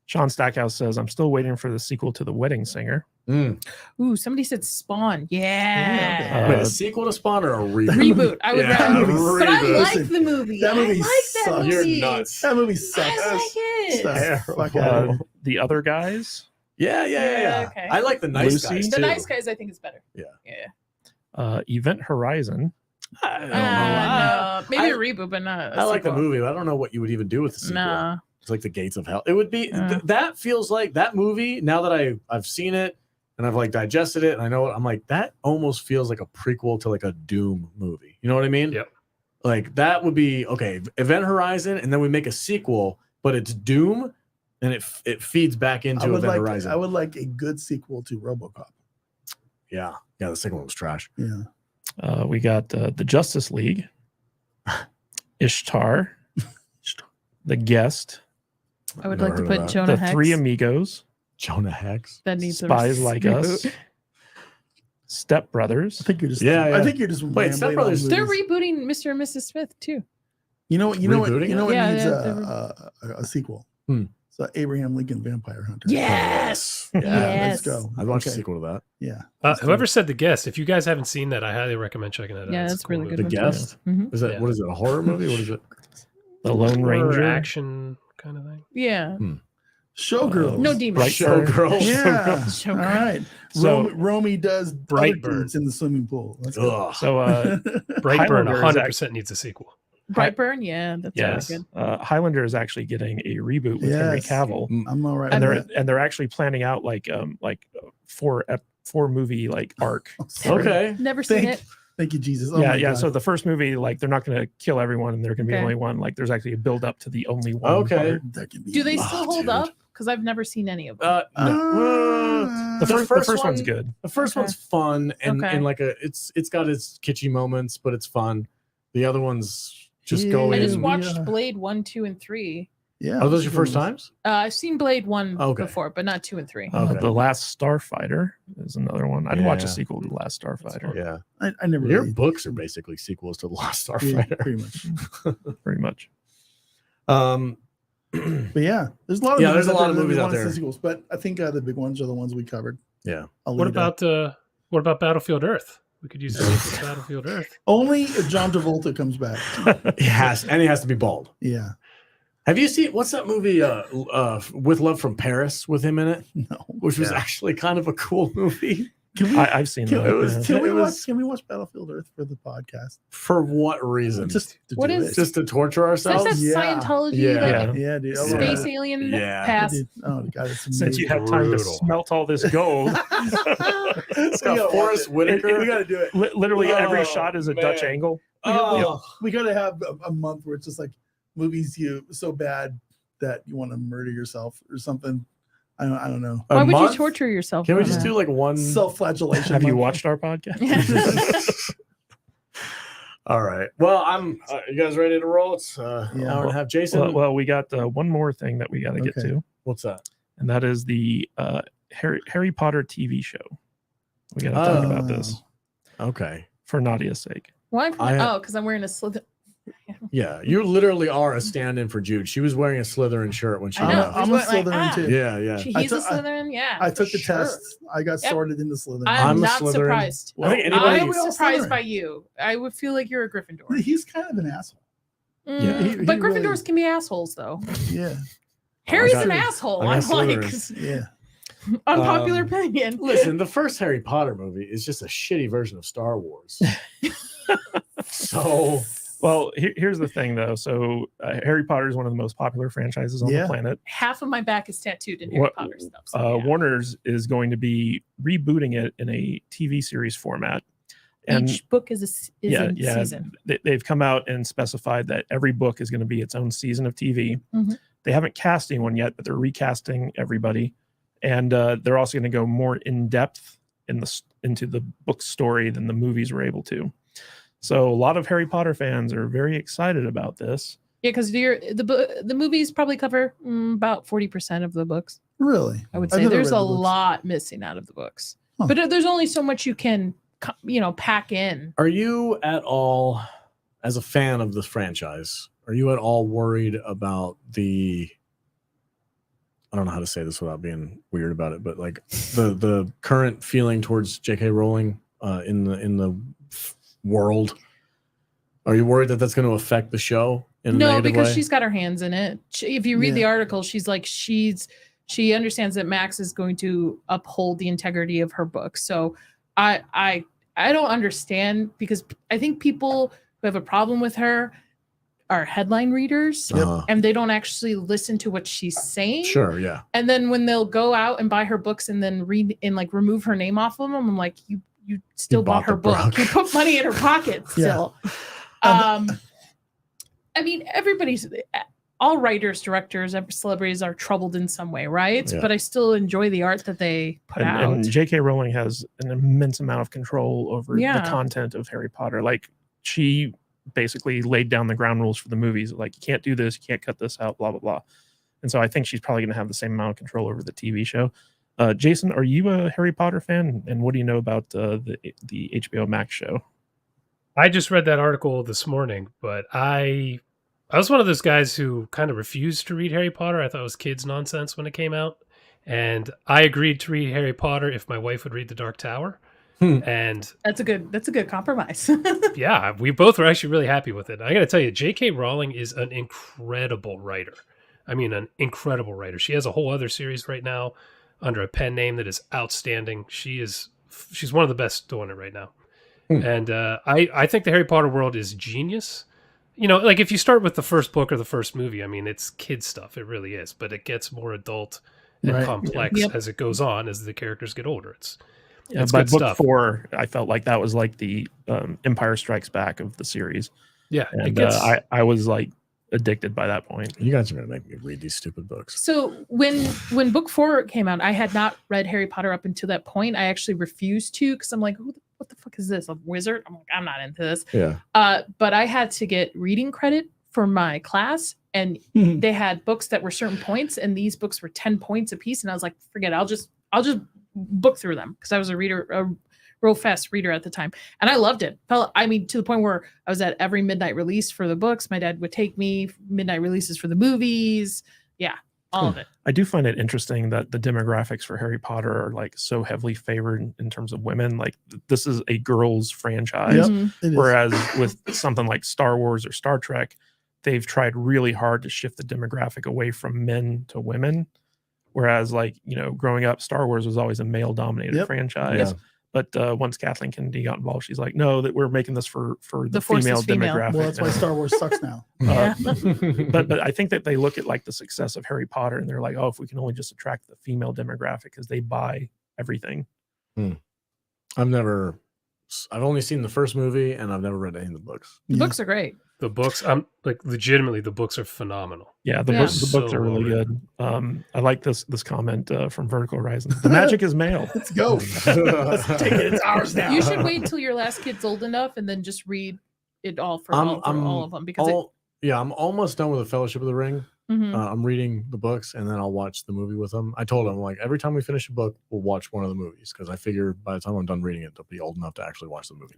Sean Stackhouse says, I'm still waiting for the sequel to The Wedding Singer. Ooh, somebody said Spawn. Yeah. Wait, a sequel to Spawn or a reboot? Reboot. I would Yeah, rather. But I reboot. like Listen, the movie. that movie I like that sucks. movie. You're nuts. That movie sucks. I like it. Sucks. Fuck out of here. The Other Guys. Yeah, okay. I like the nice Lucy? guys The too. Nice Guys, I think, is better. Yeah. Yeah. Event Horizon. I don't know. No, maybe I- a reboot, but not. I like the movie, but I don't know what you would even do with the sequel. Nah. It's like the gates of hell. It would be that feels like that movie. Now that I've seen it and I've like digested it and I know it, I'm like that almost feels like a prequel to like a Doom movie. You know what I mean? Yep. Like that would be okay. Event Horizon, and then we make a sequel, but it's Doom, and it feeds back into Event Horizon. I would like a good sequel to RoboCop. Yeah. The second one was trash. Yeah. We got The Justice League. Ishtar. The Guest. I would Never like to heard put of that. Jonah The Hex. Three Amigos. Jonah Hex. That needs a Spies Like Us. Step Brothers. I think you're just. Yeah, yeah. I think you're just. Wait, Step rambling on Brothers- They're movies. rebooting Mr. and Mrs. Smith too. You know what? You know what? Rebooting You know it? what Yeah, needs yeah, a sequel. Hmm. So Abraham Lincoln Vampire Hunter. Yes. Yeah. Yes. Let's go. I'd watch a Okay. sequel to that. Yeah. Whoever said The Guest, if you guys haven't seen that, I highly recommend checking it out. Yeah, It's a that's really movie. good. The one, too. Guest. Mhm. Is that Yeah. what is it? A horror movie? What is it? The Lone Horror Ranger. action kind of thing. Yeah. Showgirls. No demons. Brightburn. Yeah. Showgirls. All right. So- Romy does Brightburn. other dudes in the swimming pool. Let's go. Ugh. So Brightburn Highlander is 100% needs a sequel. Brightburn. Yeah, that's yes, really good. Highlander is actually getting a reboot with Henry Yes. Cavill, I'm all right. and with they're actually planning out like four movie like arc. that. Okay. Never seen Thank- it. Thank you, Jesus. Oh yeah, my yeah. God. So the first movie, like they're not going to kill everyone, and there can be Okay. only one. Like there's actually a build up to the only one. Okay. part. That can be Do they amazing. still hold up? Because I've never seen any of them. No. The The first first one's one- good. The first Okay. one's fun and Okay. like it's got its kitschy moments, but it's fun. The other ones just Yeah. go I in. just Yeah. watched Blade 1, 2, and 3. Yeah. Are those your first times? I've seen Blade 1 Okay. before, but not 2 and 3. Okay. The Last Starfighter is another one. I'd watch Yeah. a sequel to The Last Starfighter, Yeah. I never Your really. books are basically sequels to The Lost Yeah, Starfighter. pretty much. pretty much. But yeah, there's a lot of Yeah, movies there's a out lot there of that we movies out want to see there. sequels, but I think the big ones are the ones we covered. Yeah. What about Battlefield Earth? We could use Battlefield Earth. only if John Travolta comes back? He has to be bald. Yeah. Have you seen what's that movie With Love from Paris with him in it? No. Which was Yeah. actually kind of a cool movie. Can we? I've seen Can, that. it was- yeah. can we watch Battlefield Earth for the podcast? For what reason? Just to What do is- it. Just to torture So is ourselves? that Yeah. Scientology? Yeah. Like Yeah, dude. Oh, space yeah. alien Yeah. pass? Dude. Oh god, it's Since amazing. you have time to Brutal. smelt all this gold, It's We got gotta Forrest watch it. Whitaker. We got to do it. literally every Oh, shot is a Dutch man. angle. Oh. We got to have a month where it's just like movies you so bad that you want to murder yourself or something. I don't know. A Why would month? you torture yourself? Can we on just that? do like one? Self-flagellation. Have you month. watched our podcast? All right. Well, I'm. You guys ready to roll? It's an Yeah. hour and a half. Jason, Well, we got one more thing that we got to get Okay. to, what's that? and that is the Harry Potter TV show. We got to talk about this Okay. for Nadia's sake. Why? I- Oh, because I'm wearing a Slytherin. Yeah, you literally are a stand-in for Jude. She was wearing a Slytherin shirt when she I know. left. I'm a Slytherin too. Yeah, yeah. He's a Slytherin. Yeah, I took the sure. test. I got sorted into Slytherin. I'm a not Slytherin. surprised. I think anybody. I'm we all surprised Slytherin. by you. I would feel like you're a Gryffindor. He's kind of an asshole. Yeah. But He Gryffindors really- can be assholes, though. Yeah. Harry's got- an asshole. I I'm got like, Slytherin. Yeah. unpopular opinion. Listen, the first Harry Potter movie is just a shitty version of Star Wars. So Well, here's the thing, though. So Harry Potter is one of the most popular franchises on the Yeah. planet. Half of my back is tattooed in Harry What- Potter stuff. So yeah. Warner's is going to be rebooting it in a TV series format. And Each book is in season. they've come out and specified that every book is going to be its own season of TV. Mhm. They haven't cast anyone yet, but they're recasting everybody, and they're also going to go more in depth into the book story than the movies were able to. So a lot of Harry Potter fans are very excited about this. Yeah, because the movies probably cover about 40% of the books. Really? I would I've say never there's read a the books. lot missing out of the books, Huh. but there's only so much you can, pack in. are you at all, as a fan of this franchise, are you at all worried about I don't know how to say this without being weird about it, but like the current feeling towards J.K. Rowling in the world? Are you worried that that's going to affect the show in a No, negative because way? she's got her hands in it. If you read the Yeah. article, she's like she understands that Max is going to uphold the integrity of her book. So I don't understand, because I think people who have a problem with her are headline readers and they don't actually listen to what she's saying. Sure, yeah. And then when they'll go out and buy her books and then read and like remove her name off of them, I'm like, you still You bought bought her the book. book. You put money in her pocket still. I mean, all writers, directors, celebrities are troubled in some way, right? Yeah. But I still enjoy the art that they put out. And J.K. Rowling has an immense amount of control over Yeah. the content of Harry Potter. Like, she basically laid down the ground rules for the movies. Like, you can't do this, you can't cut this out, blah, blah, blah. And so I think she's probably going to have the same amount of control over the TV show. Jason, are you a Harry Potter fan? And what do you know about the HBO Max show? I just read that article this morning, but I was one of those guys who kind of refused to read Harry Potter. I thought it was kids' nonsense when it came out. And I agreed to read Harry Potter if my wife would read The Dark Tower. And that's a good compromise. yeah, we both were actually really happy with it. I got to tell you, J.K. Rowling is an incredible writer. I mean, an incredible writer. She has a whole other series right now under a pen name that is outstanding. She's one of the best doing it right now. And I think the Harry Potter world is genius. You know, like if you start with the first book or the first movie, I mean, it's kid stuff. It really is. But it gets more adult and Right. complex Yep. as it goes on, as the characters get older. It's By good book stuff. 4, I felt like that was like the Empire Strikes Back of the series. Yeah, it And gets... I was like addicted by that point. You guys are going to make me read these stupid books. So when book 4 came out, I had not read Harry Potter up until that point. I actually refused to, because I'm like, what the fuck is this? A wizard? I'm like, I'm not into this. Yeah. But I had to get reading credit for my class, and Mhm. they had books that were certain points, and these books were 10 points a piece. And I was like, forget it. I'll just book through them, because I was a real fast reader at the time, and I loved it. I mean, to the point where I was at every midnight release for the books. My dad would take me midnight releases for the movies. Yeah, all of it. I do find it interesting that the demographics for Harry Potter are like so heavily favored in terms of women. Like, this is a girls franchise. Yep. Mhm. It is. Whereas with something like Star Wars or Star Trek, they've tried really hard to shift the demographic away from men to women. Whereas, like, you know, growing up, Star Wars was always a male dominated Yep. franchise. Yeah. But once Kathleen Kennedy got involved, she's like, no, that we're making this for the The Force female is female. demographic. Well, that's why Star Wars sucks now. Yeah. But I think that they look at like the success of Harry Potter and they're like, oh, if we can only just attract the female demographic, because they buy everything. I've only seen the first movie, and I've never read any of the books. The Yeah. books are great. The books, I'm like, legitimately, the books are phenomenal. Yeah, the Yeah. books So are really well good. I like this comment from Vertical Horizon. The magic is male. Let's go. Let's take it. It's ours now. You should wait till your last kid's old enough and then just read it all for all of them, because I'm almost done with the Fellowship of the Ring. Mhm. I'm reading the books, and then I'll watch the movie with them. I told them, like, every time we finish a book, we'll watch one of the movies, because I figure by the time I'm done reading it, they'll be old enough to actually watch the movie.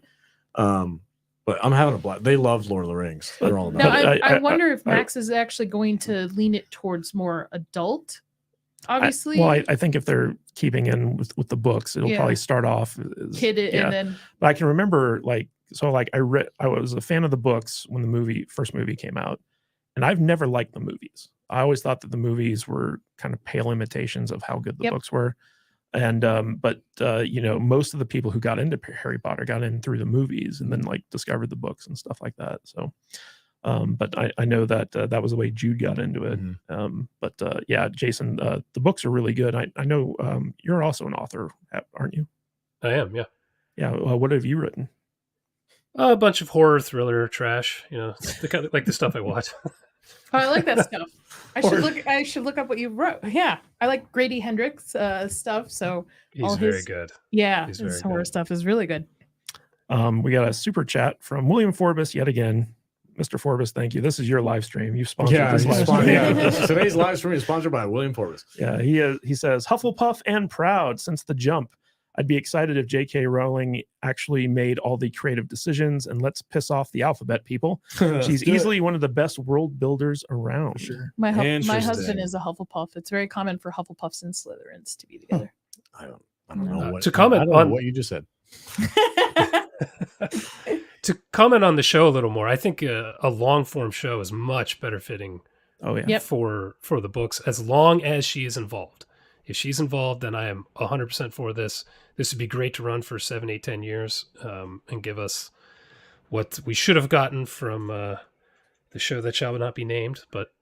But I'm having a blast. They love Lord of the Rings. They're all about Now, it. I wonder if Max is actually going to lean it towards more adult. Obviously, I think if they're keeping in with the books, it'll probably start off kid it and then. But I can remember I was a fan of the books when the first movie came out, and I've never liked the movies. I always thought that the movies were kind of pale imitations of how good the books were. And but most of the people who got into Harry Potter got in through the movies and then like discovered the books and stuff like that. So but I know that that was the way Jude got into it. Mm-hmm. Jason, the books are really good. I know you're also an author, aren't you? I am, yeah. What have you written? A bunch of horror, thriller, trash. The kind of, like the stuff I watch. Oh, I like that stuff. I should look up what you wrote. Yeah, I like Grady Hendrix stuff. So he's very good. Yeah, his horror stuff is really good. We got a super chat from William Forbus yet again. Mr. Forbus, thank you. This is your live stream. You've sponsored this live stream. Today's live stream is sponsored by William Forbus. Yeah, he says, Hufflepuff and proud since the jump. I'd be excited if J.K. Rowling actually made all the creative decisions and let's piss off the alphabet people. She's easily one of the best world builders around. Sure. My husband is a Hufflepuff. It's very common for Hufflepuffs and Slytherins to be together. I don't know to comment on what you just said. To comment on the show a little more, I think a long form show is much better fitting. For the books, as long as she is involved. If she's involved, then I am 100% for this. This would be great to run for 7, 8, 10 years and give us what we should have gotten from the show that shall not be named. But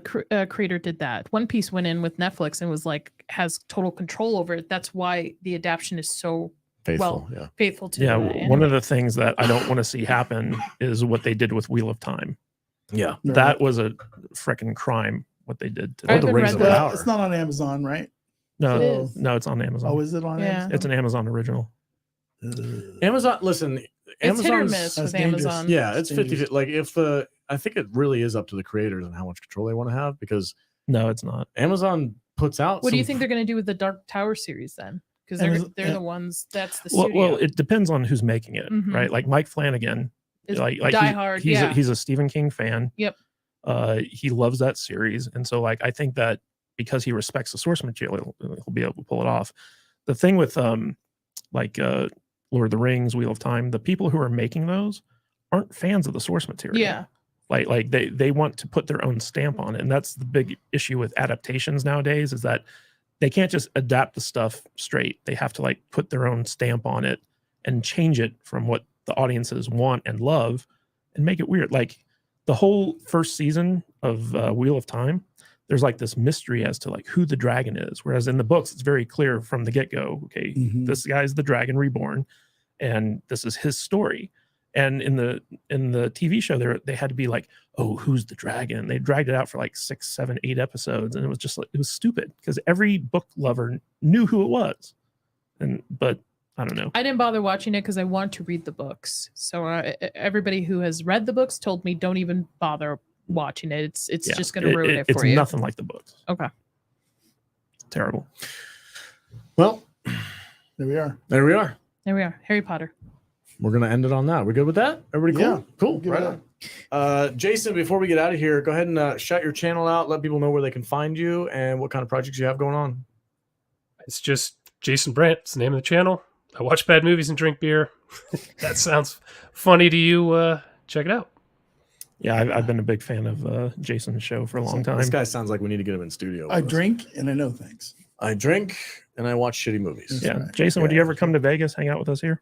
creator did that. One Piece went in with Netflix and was like has total control over it. That's why the adaptation is so faithful to one of the things that I don't want to see happen is what they did with Wheel of Time. Yeah, that was a freaking crime. What they did to the Rings of Power. It's not on Amazon, right? No, it's on Amazon. Oh, is it on Amazon? It's an Amazon original. Amazon, listen, it's hit or miss with Amazon. Yeah, it's 50. Like I think it really is up to the creators and how much control they want to have because no, it's not. Amazon puts out. What do you think they're going to do with the Dark Tower series then? Because they're the ones that's the studio. Well, it depends on who's making it, right? Like Mike Flanagan, like diehard. He's a Stephen King fan. Yep. He loves that series, and so like I think that because he respects the source material, he'll be able to pull it off. The thing with Lord of the Rings, Wheel of Time, the people who are making those aren't fans of the source material. Yeah, like they want to put their own stamp on it, and that's the big issue with adaptations nowadays is that they can't just adapt the stuff straight. They have to like put their own stamp on it and change it from what the audiences want and love and make it weird. Like the whole first season of Wheel of Time, there's like this mystery as to like who the dragon is. Whereas in the books, it's very clear from the get-go, okay, this guy's the dragon reborn and this is his story. And in the TV show, they had to be like, oh, who's the dragon? They dragged it out for like 6, 7, 8 episodes. And it was just like, it was stupid because every book lover knew who it was. But I don't know. I didn't bother watching it because I want to read the books. So everybody who has read the books told me don't even bother watching it. It's just going to ruin it for you. It's nothing like the books. Okay. Terrible. Well, there we are. There we are. Harry Potter. We're going to end it on that. We good with that? Everybody cool? Yeah. Cool. Right on. Jason, before we get out of here, go ahead and shout your channel out. Let people know where they can find you and what kind of projects you have going on. It's just Jason Brant. It's the name of the channel. I watch bad movies and drink beer. That sounds funny to you. Check it out. Yeah, I've been a big fan of Jason's show for a long time. This guy sounds like we need to get him in studio. I drink and I know things. I drink and I watch shitty movies. Yeah. Right. Jason, would you ever come to Vegas, hang out with us here?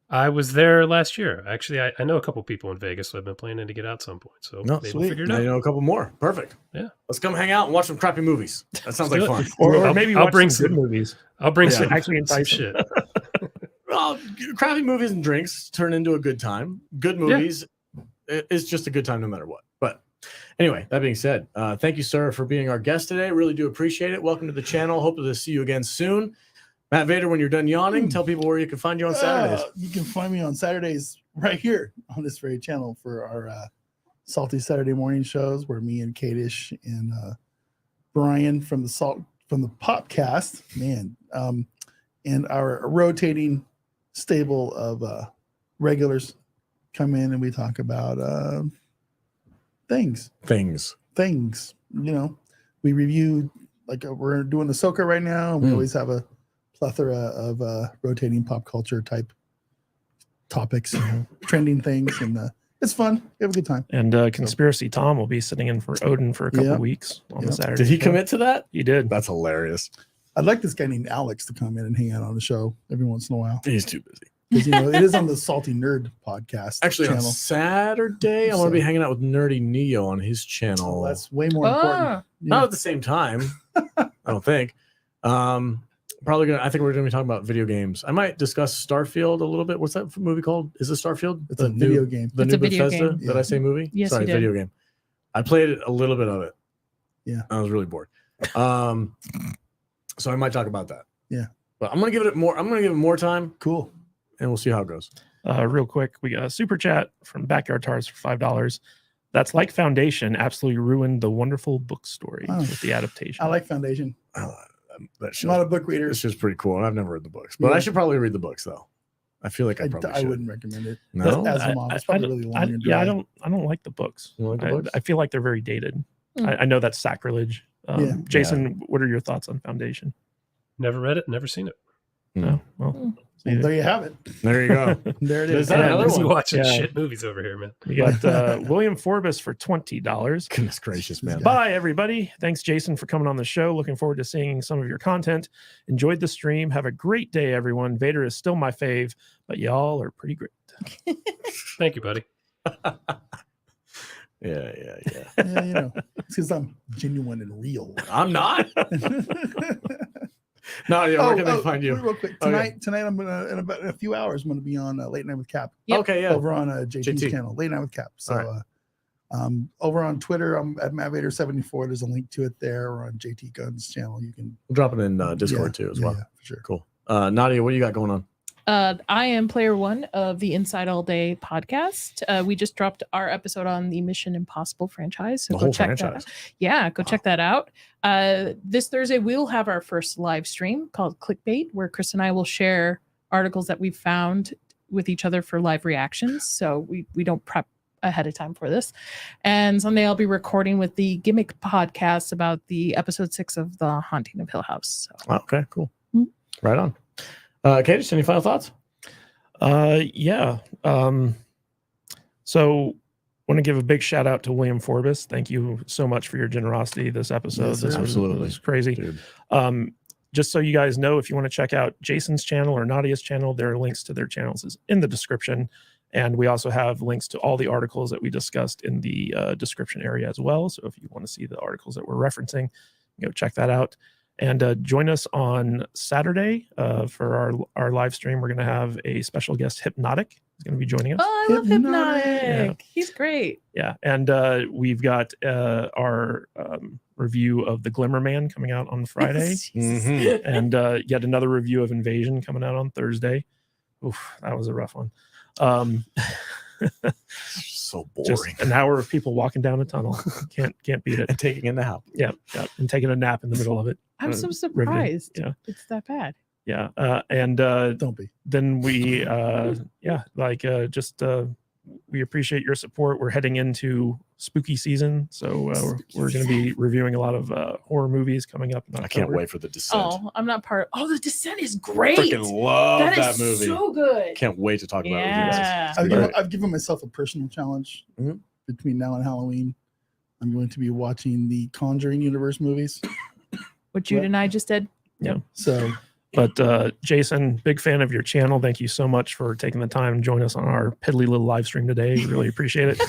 I was there last year. Actually, I know a couple people in Vegas, so I've been planning to get out some point. So maybe we'll figure it out. I know a couple more. Perfect. Yeah. Let's come hang out and watch some crappy movies. That sounds like fun. Or maybe I'll watch bring some good movies. I'll bring some actually some shit. Well, crappy movies and drinks turn into a good time. Good movies is just a good time no matter what. But anyway, that being said, thank you, sir, for being our guest today. Really do appreciate it. Welcome to the channel. Hope to see you again soon. Matt Vader, when you're done yawning, tell people where you can find you on Saturdays. You can find me on Saturdays right here on this very channel for our Salty Saturday morning shows where me and Kadish and Brian from the Popcast, and our rotating stable of regulars come in and we talk about things. You know, we review, like we're doing Ahsoka right now, and we always have a plethora of rotating pop culture type topics, you know, trending things, and it's fun. We have a good time. And Conspiracy Tom will be sitting in for Odin for a couple weeks on the Saturday. Did he show. commit to that? He did. That's hilarious. I'd like this guy named Alex to come in and hang out on the show every once in a while. He's too busy. Because, you know, it is on the Salty Nerd podcast Actually, channel. on Saturday, I'm going to be hanging out with Nerdy Neo on his channel. Oh, that's way more important. Not at the same time, I don't think. Probably gonna. I think we're gonna be talking about video games. I might discuss Starfield a little bit. What's that movie called? Is it Starfield? It's a video game. The It's new a video Bethesda. game. Did I say movie? Yes, Sorry, you did. video game. I played a little bit of it. Yeah. I was really bored. So I might talk about that. Yeah. But I'm gonna give it more. I'm gonna give it more time, Cool. and we'll see how it goes. Real quick, we got a super chat from Backyard Tars for $5. That's like Foundation absolutely ruined the wonderful book story with the adaptation. I like Foundation. That I'm shit. not a book reader. It's just pretty cool. And I've never read the books, but Yeah. I should probably read the books though. I feel like I probably I should. wouldn't recommend it. No? Asimov. It's probably really long. and I dry. don't like the books. You don't like the books? I feel like they're very dated. Mm. I know that's sacrilege. Yeah. Jason, what are your thoughts on Foundation? Never read it, never seen it. No, well, Mm. see Well, there you have it. There you go. There it Is is. that Yeah, another Busy one? watching Yeah. shit movies over here, man. we got William Forbus for $20. Goodness gracious, man. Bye, everybody. Thanks, Jason, for coming on the show. Looking forward to seeing some of your content. Enjoyed the stream. Have a great day, everyone. Vader is still my fave, but y'all are pretty great. Thank you, buddy. Yeah. Yeah, you know, it's because I'm genuine and real. I'm not. No, yeah, where can they find you? Real quick. Okay. Tonight I'm gonna in about a few hours. I'm gonna be on Late Night with Cap Yep. Okay, yeah. over on JT's JT. channel, Late Night with Cap. So, All over on Twitter, I'm at MattVader74. There's a link to it there, or on JT Gunn's channel. You can We'll drop it in Discord too as well. Yeah, for sure. Cool. Nadia, what do you got going on? I am player one of the Inside All Day podcast. We just dropped our episode on the Mission Impossible franchise. So The go whole check franchise. that out. Yeah, go check that out. This Thursday, we'll have our first live stream called Clickbait, where Chris and I will share articles that we've found with each other for live reactions. So we don't prep ahead of time for this. And Sunday, I'll be recording with the Gimmick podcast about the episode 6 of The Haunting of Hill House. So. Okay, cool. Mhm. Right on. Kate, any final thoughts? Yeah. So want to give a big shout out to William Forbus. Thank you so much for your generosity this episode. Yes, This sir. was Absolutely. crazy. Dude. Just so you guys know, if you want to check out Jason's channel or Nadia's channel, there are links to their channels is in the description. And we also have links to all the articles that we discussed in the description area as well. So if you want to see the articles that we're referencing, go check that out. And join us on Saturday for our live stream. We're going to have a special guest, Hypnotic. He's going to be joining us. Oh, I love Hypnotic. Hypnotic. He's great. Yeah. And we've got our review of The Glimmer Man coming out on Friday. Jesus. Mhm. And yet another review of Invasion coming out on Thursday. Oof, that was a rough one. So Just boring. an hour of people walking down a tunnel. Can't beat it. And taking a nap. Yeah. And taking a nap in the middle of it. I'm so riveting. surprised. Yeah. It's that bad. Yeah. And Don't be. then we we appreciate your support. We're heading into spooky season, so we're going to be reviewing a lot of horror movies coming up in I October. can't wait for the descent. Oh, I'm not part. Oh, The Descent is great. Freaking love That that is movie. so good. Can't wait to talk about it with you Yeah. guys. I've given myself a personal challenge Mhm. between now and Halloween. I'm going to be watching the Conjuring universe movies. What Jude and I just did. So But Jason, big fan of your channel. Thank you so much for taking the time to join us on our piddly little live stream today. Really appreciate it.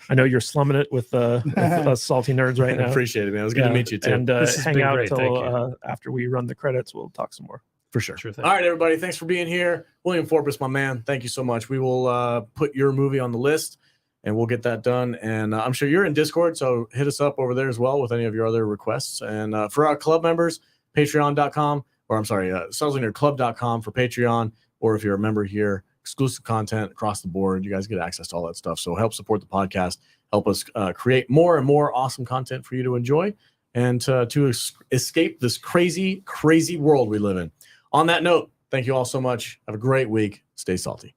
I know you're slumming it with us salty nerds right I now. appreciate it, man. It was good to meet you too. And This has hang been out great. Thank until after we run the credits. We'll talk some more. for sure. Sure thing. All right, everybody. Thanks for being here. William Forbus, my man. Thank you so much. We will put your movie on the list and we'll get that done. And I'm sure you're in Discord, so hit us up over there as well with any of your other requests. And for our club members, patreon.com, or I'm sorry, saltynerdclub.com for Patreon, or if you're a member here, exclusive content across the board. You guys get access to all that stuff. So help support the podcast, help us create more and more awesome content for you to enjoy and to escape this crazy, crazy world we live in. On that note, Thank you all so much. Have a great week. Stay salty.